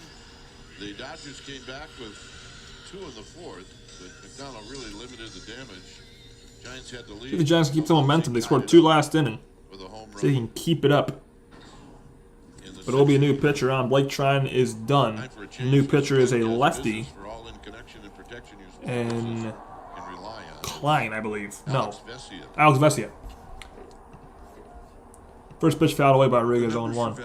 The Dodgers came back with 2 in the 4th, but McDonald really limited the damage. Giants had the lead. See if the Giants keep the momentum. They scored 2 last inning. With a home run. See if they can keep it up. But it'll be a new pitcher on. Blake Trine is done. The new pitcher is a lefty. And Klein, I believe. No. Alex Vesia. First pitch fouled away by Rodriguez, 0-1.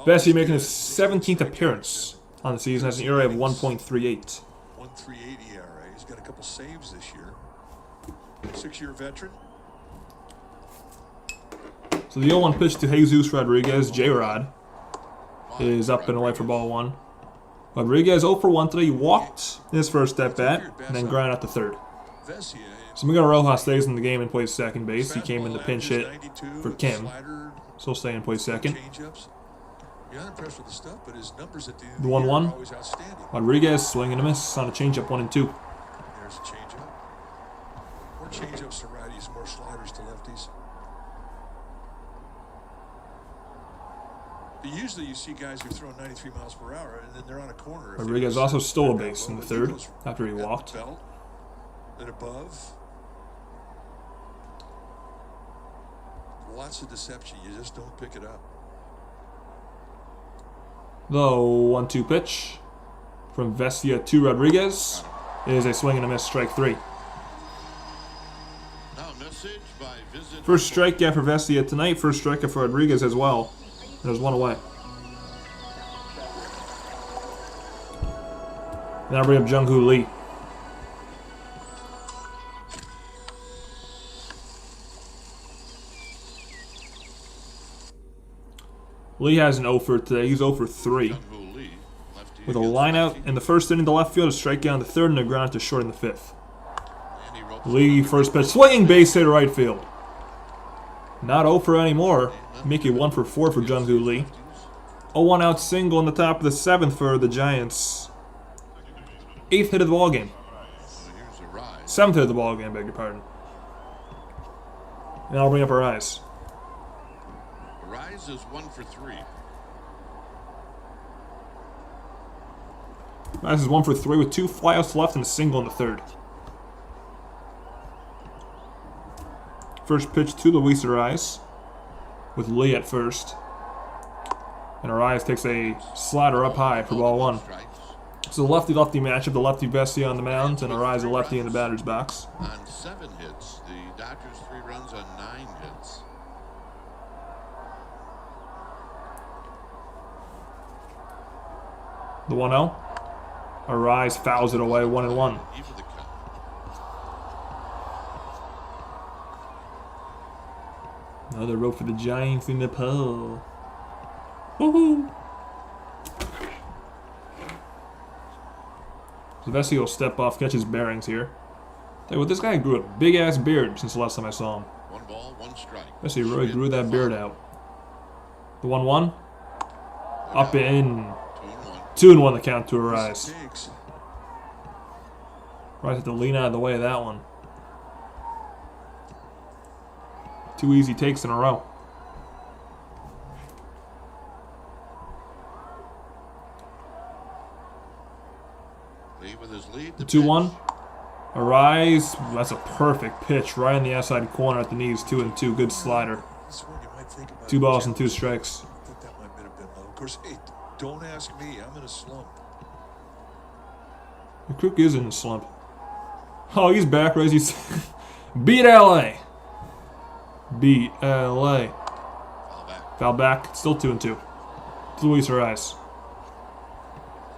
Vesia making his 17th appearance on the season, has an ERA of 1.38. 1.38 ERA. He's got a couple saves this year. 6-year veteran. So the 0-1 pitch to Jesus Rodriguez, J-Rod, is up and away for ball 1. Rodriguez 0 for 1 today. He walked his first at bat and then ground out the third. So Miguel Rojas stays in the game and plays second base. He came in the pinch hit for Kim. So he'll stay and play second. You're not impressed with the stuff, but his numbers at the end The 1-1. Rodriguez swinging a miss on a changeup 1-2. There's a changeup. More changeups to righties, more sliders to lefties. Usually you see guys who throw 93 miles per hour, and then they're on a corner. If Rodriguez also stole a base in the third after he walked. Belt and above. Lots of deception. You just don't pick it up. The 1-2 pitch from Vesia to Rodriguez is a swing and a miss, strike 3. Now a message by Visit. First strikeout for Vesia tonight, first strikeout for Rodriguez as well. There's one away. Now bring up Jung-Hoo Lee. Lee has an 0 for today. He's 0 for 3. With a line out in the first inning to left field, a strikeout in the third, and a ground to short in the fifth. Lee, first pitch, swinging base hit right field. Not 0 for anymore. Make it 1 for 4 for Jung-Hoo Lee. 0-1 out single in the top of the 7th for the Giants. 8th hit of the ball game. 7th hit of the ball game, beg your pardon. And I'll bring up Arise. Rise is 1 for 3. Arise is 1 for 3 with 2 flyouts left and a single in the third. First pitch to Luis Arise with Lee at first. And Arise takes a slider up high for ball 1. It's a lefty-lefty matchup. The lefty Vesia on the mound and Arise a lefty in the batter's box. On 7 hits, the Dodgers 3 runs on 9 hits. The 1-0. Arise fouls it away, 1-1. Even the count. Another rope for the Giants in the poll. Woohoo! Vesia will step off, catch his bearings here. Tell you what, this guy grew a big ass beard since the last time I saw him. 1 ball, 1 strike. Vesia really grew that beard out. The 1-1. Up in. 2-1 the count to Arise. Right, have to lean out of the way of that one. 2 easy takes in a row. Lee with his lead. The 2-1. Arise. That's a perfect pitch right in the outside corner at the knees. 2-2. Good slider. 2 balls and 2 strikes. I thought that might have been low. Of course, hey, don't ask me. I'm in a slump. The Crook is in a slump. Oh, he's back, right? He's beat LA. Beat LA. Foul back. Still 2-2. Luis Arise.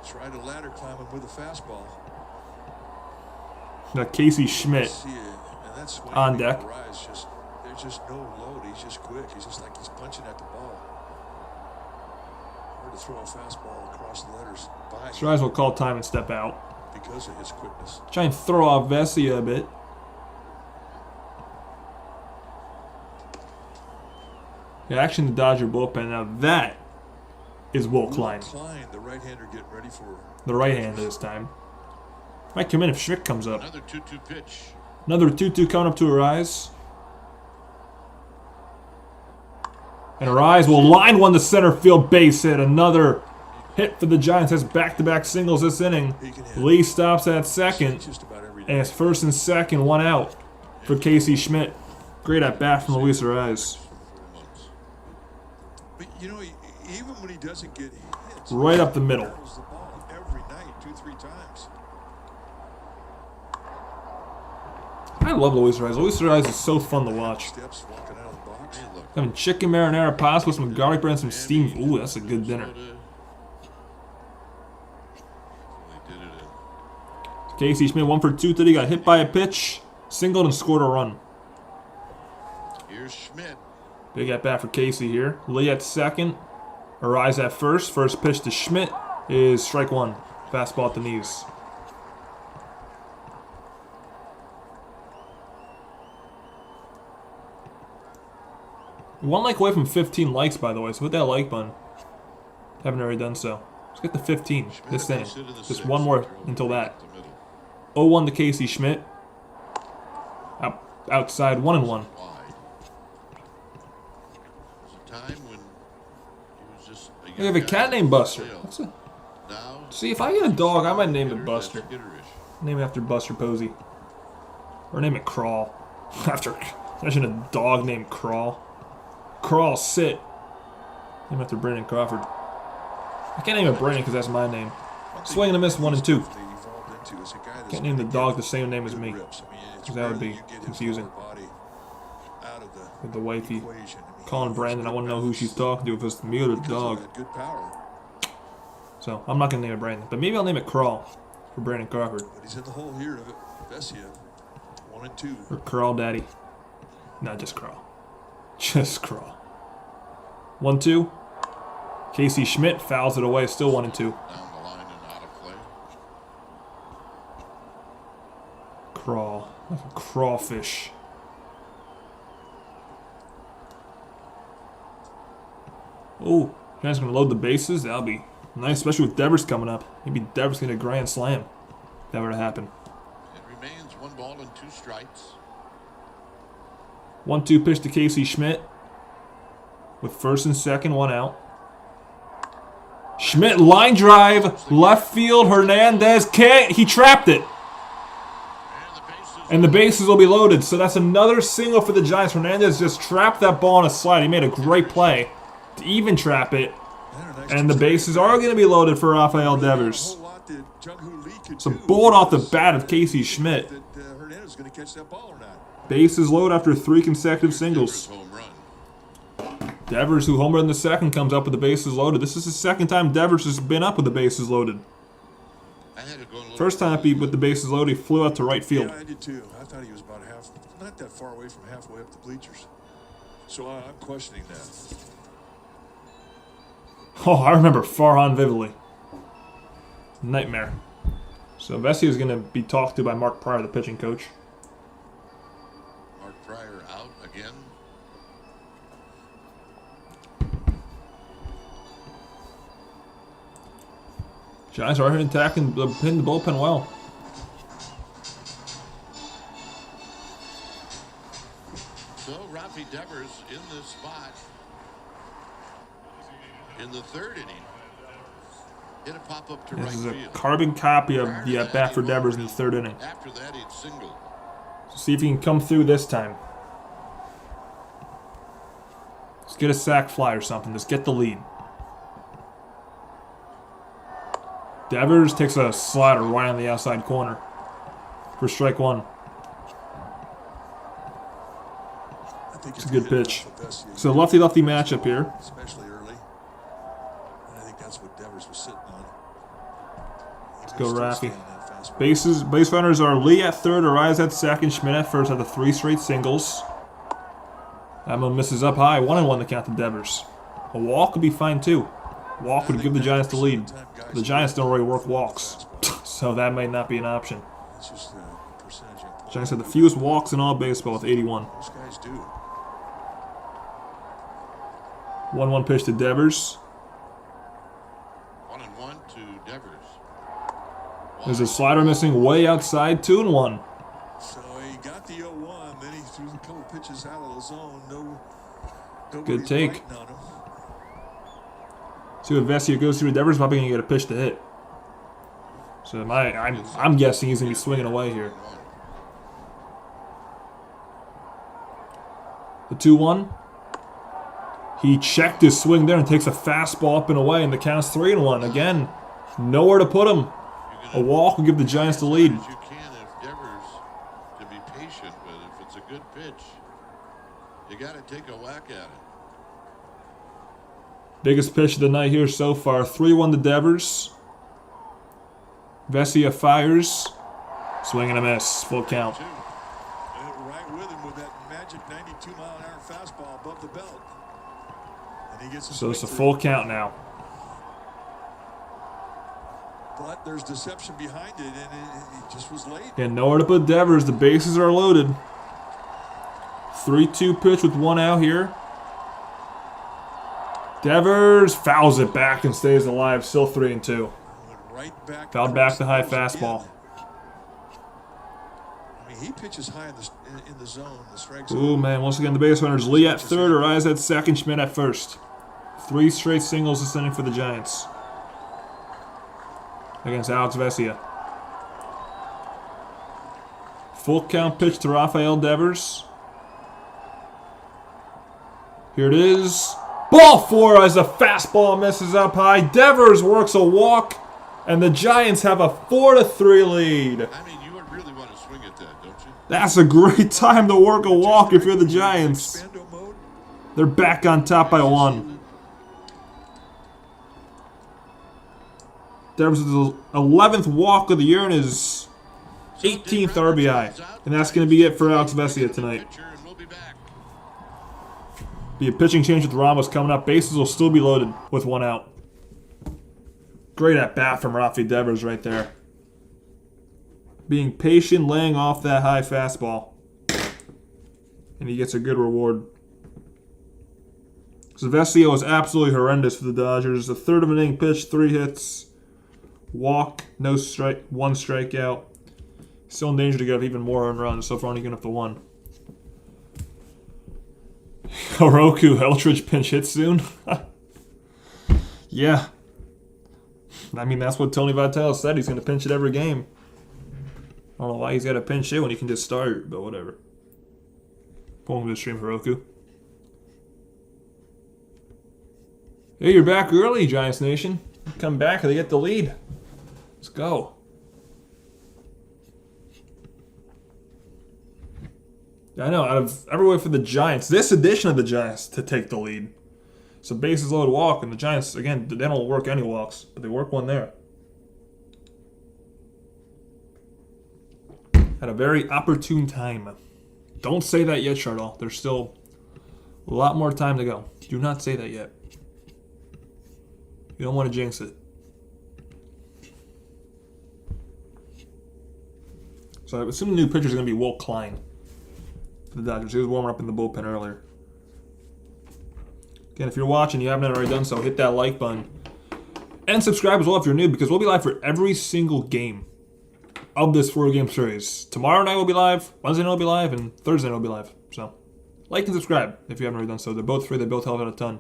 Tried a ladder climbing with a fastball. Got Casey Schmidt on deck. There's just no load. He's just quick. He's just like he's punching at the ball. Hard to throw a fastball across the letters. Arise will call time and step out. Because of his quickness. Try and throw off Vesia a bit. Yeah, action the Dodger bullpen. Now that is Will Klein. The right-hander getting ready for the right-hander this time. Might come in if Schmidt comes up. Another 2-2 pitch. Another 2-2 coming up to Arise. And Arise will line one to center field base hit. Another hit for the Giants. Has back-to-back singles this inning. Lee stops at second. And it's first and second, 1 out for Casey Schmidt. Great at bat from Luis Arise. But you know, even when he doesn't get hits, right up the middle. He the ball every night, 2-3 times. I love Luis Arise. Luis Arise is so fun to watch. Steps walking out of the box. Having chicken marinara pasta with some garlic bread and some steamed. Ooh, that's a good dinner. Casey Schmidt 1 for 2 today. Got hit by a pitch, singled and scored a run. Here's Schmidt. Big at bat for Casey here. Lee at second. Arise at first. First pitch to Schmidt is strike 1. Fastball at the knees. One like away from 15 likes, by the way. So hit that like button. Haven't already done so. Let's get to 15 this inning. Just one more until that. 0-1 to Casey Schmidt. Outside 1-1. There's a time when he was just We have a cat named Buster. What's it? Now, See, if I get a dog, I might name it Buster. hitterish. Name it after Buster Posey. Or name it Crawl. Imagine a dog named Crawl. Crawl, sit. Name it after Brandon Crawford. I can't name it Brandon because that's my name. Swing and a miss, 1 and 2. Can't name the dog the same name as me. Because that would be confusing. With the wifey calling Brandon, I want to know who she's talking to, if it's me or the dog. So, I'm not going to name it Brandon. But maybe I'll name it Crawl for Brandon Crawford. But he's in the hole here. Vesia, 1 and 2. Or Crawl Daddy. Not just Crawl. Just Crawl. 1-2. Casey Schmidt fouls it away, still 1 and 2. Down the line and out of play. Crawl. Like a crawfish. Oh, Giants going to load the bases. That'll be nice, especially with Devers coming up. Maybe Devers going to get a grand slam. If that were to happen. It remains 1 ball and 2 strikes. 1-2 pitch to Casey Schmidt. With first and second, 1 out. Schmidt line drive, left field. Hernandez can't. He trapped it. And the bases will be loaded. So that's another single for the Giants. Hernandez just trapped that ball on a slide. He made a great play to even trap it. And the bases are going to be loaded for Rafael Devers. So bullet off the bat of Casey Schmidt. Bases loaded after 3 consecutive singles. Devers, who homered in the second, comes up with the bases loaded. This is the second time Devers has been up with the bases loaded. First time with the bases loaded, he flew out to right field. Yeah, I did too. I thought he was about not that far away from halfway up the bleachers. So I'm questioning that. Oh, I remember Farhan vividly. Nightmare. So Vesia is going to be talked to by Mark Pryor, the pitching coach. Mark Pryor out again. Giants are attacking, hitting the bullpen well. So Rafi Devers in this spot in the 3rd inning. Hit a pop up to right This is a field. carbon copy of the at-bat for Devers in the 3rd inning. After that, he'd singled. So see if he can come through this time. Let's get a sac fly or something. Just get the lead. Devers takes a slider right on the outside corner for strike 1. It's a good pitch. So lefty-lefty matchup here. Especially early. And I think that's what Devers was sitting on. Let's go Rafi. Base runners are Lee at 3rd, Arias at 2nd, Schmidt at 1st out of 3 straight singles. That one misses up high. 1-1 to count to Devers. A walk would be fine too. Walk would give the Giants the lead. The Giants don't really work walks, so that might not be an option. Giants have the fewest walks in all baseball with 81. Those guys do. 1-1 pitch to Devers. 1-1 to Devers. There's a slider missing way outside. 2-1. So he got the 0-1, then he threw a couple pitches out of the zone. Good take. See what Vesia goes through. Devers probably gonna get a pitch to hit. So I'm guessing he's gonna be swinging away here. The 2-1. He checked his swing there and takes a fastball up and away, and the count's 3-1. Again, nowhere to put him. A walk will give the Giants the lead. You can if Devers to be patient, but if it's a good pitch, you got to take a whack at it. Biggest pitch of the night here so far. 3-1 to Devers. Vesia fires. Swing and a miss. Full count. Right with him with that magic 92-mile-an-hour fastball above the belt. And he gets So it's a full count now. But there's deception behind it, and it just was late. And nowhere to put Devers. The bases are loaded. 3-2 pitch with 1 out here. Devers fouls it back and stays alive. Still 3-2. Fouled back the high fastball. I mean, he pitches high in the zone, the strike zone. Ooh, man. Once again, the base runners. Lee at 3rd, Arias at 2nd, Schmidt at 1st. 3 straight singles this inning for the Giants against Alex Vesia. Full count pitch to Rafael Devers. Here it is. Ball 4 as a fastball misses up high. Devers works a walk, and the Giants have a 4-3 lead. I mean, you would really want to swing at that, don't you? That's a great time to work a walk if you're the Giants. They're back on top by 1. Devers' 11th walk of the year and his 18th RBI. And that's going to be it for Alex Vesia tonight. Be a pitching change with Ramos coming up. Bases will still be loaded with 1 out. Great at bat from Rafi Devers right there. Being patient, laying off that high fastball. And he gets a good reward. So Vesia was absolutely horrendous for the Dodgers. A third of an inning pitch, 3 hits. Walk, no strike, 1 strikeout. Still in danger to get up even more earned runs. So far only getting up to 1. Oroku Eldridge pinch hit soon. Yeah. I mean, that's what Tony Vitello said. He's going to pinch it every game. I don't know why he's got to pinch it when he can just start, but whatever. Welcome to the stream, Oroku. Hey, you're back early, Giants Nation. Come back, they get the lead. Let's go. I know, out of every way for the Giants, this edition of the Giants to take the lead. So bases loaded walk, and the Giants, again, they don't work any walks, but they work one there. At a very opportune time. Don't say that yet, Chardall. There's still a lot more time to go. Do not say that yet. You don't want to jinx it. So I assume the new pitcher is going to be Will Klein for the Dodgers. He was warming up in the bullpen earlier. Again, if you're watching, you haven't already done so, hit that like button. And subscribe as well if you're new, because we'll be live for every single game of this 4-game series. Tomorrow night we'll be live, Wednesday night we'll be live, and Thursday night we'll be live. So, like and subscribe if you haven't already done so. They're both free. They both help out a ton.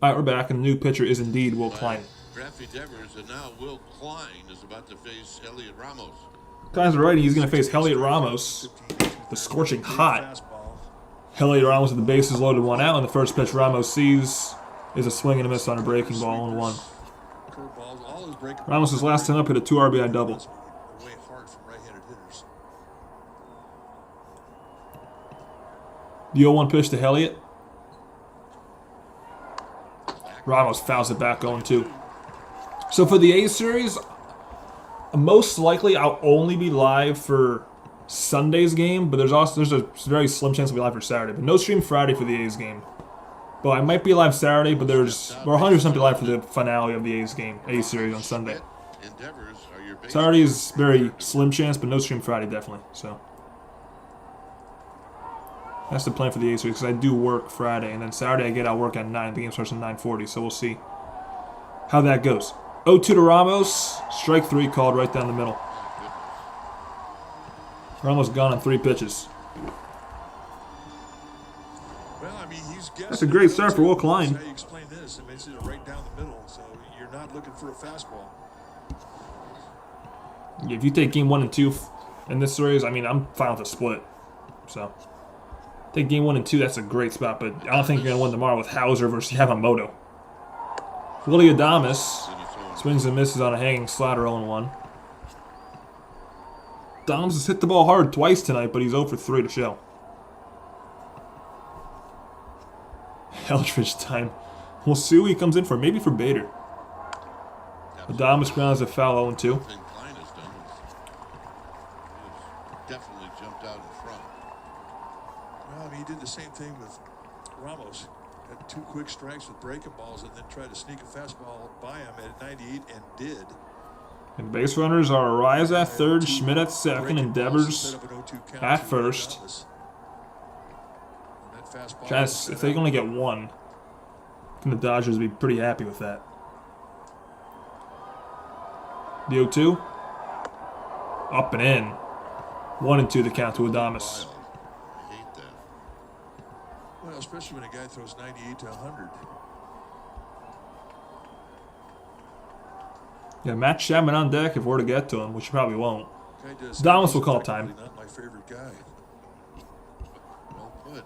All right, we're back, and the new pitcher is indeed Will Klein. Rafi Devers, and now Will Klein is about to face Elliot Ramos. Klein's right. He's going to face Elliot Ramos, the scorching hot. Elliot Ramos with the bases loaded, 1 out, and the first pitch Ramos sees is a swing and a miss on a breaking ball, 1-1. Ramos' last 10 up hit a 2 RBI double. The 0-1 pitch to Elliott. Ramos fouls it back 0-2. So for the A series, most likely I'll only be live for Sunday's game, but there's a very slim chance I'll be live for Saturday. But no stream Friday for the A's game. But I might be live Saturday, but we're 100% be live for the finale of the A's game, A series on Sunday. Saturday is very slim chance, but no stream Friday definitely. So that's the plan for the A series, because I do work Friday, and then Saturday I get out work at 9. The game starts at 9:40, so we'll see how that goes. 0-2 to Ramos. Strike 3 called right down the middle. Ramos gone on 3 pitches. Well, I mean, that's a great start for Will Klein. How you explain this? It makes it right down the middle, so you're not looking for a fastball. If you take game 1 and 2 in this series, I mean, I'm fine with a split. So, take game 1 and 2, that's a great spot, but I don't think you're going to win tomorrow with Hauser versus Yamamoto. Willie Adames swings and misses on a hanging slider, 0-1. Adames has hit the ball hard twice tonight, but he's 0 for 3 to show. Eldridge time. We'll see who he comes in for, maybe for Bader. Adames grounds a foul, 0-2. Definitely jumped out in front. Well, I mean, he did the same thing with Ramos. Had 2 quick strikes with breaking balls and then tried to sneak a fastball by him at 98 and did. And base runners are Arias at third, Schmidt at second, and Devers at first. Giants, if they only get 1, then the Dodgers would be pretty happy with that. The 0-2. Up and in. 1-2 the count to Adames. Well, especially when a guy throws 98 to 100. Yeah, Matt Chapman on deck if we're to get to him, which you probably won't. Guy does Adames will he's call technically time. Not my favorite guy. Well put.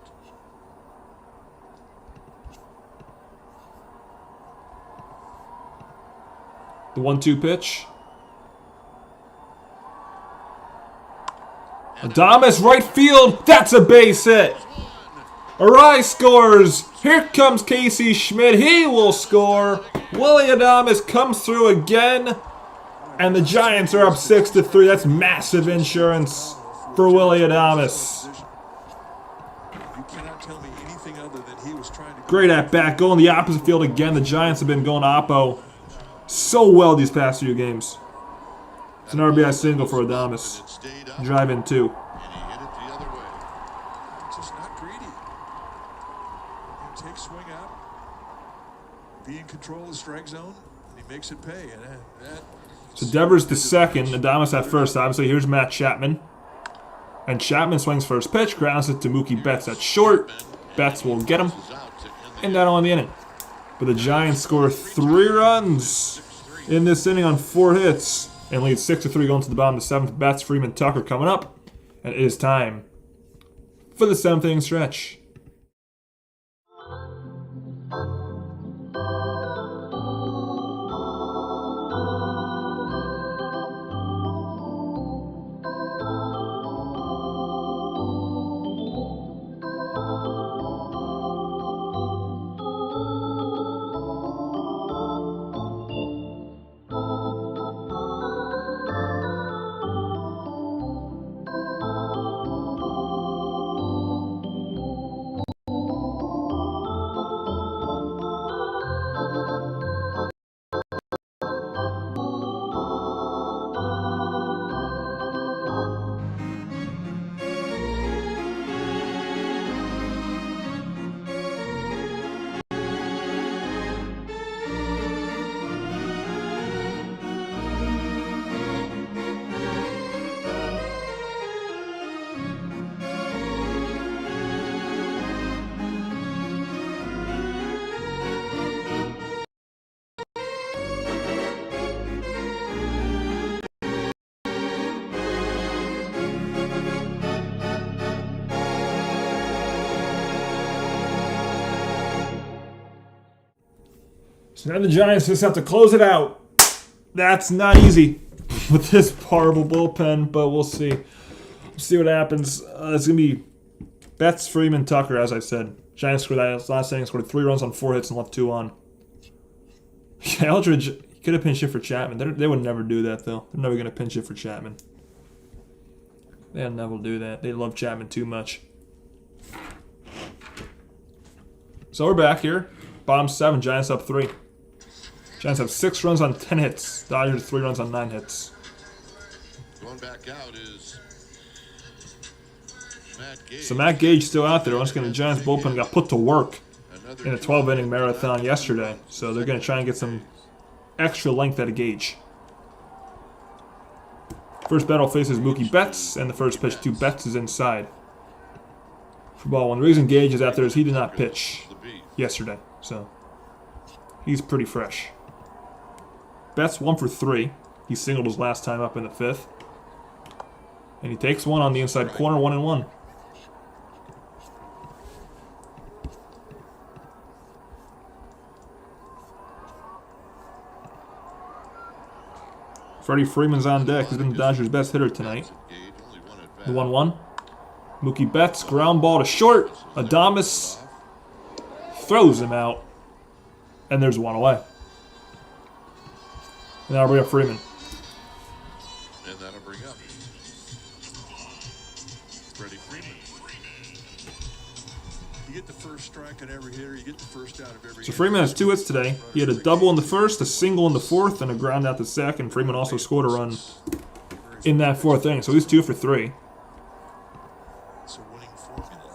The 1-2 pitch. Adames, right field. That's a base hit. Arai scores. Here comes Casey Schmidt. He will score. Willie Adames comes through again. And the Giants are up 6-3. That's massive insurance for Willie Adames. You cannot tell me anything other than he was trying to. Great at bat. Going the opposite field again. The Giants have been going oppo so well these past few games. It's an RBI single for Adames. Drive in 2. And he hit it the other way. Just not greedy. Take swing out. Be in control of the strike zone. And he makes it pay. And that. So Devers to second. Adames at first. Obviously, here's Matt Chapman. And Chapman swings first pitch. Grounds it to Mookie Betts at short. Betts will get him. And that'll end the inning. But the Giants score 3 runs in this inning on 4 hits. And lead 6-3 going to the bottom of the 7th. Betts, Freeman, Tucker coming up. And it is time for the 7th inning stretch. So now the Giants just have to close it out. That's not easy with this horrible bullpen, but we'll see. We'll see what happens. It's going to be Betts, Freeman, Tucker, as I said. Giants scored that last inning, scored 3 runs on 4 hits and left 2 on. Yeah, Eldridge could have pinch hit for Chapman. They would never do that, though. They're never going to pinch hit for Chapman. They'll never do that. They love Chapman too much. So we're back here. Bottom 7, Giants up 3. Giants have 6 runs on 10 hits. Dodgers 3 runs on 9 hits. Going back out is Matt Gage. So Matt Gage still out there. Once again, the Giants bullpen got put to work in a 12-inning marathon yesterday. So they're going to try and get some extra length out of Gage. First battle faces Mookie Betts, and the first pitch to Betts is inside. For ball 1. The reason Gage is out there is he did not pitch yesterday. So he's pretty fresh. Betts 1 for 3. He singled his last time up in the 5th. And he takes one on the inside corner, 1-1. Freddie Freeman's on deck. He's been the Dodgers' best hitter tonight. The 1-1. Mookie Betts, ground ball to short. Adames throws him out. And there's 1 away. And that'll bring up Freeman. And that'll bring up Freddie Freeman. You get the first strike on every hitter. You get the first out of every. So Freeman has 2 hits today. He had a double in the 1st, a single in the 4th, and a ground out the 2nd. Freeman also scored a run in that 4th inning. So he's 2 for 3. It's a winning formula.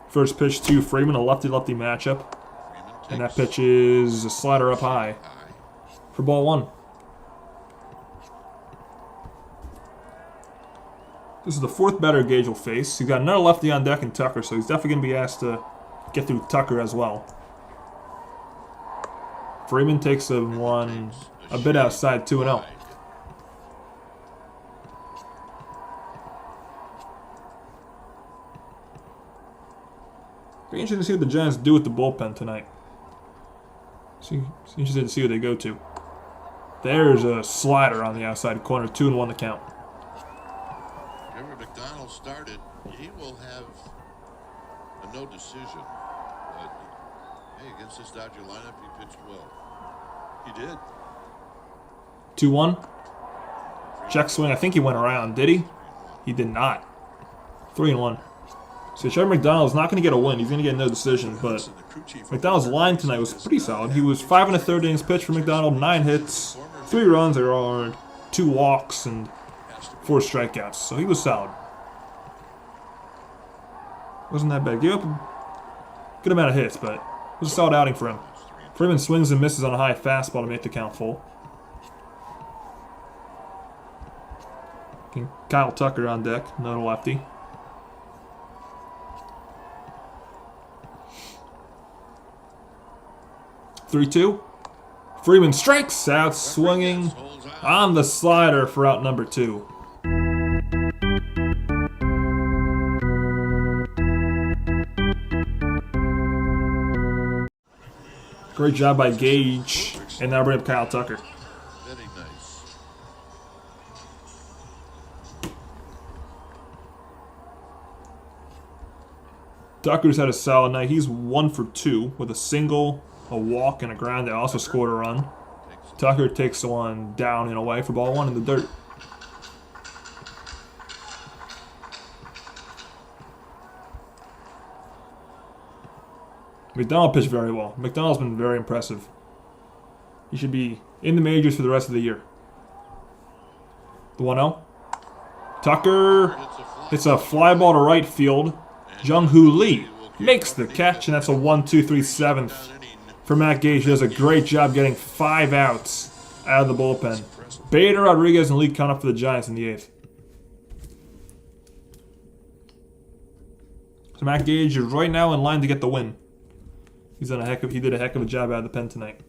First pitch to Freeman, a lefty-lefty matchup. And that pitch is a slider up high for ball 1. This is the 4th batter Gage will face. He's got another lefty on deck in Tucker, so he's definitely going to be asked to get through Tucker as well. Freeman takes a 1 a bit outside 2-0. Very interesting to see what the Giants do with the bullpen tonight. Interested to see what they go to. There's a slider on the outside corner, 2-1 the count. Trevor McDonald started. He will have a no decision. But hey, against this Dodger lineup, he pitched well. He did. 2-1. Check swing. I think he went around. Did he? He did not. 3-1. So Trevor McDonald's not going to get a win. He's going to get no decision. But McDonald's line tonight was pretty solid. He was 5 1/3 innings pitched for McDonald, 9 hits, 3 runs. They were all earned, 2 walks, and 4 strikeouts. So he was solid. Wasn't that bad. Gave up a good amount of hits, but it was a solid outing for him. Freeman swings and misses on a high fastball to make the count full. Kyle Tucker on deck, another lefty. (3-2). Freeman strikes out, swinging on the slider for out number 2. Great job by Gage, and now bring up Kyle Tucker. Very nice. Tucker's had a solid night. He's 1 for 2 with a single, a walk, and a ground. They also scored a run. Tucker takes one down and away for ball 1 in the dirt. McDonald pitched very well. McDonald's been very impressive. He should be in the majors for the rest of the year. The 1-0. Tucker hits a fly ball to right field. Jung-Hoo Lee makes the catch, and that's a 1-2-3 7th for Matt Gage. He does a great job getting 5 outs out of the bullpen. Bader, Rodriguez, and Lee count up for the Giants in the 8th. So Matt Gage is right now in line to get the win. He did a heck of a job out of the pen tonight.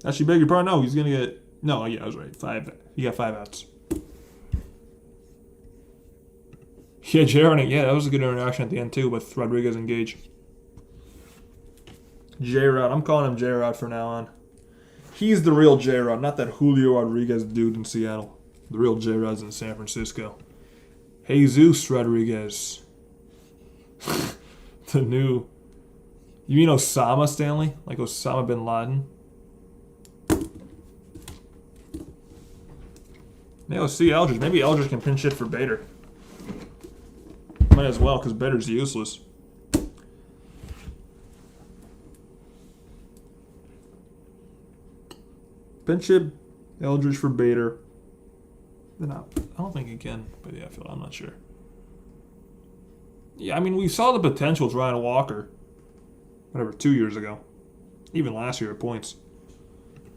Actually, beg your pardon. No, he's gonna get. No, yeah, I was right. 5. He got 5 outs. Yeah, J-Rod. Yeah, that was a good interaction at the end too with Rodriguez and Gage. J-Rod. I'm calling him J-Rod from now on. He's the real J-Rod, not that Julio Rodriguez dude in Seattle. The real J-Rod's in San Francisco. Jesus Rodriguez. The new... You mean Osama, Stanley? Like Osama bin Laden? Maybe let's see Eldridge. Maybe Eldridge can pinch hit for Bader. Might as well, because Bader's useless. Pinch hit Eldridge for Bader. I don't think he can, but yeah, I'm not sure. Yeah, I mean, we saw the potential with Ryan Walker, 2 years ago. Even last year at points.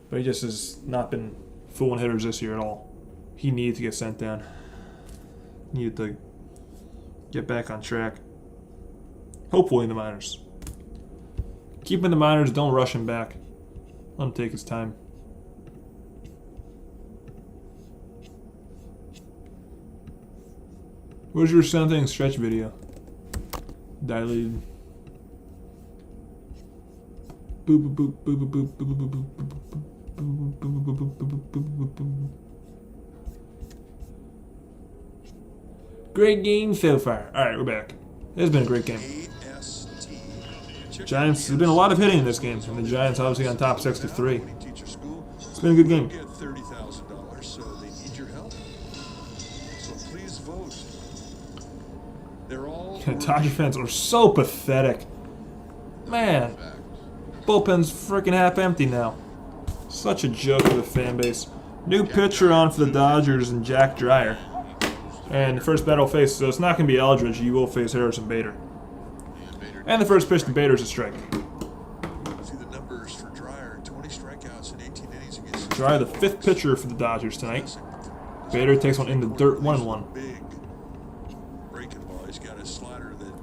But he just has not been fooling hitters this year at all. He needed to get sent down. Needed to get back on track. Hopefully in the minors. Keep him in the minors, don't rush him back. Let him take his time. Where's your something stretch video? Dilated. Boop boop boop boop boop boop boop boop boop. Great game so far. All right, we're back. It's been a great game. Giants. There's been a lot of hitting in this game, and the Giants obviously on top 6-3. It's been a good game. $30,000, so they need your help. So please vote. They're all. Dodger fans are so pathetic. Man, bullpen's freaking half empty now. Such a joke of a fan base. New pitcher on for the Dodgers and Jack Dreyer. And the first battle face, so it's not going to be Eldridge. You will face Harrison Bader. And the first pitch to Bader is a strike. See the numbers for Dreyer: 20 strikeouts in 18 innings against. Dreyer, the 5th pitcher for the Dodgers tonight. Bader takes one in the dirt, 1-1. Big breaking ball. He's got a slider that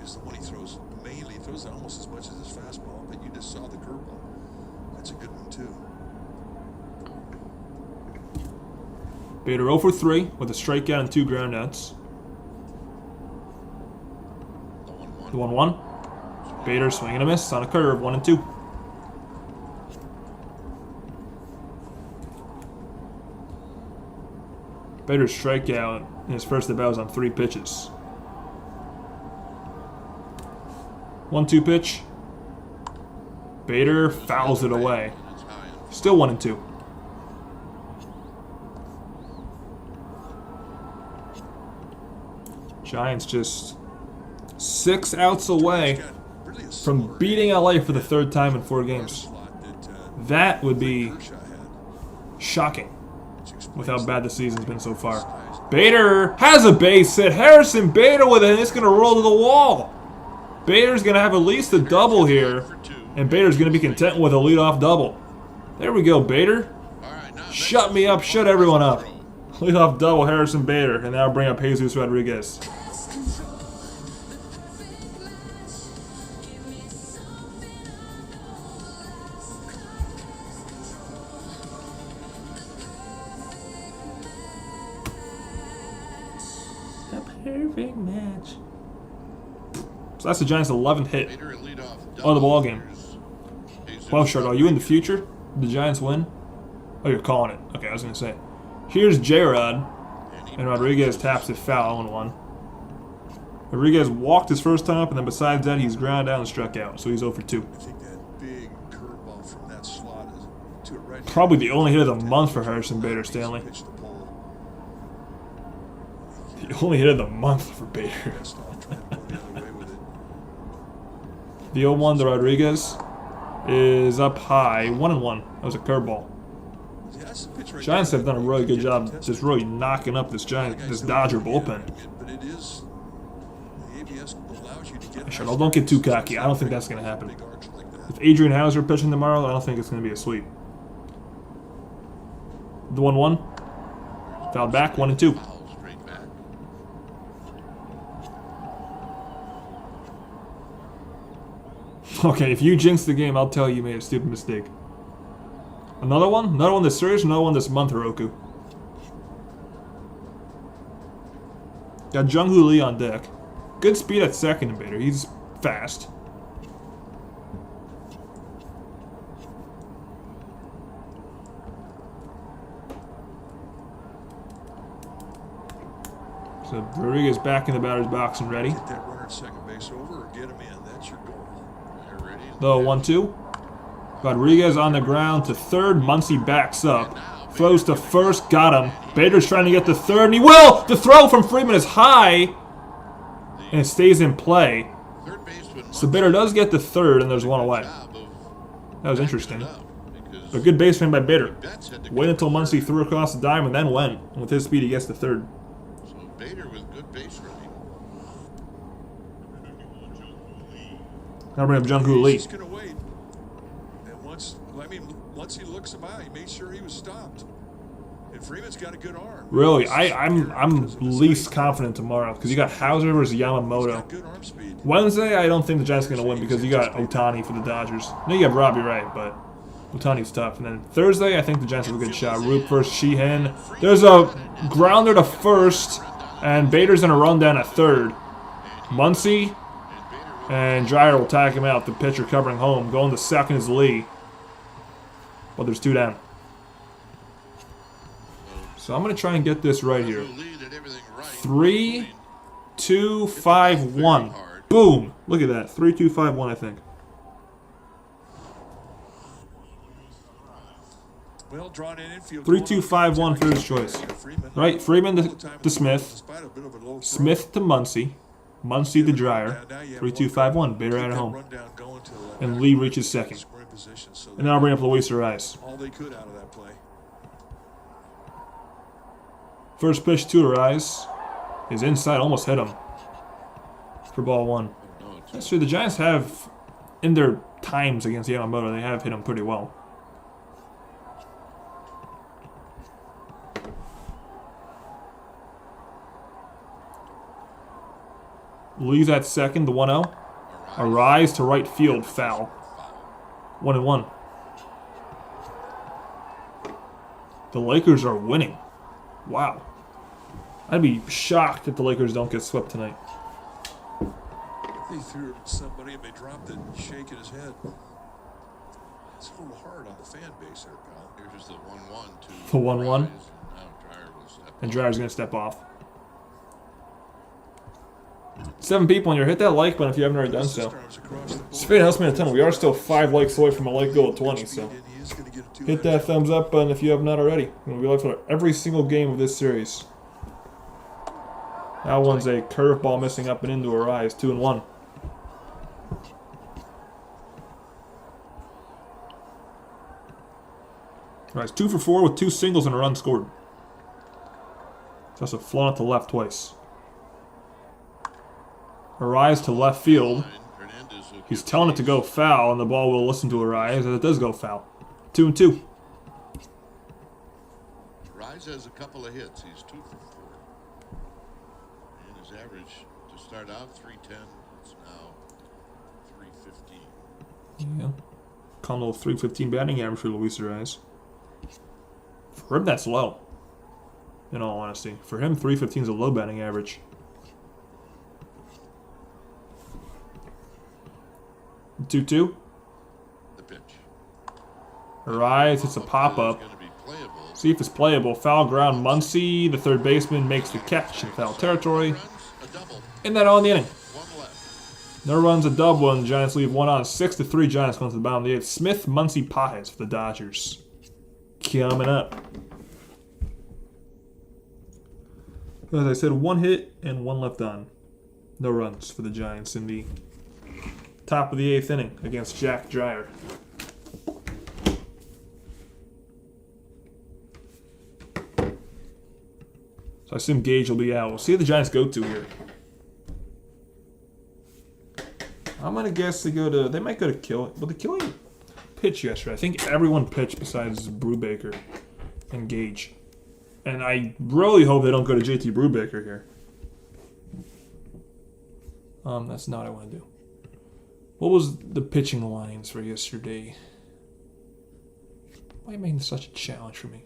is the one he throws mainly. He throws it almost as much as his fastball, but you just saw the curveball. That's a good one, too. Bader 0 for 3 with a strikeout and 2 groundouts. The 1-1. Bader swinging a miss on a curve, 1-2. Bader's strikeout in his first at bat was on 3 pitches. 1-2 pitch. Bader fouls it away. Still 1-2. Giants just 6 outs away from beating LA for the 3rd time in 4 games. That would be shocking with how bad the season's been so far. Bader has a base hit. Harrison Bader with it, and it's going to roll to the wall. Bader's going to have at least a double here, and Bader's going to be content with a leadoff double. There we go, Bader. Shut me up, shut everyone up. Leadoff double, Harrison Bader, and now bring up Jesus Rodriguez. Perfect match. So that's the Giants' 11th hit of the ball game. Well, Shard, are you in the future? The Giants win? Oh, you're calling it. Okay, I was gonna say. Here's J-Rod, and Rodriguez taps it foul 0-1. Rodriguez walked his first time up, and then besides that, he's ground down and struck out, so he's 0 for 2. I think that big curveball from that slot is to it right. Probably the only hit of the month for Harrison Bader, Stanley. The only hit of the month for Bader. The 0-1 to Rodriguez is up high, 1-1. That was a curveball. Giants have done a really good job just really knocking up this Dodger bullpen. Sure, don't get too cocky. I don't think that's going to happen. If Adrian Hauser pitching tomorrow, I don't think it's going to be a sweep. The 1-1. Fouled back, 1-2. Okay, if you jinx the game, I'll tell you made a stupid mistake. Another one? Another one this series, another one this month, Hiroku. Got Jung-Hoo Lee on deck. Good speed at second in Bader. He's fast. So Rodriguez back in the batter's box and ready. Get that runner at second base over or get him in. That's your goal. The 1-2. Rodriguez on the ground to third. Muncy backs up. Throws to first. Got him. Bader's trying to get to third, and he will! The throw from Freeman is high, and it stays in play. So Bader does get to third, and there's one away. That was interesting. A good base frame by Bader. Wait until Muncy threw across the dime and then went. And with his speed, he gets to third. So Bader with good base running. Now bring up Jung-Hoo Lee. He's going to wait. And once he looks him out, he made sure he was stopped. And Freeman's got a good arm. Really, I'm least confident tomorrow because you got Hauser versus Yamamoto. Good arm speed. Wednesday, I don't think the Giants are going to win because you got Ohtani for the Dodgers. No, you got Robbie Wright, but Ohtani's tough. And then Thursday, I think the Giants have a good shot. Roop versus Sheehan. There's a grounder to first, and Bader's going to run down at third. Muncy and Dreyer will tag him out. The pitcher covering home. Going to second is Lee. Well, there's 2 down. So I'm going to try and get this right here. 3, 2, 5, 1. Boom! Look at that. 3, 2, 5, 1, I think. Well, drawn in infield. 3, 2, 5, 1 for his choice. Right? Freeman to Smith. Smith to Muncy. Muncy to Dreyer. 3, 2, 5, 1. Bader out of home. And Lee reaches second. And now I'll bring up Luis Ariz. All they could out of that play. First pitch to Ariz is inside, almost hit him for ball 1. That's true. The Giants have, in their times against Yamamoto, they have hit him pretty well. Leaves at second, the 1-0. A rise to right field, foul. 1-1. The Lakers are winning. Wow. I'd be shocked if the Lakers don't get swept tonight. They threw it at somebody and they dropped it, shaking his head. It's a little hard on the fan base there, pal. Here's the 1-1 to The 1-1. Rise, And Dryer's going to step off. 7 people in here. Hit that like button if you haven't already done so. Spain helps me a ton. We are still 5 likes away from a like goal of 20, so hit that thumbs up button if you have not already. We'll be live for every single game of this series. That one's a curveball missing up and into a rise. 2-1. Rise 2 for 4 with 2 singles and a run scored. Just a flown out to left twice. A rise to left field. He's telling it to go foul, and the ball will listen to a rise, and it does go foul. 2-2. Rise has a couple of hits. He's 2 for 4. And his average to start out 310. It's now 315. Yeah. Calm little 315 batting average for Luis Rise. For him, that's low. In all honesty. For him, 315 is a low batting average. 2-2. The pitch. Rise, it's a pop-up. See if it's playable. Foul ground, Muncy. The third baseman makes the catch in foul territory. And that all in the inning. No runs, a double, and the Giants leave 1 on. 6-3 Giants going to the bottom of the 8th. Smith, Muncy, Pajes for the Dodgers. Coming up. As I said, 1 hit and 1 left on. No runs for the Giants in the top of the 8th inning against Jack Dreyer. So I assume Gage will be out. We'll see what the Giants go to here. I'm going to guess they might go to Killing. Well, the Killing pitch yesterday. I think everyone pitched besides Brubaker and Gage. And I really hope they don't go to JT Brubaker here. That's not what I want to do. What was the pitching lines for yesterday? Why are you making this such a challenge for me?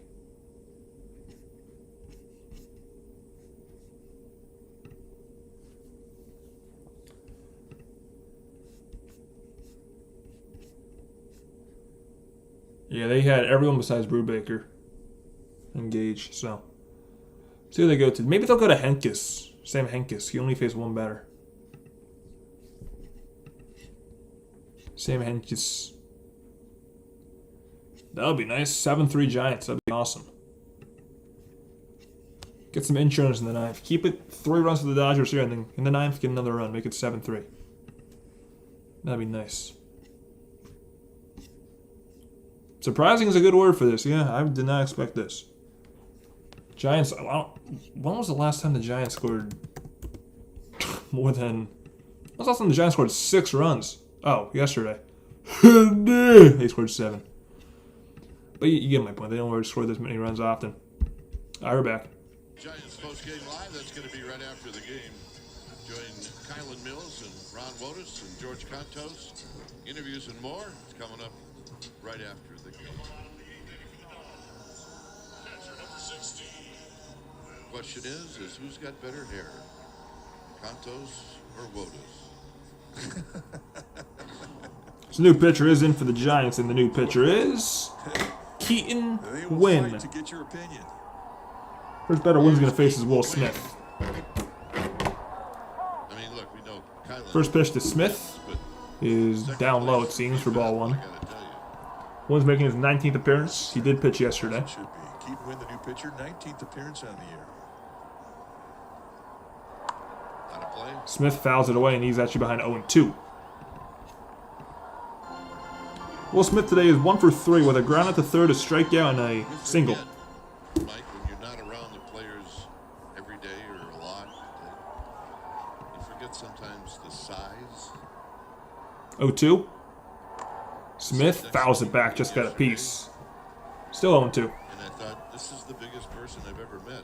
Yeah, they had everyone besides Brubaker and Gage, so see who they go to. Maybe they'll go to Henkes. Sam Henkes. He only faced 1 batter. Sam Henkes. That would be nice. 7-3 Giants. That would be awesome. Get some insurance in the 9th. Keep it 3 runs for the Dodgers here, and then in the 9th, get another run. Make it 7-3. That'd be nice. Surprising is a good word for this. Yeah, I did not expect this. Giants. When was the last time the Giants scored more than? When was the last time the Giants scored 6 runs? Oh, yesterday. They scored 7. But you get my point. They don't really score this many runs often. All right, we're back. Giants post-game live. That's going to be right after the game. Join Kylan Mills and Ron Wotus and George Contos. Interviews and more. It's coming up right after the game. Question is who's got better hair, Contos or Wotus? So new pitcher is in for the Giants, and the new pitcher is Keaton Wynn. To get your opinion. First batter Wynn's going to face is Will Smith. I mean, look, we know Kylan. First pitch to Smith is down low, it seems, for ball 1. Wynn's making his 19th appearance. He did pitch yesterday. Should be. Keaton Wynn, the new pitcher, 19th appearance on the year. Smith fouls it away, and he's actually behind 0-2. Will Smith today is 1 for 3 with a ground at the third, a strikeout, and a single. Mike, when you're not around the players every day or a lot, you forget sometimes the size. 0-2. Smith fouls it back, just got a piece. Still 0-2. And I thought, this is the biggest person I've ever met.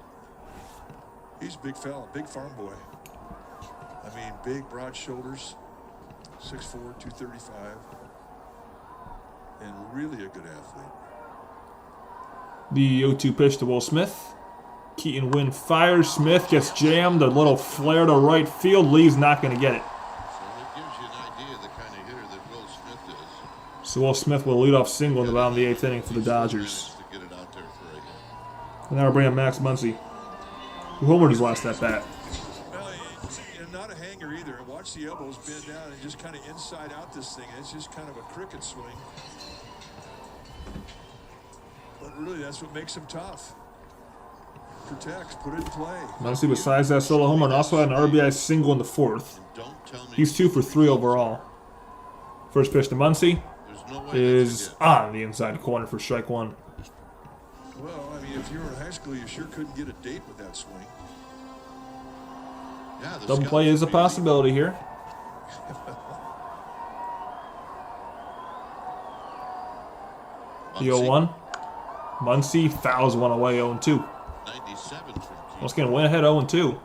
He's a big fella, big farm boy. I mean, big, broad shoulders, 6'4", 235, and really a good athlete. The 0-2 pitch to Will Smith. Keaton Wynn fires. Smith gets jammed. A little flare to right field. Lee's not going to get it. So it gives you an idea of the kind of hitter that Will Smith is. So Will Smith will lead off single in the bottom of the 8th inning for the Dodgers. To get it out there for a hit. And now we're bringing Max Muncy, who homered his last at bat. Well, and not a hanger either. Watch the elbows bend down and just kind of inside out this thing. It's just kind of a cricket swing. But really, that's what makes him tough. Protects, put it in play. Muncy, besides that solo homer, and also had an RBI single in the 4th. He's 2 for 3 overall. First pitch to Muncy is on the inside corner for strike 1. Well, I mean, if you were in high school, you sure couldn't get a date with that swing. Yeah, Double play is a possibility here. The 0-1. Muncy fouls one away, 0-2. 97 from Once again, win ahead 0-2.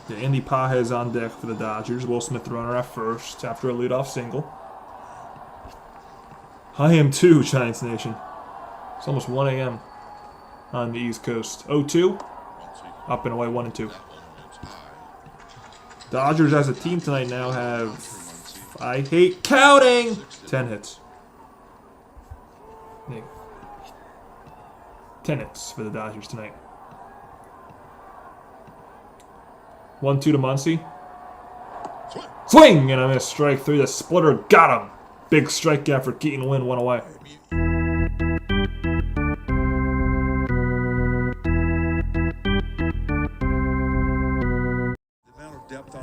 Yeah, Andy Pages on deck for the Dodgers. Will Smith the runner at first after a leadoff single. I am too, Giants Nation. It's almost 1 a.m. on the East Coast. 0-2. Up and away 1-2. Dodgers as a team tonight now have, I hate counting, 10 hits. Yeah. 10 hits for the Dodgers tonight. 1-2 to Muncy. Swing! And I missed strike 3. The splitter got him. Big strike gap for Keaton Wynn, 1 away.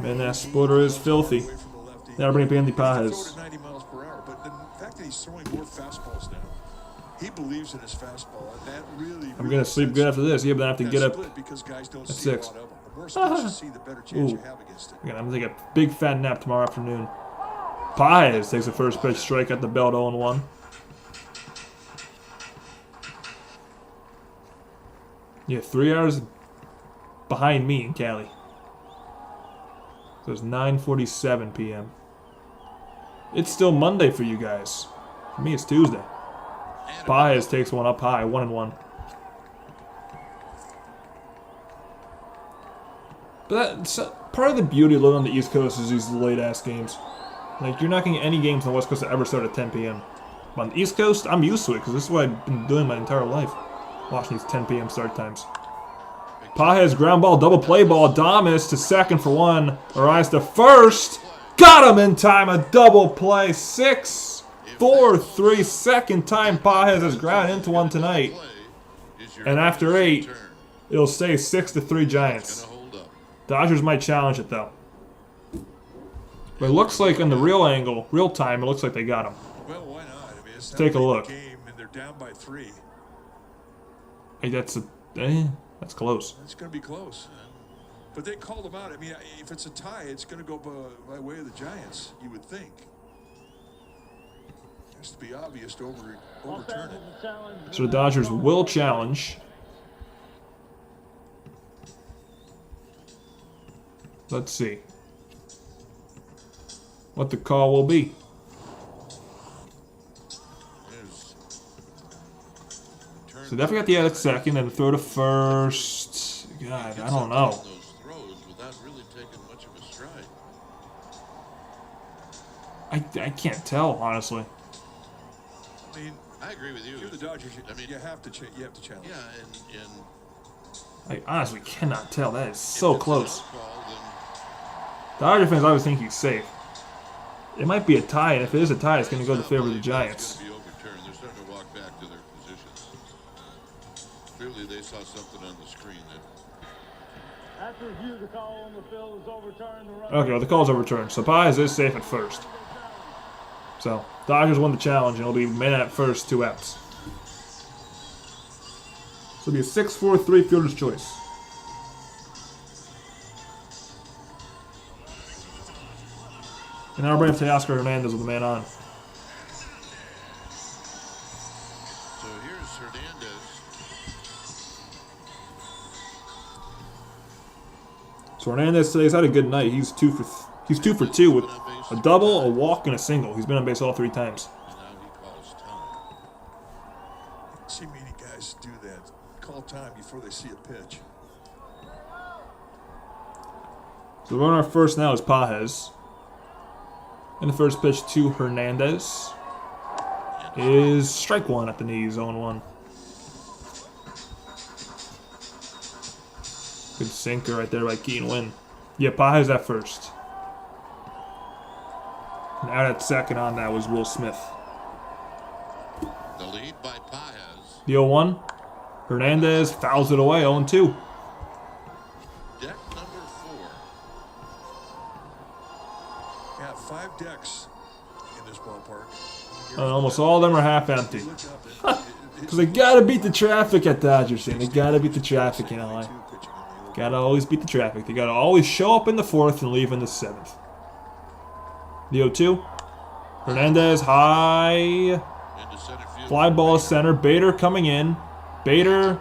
Man, that splitter is filthy. Now bring up Andy Pages. 90 miles per hour, but the fact that he's throwing more fastballs now, he believes in his fastball, and that really. I'm gonna sleep good after this. Yeah, but I have to get up at 6. The more splits you see, the better chance you have against it. I'm gonna take a big fat nap tomorrow afternoon. Pages takes the first pitch strike at the belt, 0-1. Yeah, 3 hours behind me in Cali. So it's 9:47 p.m. It's still Monday for you guys. For me, it's Tuesday. Pages takes one up high, 1-1. But that's part of the beauty of living on the East Coast is these late-ass games. Like, you're not getting any games on the West Coast that ever start at 10 p.m. But on the East Coast, I'm used to it because this is what I've been doing my entire life. Watching these 10 p.m. start times. Pages ground ball, double play ball. Damas to second for 1. Arise to first. Got him in time. A double play. 6-4-3. Second time Pages has ground into one tonight. And after 8, it'll stay 6-3 Giants. Dodgers might challenge it though. But it looks like on the real angle, real time, it looks like they got him. Well, why not? I mean, it's Let's take a look. game and they're down by 3. Hey, that's close. It's going to be close. But they called them out. I mean, if it's a tie, it's going to go by way of the Giants, you would think. It has to be obvious to overturn it. So the Dodgers will challenge. Let's see what the call will be. So definitely got the at second and throw to first. God, I don't know. I can't tell, honestly. I mean, I agree with you. You're the Dodgers. You have to challenge. Yeah, and I honestly cannot tell. That is so close. Dodger fans always think he's safe. It might be a tie, and if it is a tie, it's going to go to favor of the Giants. They're starting to walk back to their positions. Clearly, they saw something on the screen that. After review, the call on the field is overturned. Okay, well, the call's overturned. So Pages is safe at first. So Dodgers won the challenge, and it'll be man at first, 2 outs. So it'll be a 6-4-3 fielder's choice. And now we're bringing up Teoscar Hernandez with the man on. So here's Hernandez. So Hernandez today's had a good night. He's 2 for 2 with a double, a walk, and a single. He's been on base all 3 times. And now he calls time. See many guys do that. Call time before they see a pitch. So the runner on first now is Pajes. And the first pitch to Hernandez is strike 1 at the knees, 0-1. Good sinker right there by Keaton Wynn. Yeah, Pajes at first. And out at second on that was Will Smith. The lead by Pajes. The 0-1. Hernandez fouls it away, 0-2. Deck number 4. Yeah, 5 decks in this ballpark. And almost all of them are half empty. Because they gotta beat the traffic at Dodger Stadium. They gotta beat the traffic in LA. Gotta always beat the traffic. They gotta always show up in the 4th and leave in the 7th. The 0-2. Hernandez high. Into center field. Fly ball center. Bader coming in. Bader,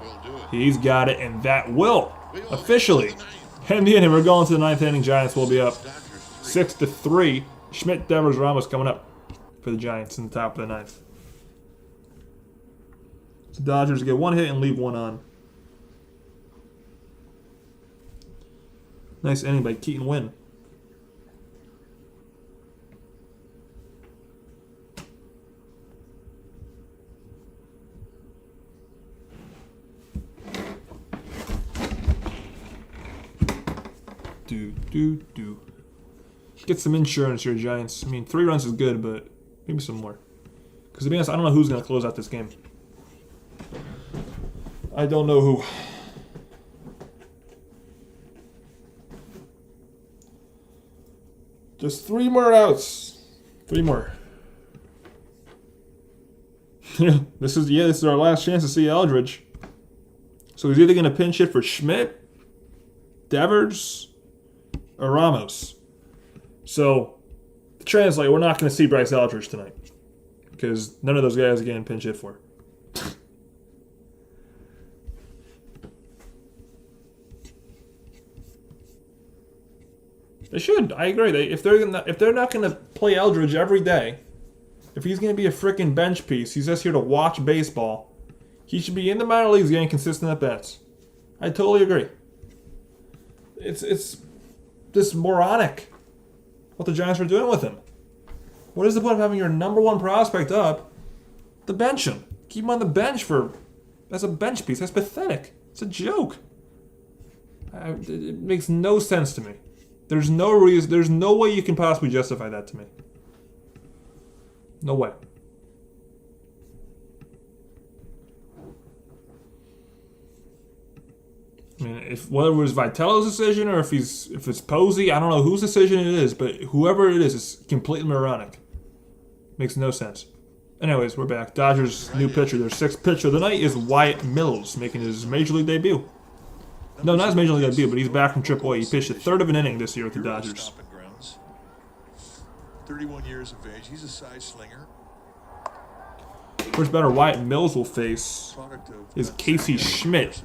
he's got it, and that will officially end the inning. We're going to the 9th inning. Giants will be up 6-3. Schmidt, Devers, Ramos coming up for the Giants in the top of the 9th. So Dodgers get 1 hit and leave 1 on. Nice inning by Keaton Wynn. Get some insurance here, Giants. I mean, 3 runs is good, but maybe some more. Because to be honest, I don't know who's going to close out this game. I don't know who. Just 3 more outs. 3 more. This is our last chance to see Eldridge. So he's either going to pinch hit for Schmidt, Devers, or Ramos. So, to translate, we're not going to see Bryce Eldridge tonight. Because none of those guys are getting pinch hit for. They should. I agree. If they're not going to play Eldridge every day, if he's going to be a freaking bench piece, he's just here to watch baseball, he should be in the minor leagues getting consistent at bats. I totally agree. It's just moronic what the Giants are doing with him. What is the point of having your number 1 prospect up to bench him? Keep him on the bench as a bench piece. That's pathetic. It's a joke. It makes no sense to me. There's no reason. There's no way you can possibly justify that to me. No way. I mean, whether it was Vitello's decision or if it's Posey, I don't know whose decision it is, but whoever it is, it's completely moronic. Makes no sense. Anyways, we're back. Dodgers' new pitcher, their 6th pitcher of the night is Wyatt Mills, making his major league debut. No, not his major league debut, but he's back from AAA. He pitched a 1/3 of an inning this year with the Dodgers. 31 years of age. He's a side slinger. First batter Wyatt Mills will face is Casey Schmidt.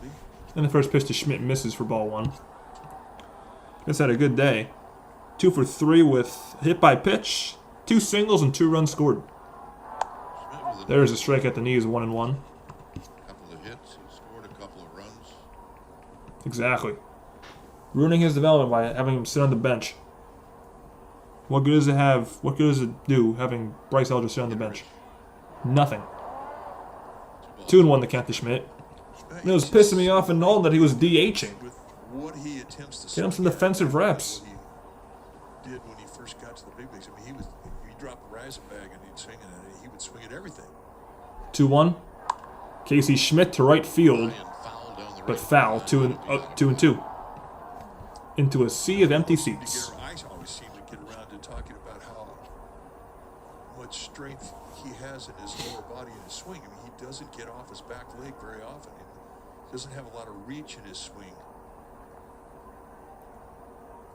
And the first pitch to Schmidt misses for ball 1. Just had a good day. 2 for 3 with hit by pitch, 2 singles, and 2 runs scored. There's a strike at the knees, 1-1. Couple of hits, he scored a couple of runs. Exactly. Ruining his development by having him sit on the bench. What good does it have? What good does it do having Bryce Eldridge sit on the bench? Nothing. 2-1 to count to Schmidt. And it was pissing me off and all that he was DHing. Get him some defensive reps. He did when he first got to the big leagues. I mean, he dropped a rising bag and he'd swing it. He would swing at everything. 2-1. Casey Schmidt to right field, but foul. 2-2. Into a sea of empty seats. I always seem to get around to talking about how much strength he has in his lower body in his swing. I mean, he doesn't get off his back leg very often. He doesn't have a lot of reach in his swing.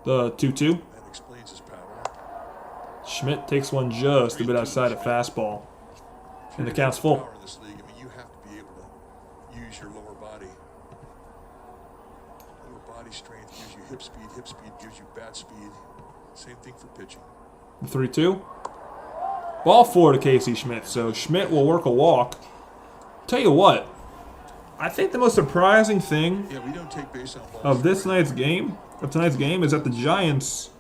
The 2-2. That explains his power. Schmidt takes one just a bit outside a fastball. And the count's full. Power in this league, I mean, you have to be able to use your lower body. Lower body strength gives you hip speed gives you bat speed. Same thing for pitching. The 3-2. Ball 4 to Casey Schmidt. So Schmidt will work a walk. Tell you what, I think the most surprising thing Yeah, we don't take base on balls. of tonight's game is that the Giants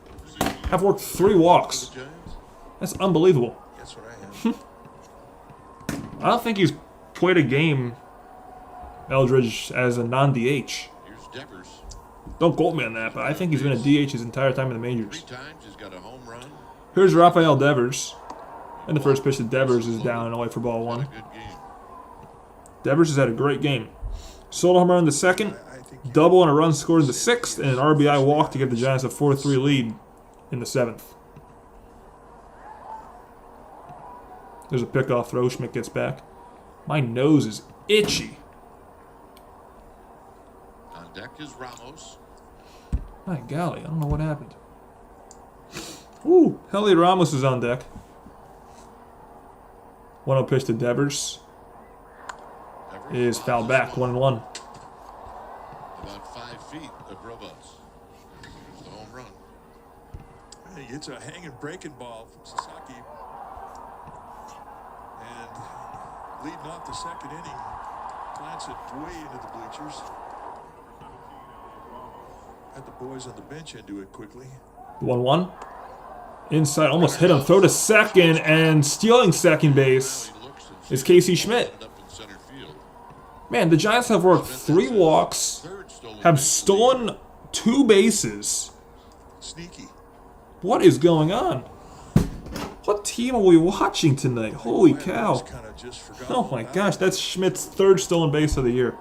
have worked 3 walks. The Giants? That's unbelievable. That's what I have. I don't think he's played a game, Eldridge, as a non-DH. Here's Devers. Don't quote me on that, but I think he's been a DH his entire time in the majors. 3 times he's got a home run. Here's Rafael Devers. And the first pitch to Devers is down and away for ball 1. Had a good game. Devers has had a great game. Solo home run in the second, double and a run scored in the 6th, and an RBI walk to give the Giants a 4-3 lead in the 7th. There's a pickoff throw. Schmidt gets back. My nose is itchy. On deck is Ramos. My golly, I don't know what happened. Ooh, Elliot Ramos is on deck. 1-0 pitch to Devers. Devers Is fouled back, 1-1. About 5 feet of Robos. Here's the home run. Hey, it's a hanging breaking ball from Sasaki. And leading off the second inning, glance it way into the bleachers. Had the boys on the bench into it quickly. 1-1. Inside, almost hit him. Throw to second, and stealing second base He looks and is Casey Schmidt. up in center field. Man, the Giants have worked 3 walks, Third stolen have base. stolen 2 bases. Sneaky. What is going on? What team are we watching tonight? Holy cow. Kind of just forgot Oh my about gosh, that's Schmidt's 3rd stolen base of the year. it.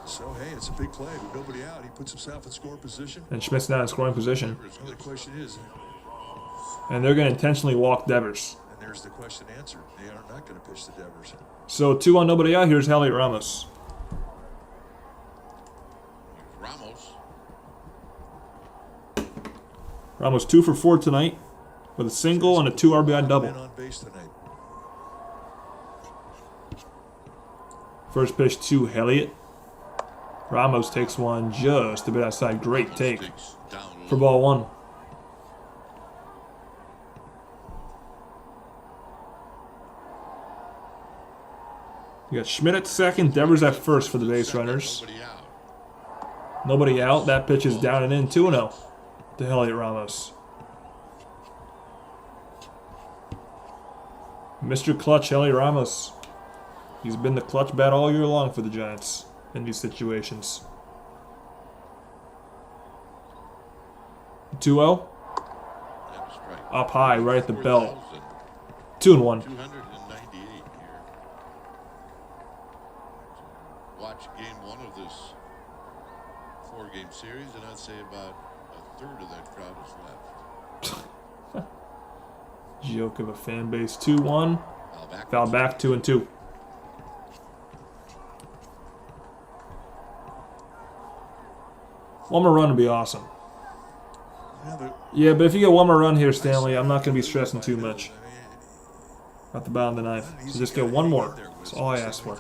So, hey, it's a big play with nobody out. He puts himself in scoring position. And Schmidt's now in scoring position. So the question is, And they're going to intentionally walk Devers. and there's the question answered. They are not going to pitch the Devers. So 2-1, nobody out. Here's Elliot Ramos. Ramos. Ramos 2 for 4 tonight with a single and a 2 RBI Men double. on base tonight. First pitch to Elliott. Ramos takes one just a bit outside. Great take Sticks down for low. ball 1. You got Schmidt at second, Devers at first for the base runners. Nobody out. Nobody out. That pitch is down and in. 2-0 to Elliot Ramos. Mr. Clutch, Elliot Ramos. He's been the clutch bat all year long for the Giants in these situations. 2-0. That was right. Up high, right at the belt. 4,000. 2-1. 298 here. Watch game 1 of this 4-game series, and I'd say about a third of that crowd is left. Joke of a fan base. 2-1. Foul back 2-2. One more run would be awesome. Yeah, but if you get one more run here, Stanley, I'm not going to be stressing too much at the bottom of the ninth. So just get one more. That's all I ask for.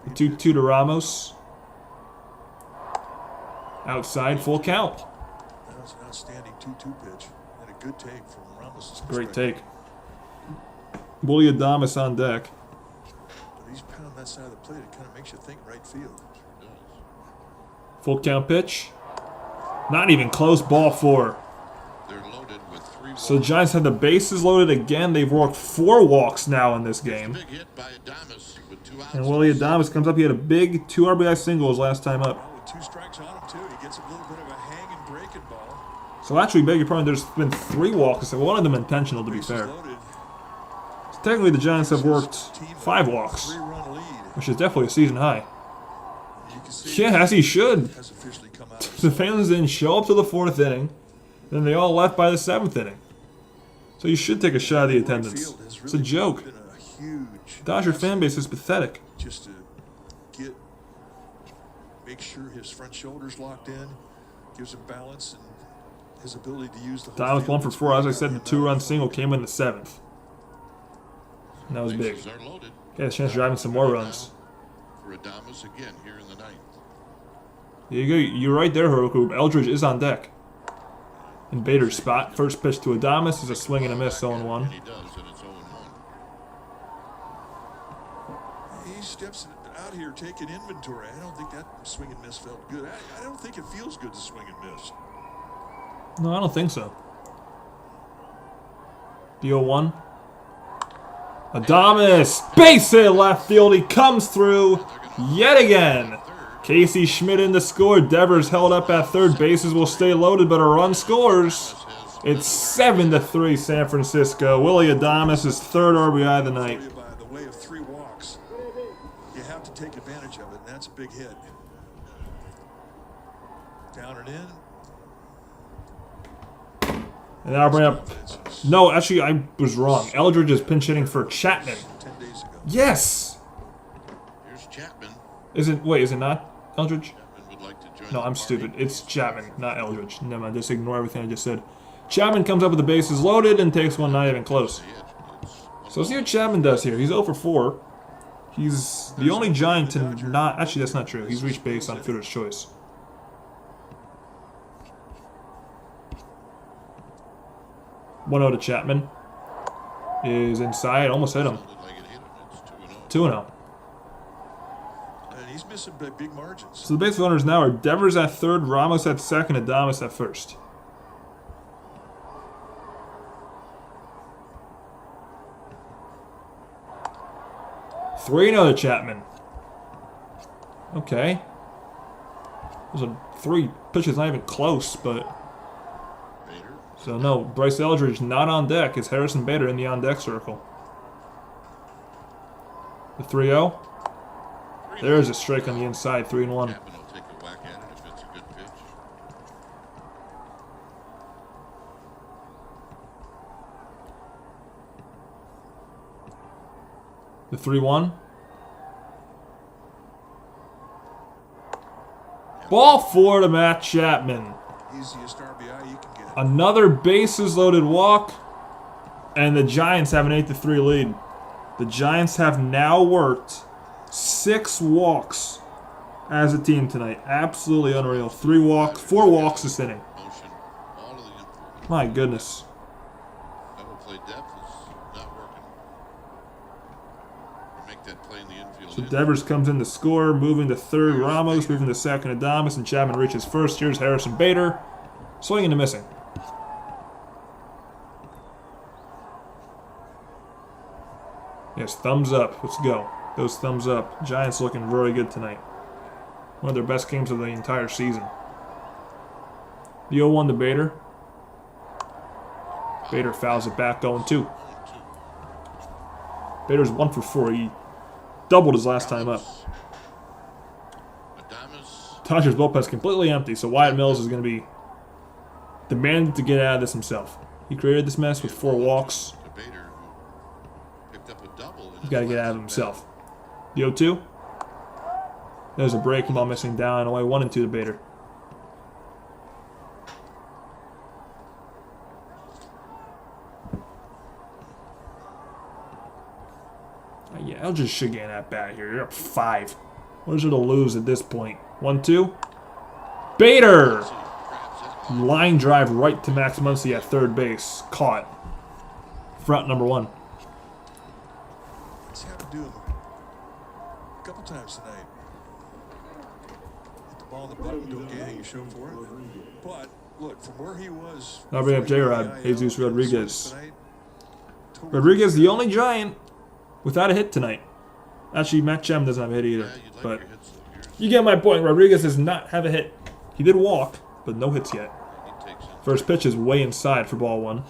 2-2 to Ramos. Outside, full count. That was an outstanding 2-2 pitch and a good take from Ramos. Great take. Willie Adames on deck. But he's pounding that side of the plate. It kind of makes you think right field. Full count pitch. Not even close. Ball 4. They're loaded with 3 walks. So the Giants have the bases loaded again. They've worked 4 walks now in this game. Big hit by Adames with 2 outs. And Willie Adames comes up. He had a big 2 RBI singles last time up. Well, with 2 strikes on him, too, he gets a little bit of a hanging breaking ball. So actually, beg your pardon, there's been 3 walks. So one of them intentional, to be Bases fair. loaded. So technically, the Giants have worked Team 5 walks, 3-run lead. which is definitely a season high. You can see Yeah, as he should. has officially come out. The fans didn't show up to the 4th inning. Then they all left by the 7th inning. So you should take a shot at the attendance. Field has It's a really joke. been a huge Dodger fan base is pathetic. just to make sure his front shoulder's locked in, gives him balance, and his ability to use the whole Thomas field 1 for is 4. really As I got said, him the 2-run single out. came in the 7th. And that was big. Bases are loaded. Got a chance of driving some more runs. For Adames again here in the 9th. There you go. You're right there, Hiroku. Eldridge is on deck. In Bader's spot. First pitch to Adames is a swing and a miss, 0-1. And he does, and it's 0-1. He steps out here taking inventory. I don't think that swing and miss felt good. I don't think it feels good to swing and miss. No, I don't think so. The 0-1. Adames! Base hit left field. He comes through yet again. Casey Schmidt in to score. Devers held up at third. Bases will stay loaded, but a run scores. It's 7-3 San Francisco. Willie Adames' his third RBI of the night. By the way of 3 walks, you have to take advantage of it, and that's a big hit. Down and in. And I'll bring up... No, actually, I was wrong. Eldridge is pinch hitting for Chapman. 10 days ago. Yes! Here's Chapman. Is it not Eldridge? Chapman would like to join No, the I'm party. stupid. It's Chapman, not Eldridge. Never mind, just ignore everything I just said. Chapman comes up with the bases loaded and takes one not even close. So let's see what Chapman does here. He's 0 for 4. He's the only Giant to not... Actually, that's not true. He's reached base on fielder's choice. One 0 to Chapman. Is inside. Almost hit him. Sounded like it hit him. It's 2-0. And he's missing by big margins. So the base runners now are Devers at third, Ramos at second, Adames at first. Three to Chapman. Okay. Those are 3 pitches, not even close, but... Bader. So no, Bryce Eldridge not on deck. It's Harrison Bader in the on-deck circle. The 3-0. There's a strike on the inside, 3-1. Chapman will take a whack at it if it's a good pitch. The 3-1. Ball 4 to Matt Chapman. Easiest RBI you can get. Another bases loaded walk. And the Giants have an 8-3 lead. The Giants have now worked 6 walks as a team tonight. Absolutely unreal. 4 walks this inning. Motion, all of the improvement. My goodness. Double play depth is not working. Or make that play in the infield. So Devers comes in to score, moving to third. Ramos moving to second. Adames, and Chapman reaches first. Here's Harrison Bader. Swinging and missing. Yes, thumbs up. Let's go. Those thumbs up. Giants looking very good tonight. One of their best games of the entire season. The 0-1 to Bader. Bader fouls it back, going 2. Bader's 1 for 4. He doubled his last time up. Adames. Dodgers bullpen's completely empty, so Wyatt Mills is going to be demanded to get out of this himself. He created this mess with 4 walks. To Bader, who picked up a double. He's got to get out of himself. The 0-2. There's a break, ball missing down, away 1 and 2 to Bader. Yeah, Eldridge should get at bat here. You're up 5. What is there to lose at this point? 1-2. Bader! Line drive right to Max Muncy at third base. Caught. Front number 1. It's happened to him a couple times tonight. Hit the ball in the button, don't get it, you show for it. But, look, from where he was... I'll bring up before he J-Rod, went to the IL, Jesus Rodriguez. tonight, Rodriguez, the only Giant without a hit tonight. Actually, Matt Chapman doesn't have a hit either. Yeah, you'd like But your hits though. Here's you get my point. Rodriguez does not have a hit. He did walk, but no hits yet. he takes it. First pitch is way inside for ball 1.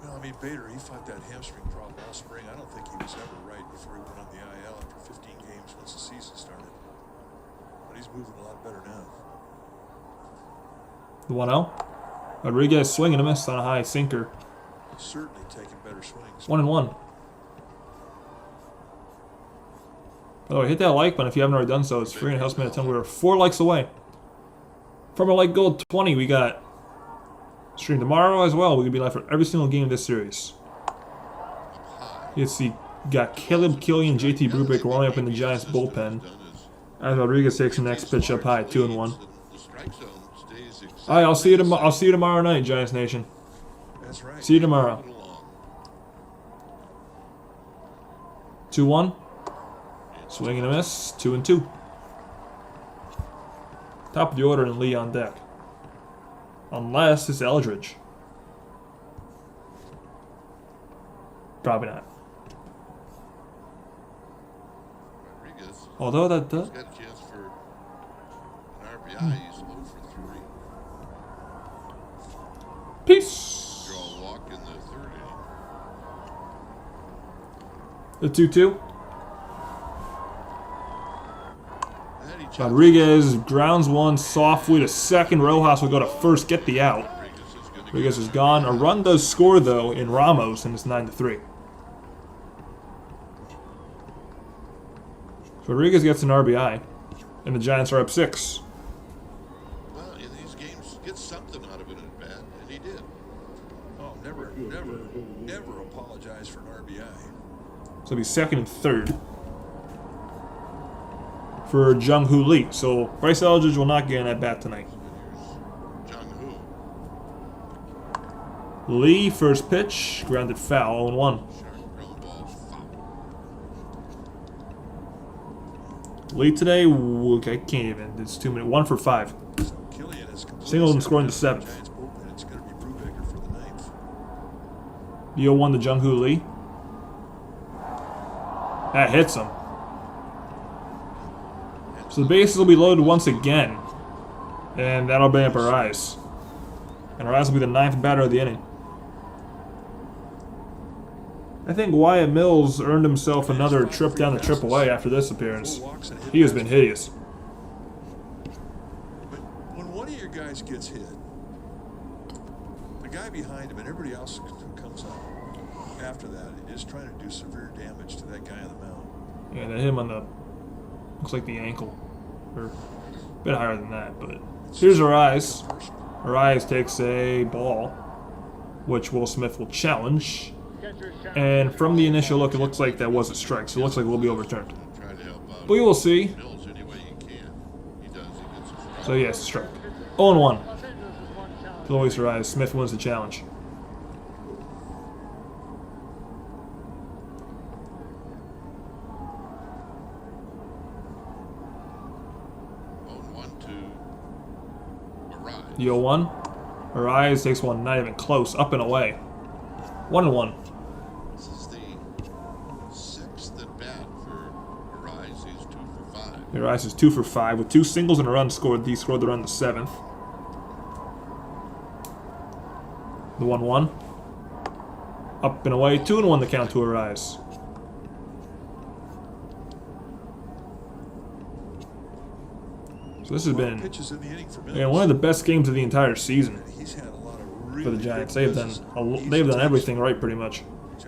Well, I mean, Bader, he fought that hamstring problem all spring. I don't think he was ever right before he went on the IL after 15 games once the season started. But he's moving a lot better now. The 1-0. Rodriguez swinging a miss on a high sinker. He's certainly taking better swings. 1-1. By the way, hit that like button if you haven't already done so. It's free and it helps me a ton. We're 4 likes away. From a Light Gold 20, we got stream tomorrow as well. We could be live for every single game of this series. You see, got Caleb Killian, JT Brubaker warming up in the Giants bullpen. As Rodriguez takes the next pitch up high, 2-1. All right, I'll see you tomorrow. I'll see you tomorrow night, Giants Nation. That's right. See you tomorrow. 2-1. Swing and a miss. 2-2. Top of the order and Lee on deck. Unless it's Eldridge. Probably not. Although that does. He's got a chance for an RBI. He's 0 for 3. Peace. Draw a walk in the third inning. The 2-2. Rodriguez grounds one softly to second. Rojas will go to first, get the out. Rodriguez is gone. A run does score though in Ramos, and it's 9-3. Rodriguez gets an RBI, and the Giants are up 6. Well, in these games, get something out of it at bat, and he did. Oh, never apologize for an RBI. So it'll be second and third for Jung-Hoo Lee. So Bryce Eldridge will not get an at bat tonight. Jung-Hoo. Lee, first pitch, grounded foul, 0-1. Sharp ground ball foul. Lee today, I can't even. It's 2 minutes. 1 for 5. Killian is Single and scoring the 7th. Giants bullpen. It's going to be Brubaker for the 9th. The 0-1 to Jung-Hoo Lee. That hits him. So the bases will be loaded once again. And that'll bring up Arise. And Arise will be the 9th batter of the inning. I think Wyatt Mills earned himself another trip down to AAA after this appearance. He has been hideous. But when one of your guys gets hit, the guy behind him and everybody else who comes up after that is trying to do severe damage to that guy on the mound. Yeah, that hit him on the, looks like the ankle. Or a bit higher than that, but here's Arise. Arise takes a ball, which Will Smith will challenge. And from the initial look, it looks like that was a strike, so it looks like it will be overturned. Try to help out. But we will see. Mills any way he can. He does. He gets a So yes, strike. 0-1. To Luis Arise. Smith wins the challenge. The 0-1. Arise takes one, not even close, up and away. 1-1. This is the 6th at bat for Arise. He's 2 for 5. Arise is 2 for 5 with 2 singles and a run scored. He scored the run the 7th. The 1-1. Up and away. 2-1 the count to Arise. So this has been one of the best games of the entire season for the Giants. They've done everything right pretty much.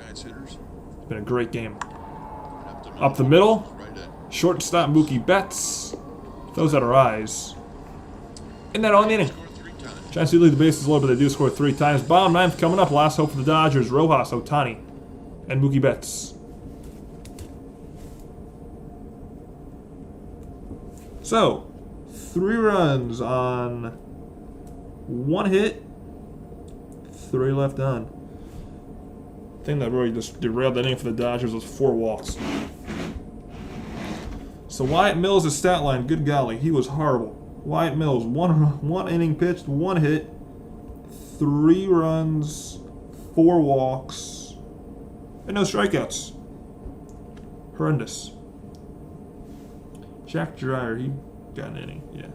It's been a great game. Up the middle, shortstop Mookie Betts throws out Arise. In that on the inning. Giants do leave the bases loaded, but they do score 3 times. Bottom 9th coming up. Last hope for the Dodgers. Rojas, Ohtani, and Mookie Betts. So, 3 runs on 1 hit, 3 left on. The thing that really just derailed that inning for the Dodgers was 4 walks. So Wyatt Mills' stat line, good golly, he was horrible. Wyatt Mills, one inning pitched, 1 hit, 3 runs, 4 walks, and no strikeouts. Horrendous. Jack Dreyer, he got an inning, yeah.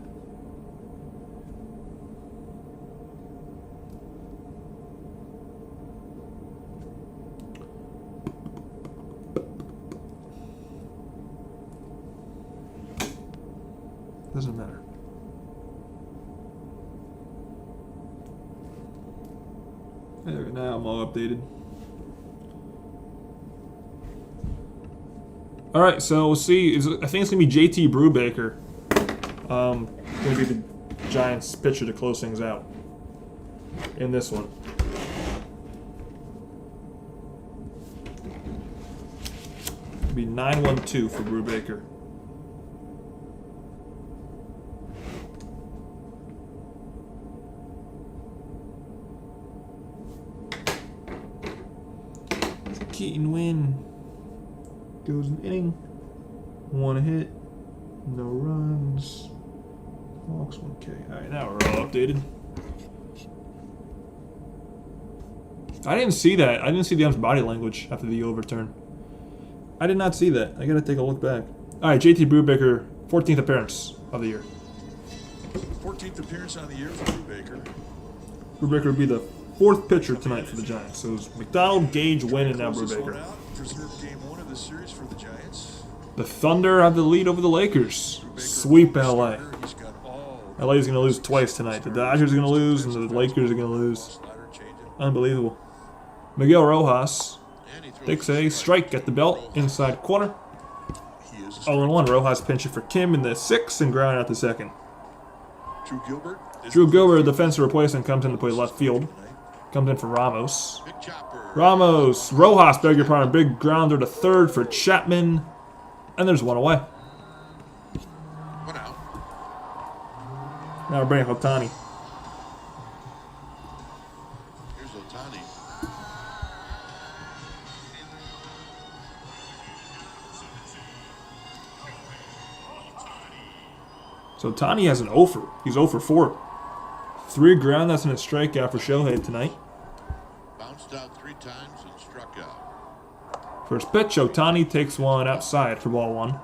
Doesn't matter. There, now I'm all updated. All right, so we'll see. I think it's gonna be JT Brubaker. Gonna be the Giants pitcher to close things out in this one. It'll be 9-1-2 for Brubaker. Keaton win. Goes an inning. 1 hit. No runs. Walks 1K. Alright, now we're all updated. I didn't see that. I didn't see the ump's body language after the overturn. I did not see that. I gotta take a look back. Alright, JT Brubaker, 14th appearance of the year. 14th appearance on the year for Brubaker. Brubaker would be the 4th pitcher tonight for the Giants. So it was McDonald, Gage, Wynn, and now Brubaker. Preserve game 1 of the series for the Giants. The Thunder have the lead over the Lakers. Sweep LA. LA is going to lose twice tonight. The Dodgers are going to lose, and the Lakers are going to lose. Unbelievable. Miguel Rojas takes a strike at the belt, inside corner. 0-1. Rojas pinching for Kim in the 6th and grounding out the 2nd. Drew Gilbert, defensive replacement, comes in to play left field. Comes in for Ramos. Rojas, beg your pardon, big grounder to 3rd for Chapman. And there's 1 away. 1 out. Now we're bringing Ohtani. Here's Ohtani. So Ohtani has an 0 for. He's 0 for 4. 3 groundouts and a strikeout for Shohei tonight. Bounced out 3 times and struck out. First pitch, Ohtani takes one outside for ball 1.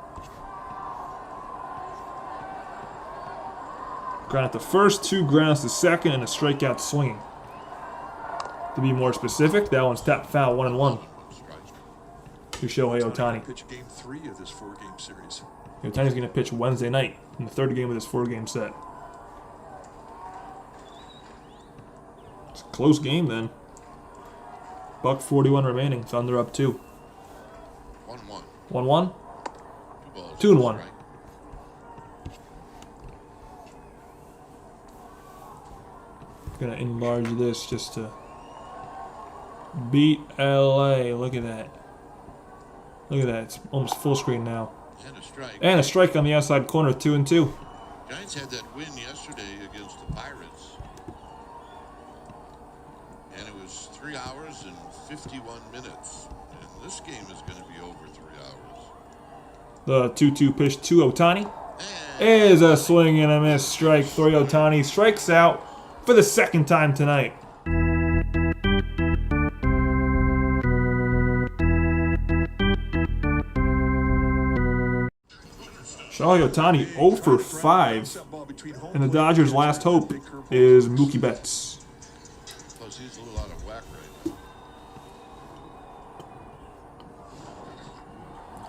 Ground out the first, 2 grounds to second, and a strikeout swinging. To be more specific, that one's tapped foul, 1-1. To Shohei Ohtani. Pitch game 3 of this 4-game series. Ohtani's going to pitch Wednesday night in the 3rd game of this 4-game set. It's a close game then. $1:41 remaining. Thunder up 2. 1-1. 1-1. 2-1. Gonna enlarge this just to beat LA. Look at that. Look at that. It's almost full screen now. And a strike. And a strike on the outside corner. 2-2. Giants had that win yesterday against the Pirates. And it was 3 hours and 51 minutes. And this game is going to be over 3 hours. The 2-2 pitch to Ohtani is a swing and a miss. Strike 3. Ohtani strikes out for the 2nd time tonight. Shohei Ohtani 0 for 5. And the Dodgers' last hope is Mookie Betts. Plus, he's a little out of whack right now.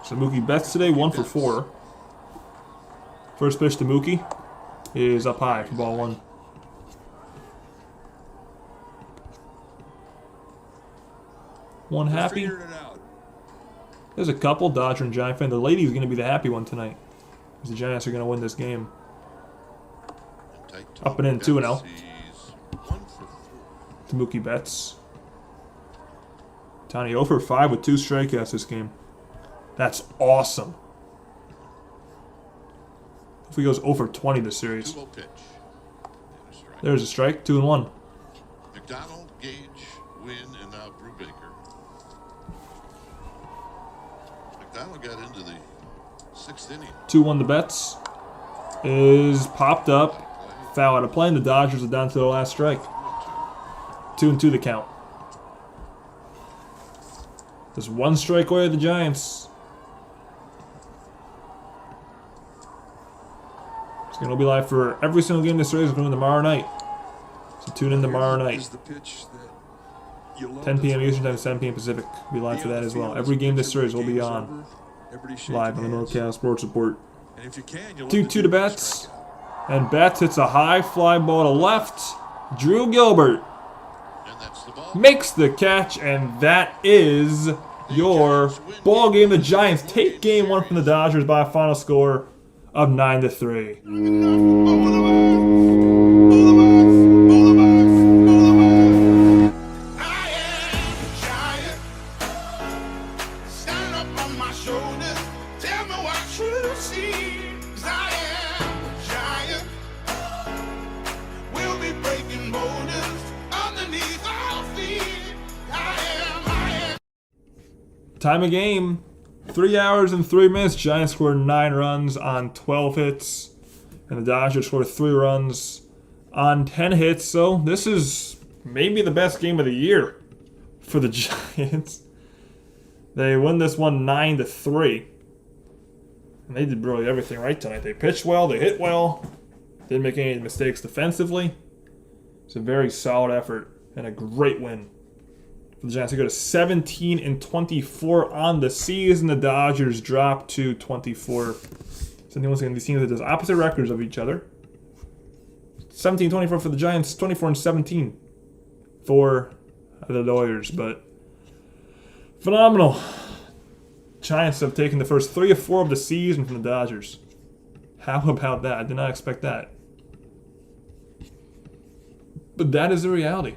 So Mookie Betts today, 1 for 4. First pitch to Mookie is up high for ball 1. One happy. There's a couple, Dodger and Giant fan. The lady's going to be the happy one tonight. Because the Giants are going to win this game. Up and in 2-0. To Mookie Betts. Ohtani 0 for 5 with 2 strikeouts this game. That's awesome. If he goes 0 for 20 this series. Pitch. There's a strike, 2-1. McDonald, Gage, Wynn, and now Brubaker. McDonald got into the 6th inning. 2-1 to Betts. Is popped up. Foul out of play, and the Dodgers are down to the last strike. 2-2 the count. There's 1 strike away of the Giants. It's going to be live for every single game this series. We're going tomorrow night. So tune in tomorrow night. 10 p.m. Eastern Time, 7 p.m. Pacific. We'll be live for that as well. Every game this series will be on live on the NorCal Sports Report. 2-2 to Betts. And Betts hits a high fly ball to left. Drew Gilbert makes the catch, and that is your ball game. The Giants take game 1 from the Dodgers by a final score of 9-3. see, 'cause I am a giant. We'll be breaking borders underneath our feet. I am. Time of game. 3 hours and 3 minutes. Giants scored 9 runs on 12 hits. And the Dodgers scored 3 runs on 10 hits. So this is maybe the best game of the year for the Giants. They win this one 9-3. And they did really everything right tonight. They pitched well, they hit well, didn't make any mistakes defensively. It's a very solid effort and a great win for the Giants. They go to 17-24 on the season. The Dodgers drop to 24. So once again, these teams that does opposite records of each other. 17-24 for the Giants, 24-17 for the Dodgers, but phenomenal. Giants have taken the first 3 of 4 of the season from the Dodgers. How about that? I did not expect that. But that is the reality.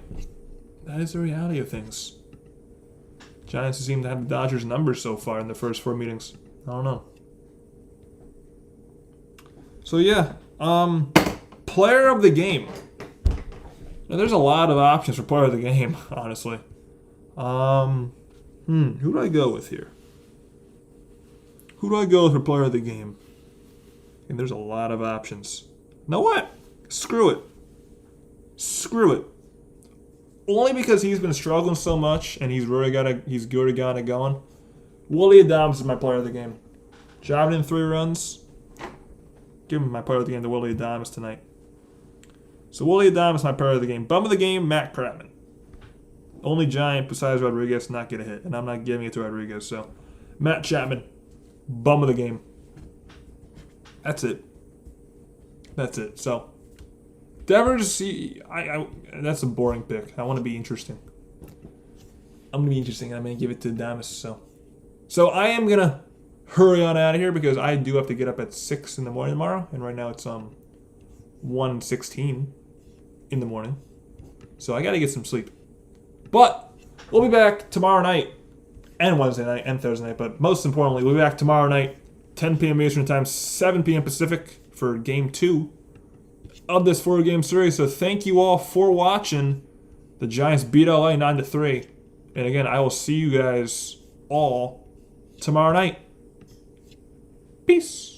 That is the reality of things. Giants seem to have the Dodgers' numbers so far in the first 4 meetings. I don't know. So yeah, player of the game. Now, there's a lot of options for player of the game, honestly. Who do I go with here? Who do I go with for player of the game? And there's a lot of options. You know what? Screw it. Screw it. Only because he's been struggling so much and he's really got it going. Willie Adames is my player of the game. Driving in 3 runs. Give him my player of the game to Willie Adames tonight. So Willie Adames is my player of the game. Bum of the game, Matt Chapman. Only Giant besides Rodriguez not get a hit, and I'm not giving it to Rodriguez. So Matt Chapman, bum of the game. That's it. That's it. So Devers, that's a boring pick. I want to be interesting. I'm gonna be interesting. I'm gonna give it to Adames. So I am gonna hurry on out of here because I do have to get up at 6 in the morning tomorrow, and right now it's 1:16 in the morning. So I gotta get some sleep. But we'll be back tomorrow night and Wednesday night and Thursday night. But most importantly, we'll be back tomorrow night, 10 p.m. Eastern Time, 7 p.m. Pacific for Game 2 of this 4-game series. So thank you all for watching. The Giants beat LA 9-3. And again, I will see you guys all tomorrow night. Peace.